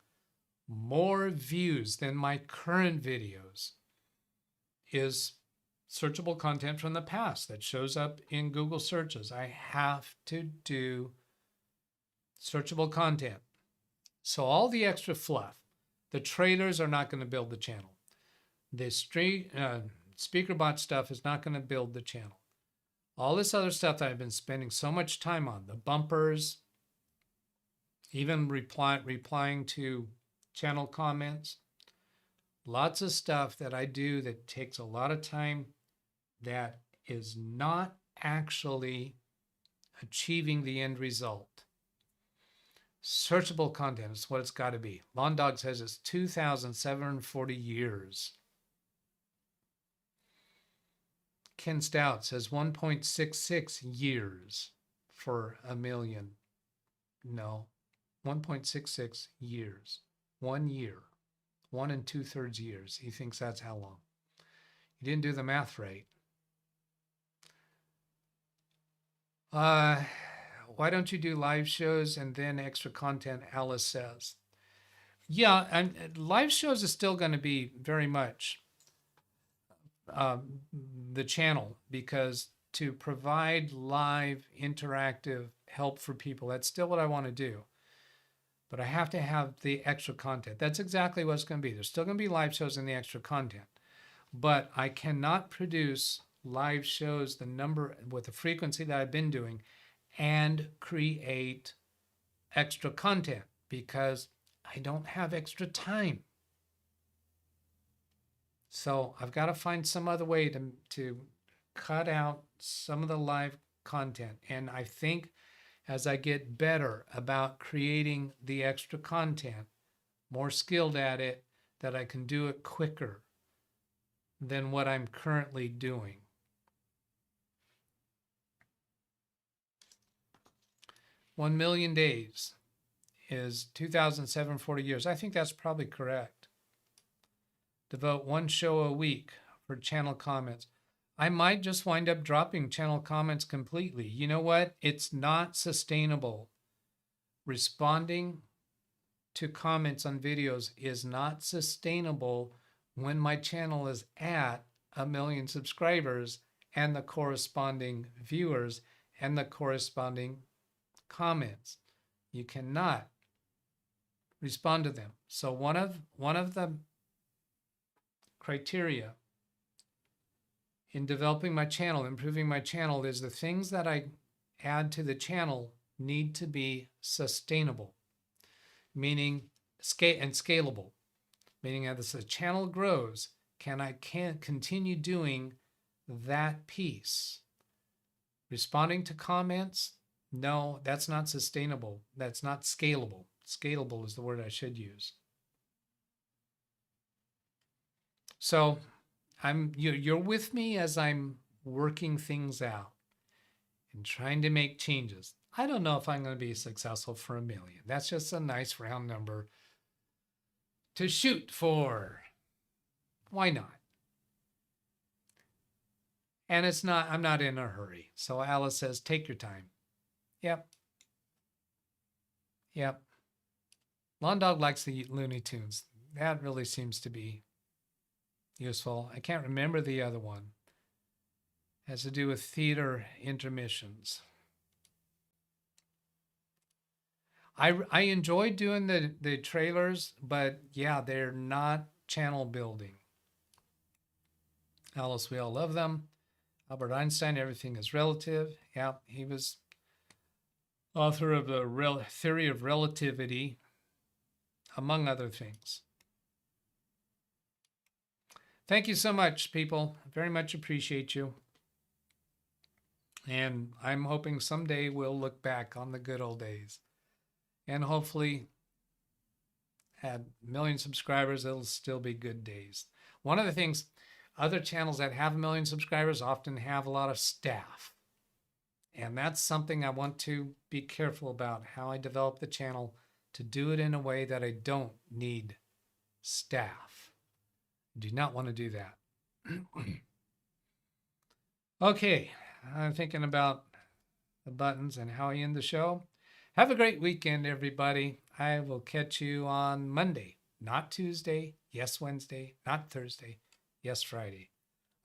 more views than my current videos is searchable content from the past that shows up in Google searches. I have to do searchable content. So all the extra fluff, the trailers are not going to build the channel. The SpeakerBot stuff is not going to build the channel. All this other stuff that I've been spending so much time on, the bumpers, even replying to channel comments, lots of stuff that I do that takes a lot of time that is not actually achieving the end result. Searchable content is what it's got to be. Lawn Dog says it's 2,740 years. Ken Stout says 1.66 years for 1 million. No, 1.66 years. 1 year. 1 2/3 years. He thinks that's how long. He didn't do the math right. Why don't you do live shows and then extra content, Alice says. Yeah, and live shows is still going to be very much the channel, because to provide live interactive help for people, that's still what I want to do. But I have to have the extra content. That's exactly what it's going to be. There's still going to be live shows and the extra content. But I cannot produce live shows with the frequency that I've been doing and create extra content because I don't have extra time. So I've got to find some other way to cut out some of the live content. And I think as I get better about creating the extra content, more skilled at it, that I can do it quicker than what I'm currently doing. $1 million days is 2,740 years. I think that's probably correct. Devote 1 show a week for channel comments. I might just wind up dropping channel comments completely. You know what? It's not sustainable. Responding to comments on videos is not sustainable when my channel is at 1 million subscribers and the corresponding viewers and the corresponding comments. You cannot respond to them. So one of the criteria in developing my channel, improving my channel, is the things that I add to the channel need to be sustainable, meaning scalable, meaning as the channel grows, can I continue doing that piece? Responding to comments? No, that's not sustainable. That's not scalable. Scalable is the word I should use. So you're with me as I'm working things out and trying to make changes. I don't know if I'm going to be successful for 1 million. That's just a nice round number to shoot for. Why not? And I'm not in a hurry. So Alice says, take your time. Yep. Yep. Lawn Dog likes the Looney Tunes. That really seems to be useful. I can't remember the other one. It has to do with theater intermissions. I enjoy doing the trailers, but yeah, they're not channel building. Alice, we all love them. Albert Einstein, everything is relative. Yeah, he was author of the theory of relativity, among other things. Thank you so much, people. Very much appreciate you. And I'm hoping someday we'll look back on the good old days. And hopefully at 1 million subscribers, it'll still be good days. One of the things, other channels that have 1 million subscribers often have a lot of staff. And that's something I want to be careful about, how I develop the channel to do it in a way that I don't need staff. Do not want to do that. Okay, I'm thinking about the buttons and how I end the show. Have a great weekend, everybody. I will catch you on Monday, not Tuesday. Yes, Wednesday, not Thursday. Yes, Friday.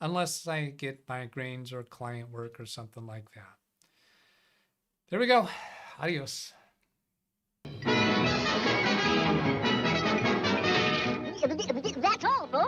Unless I get migraines or client work or something like that. There we go. Adios. That's all, folks.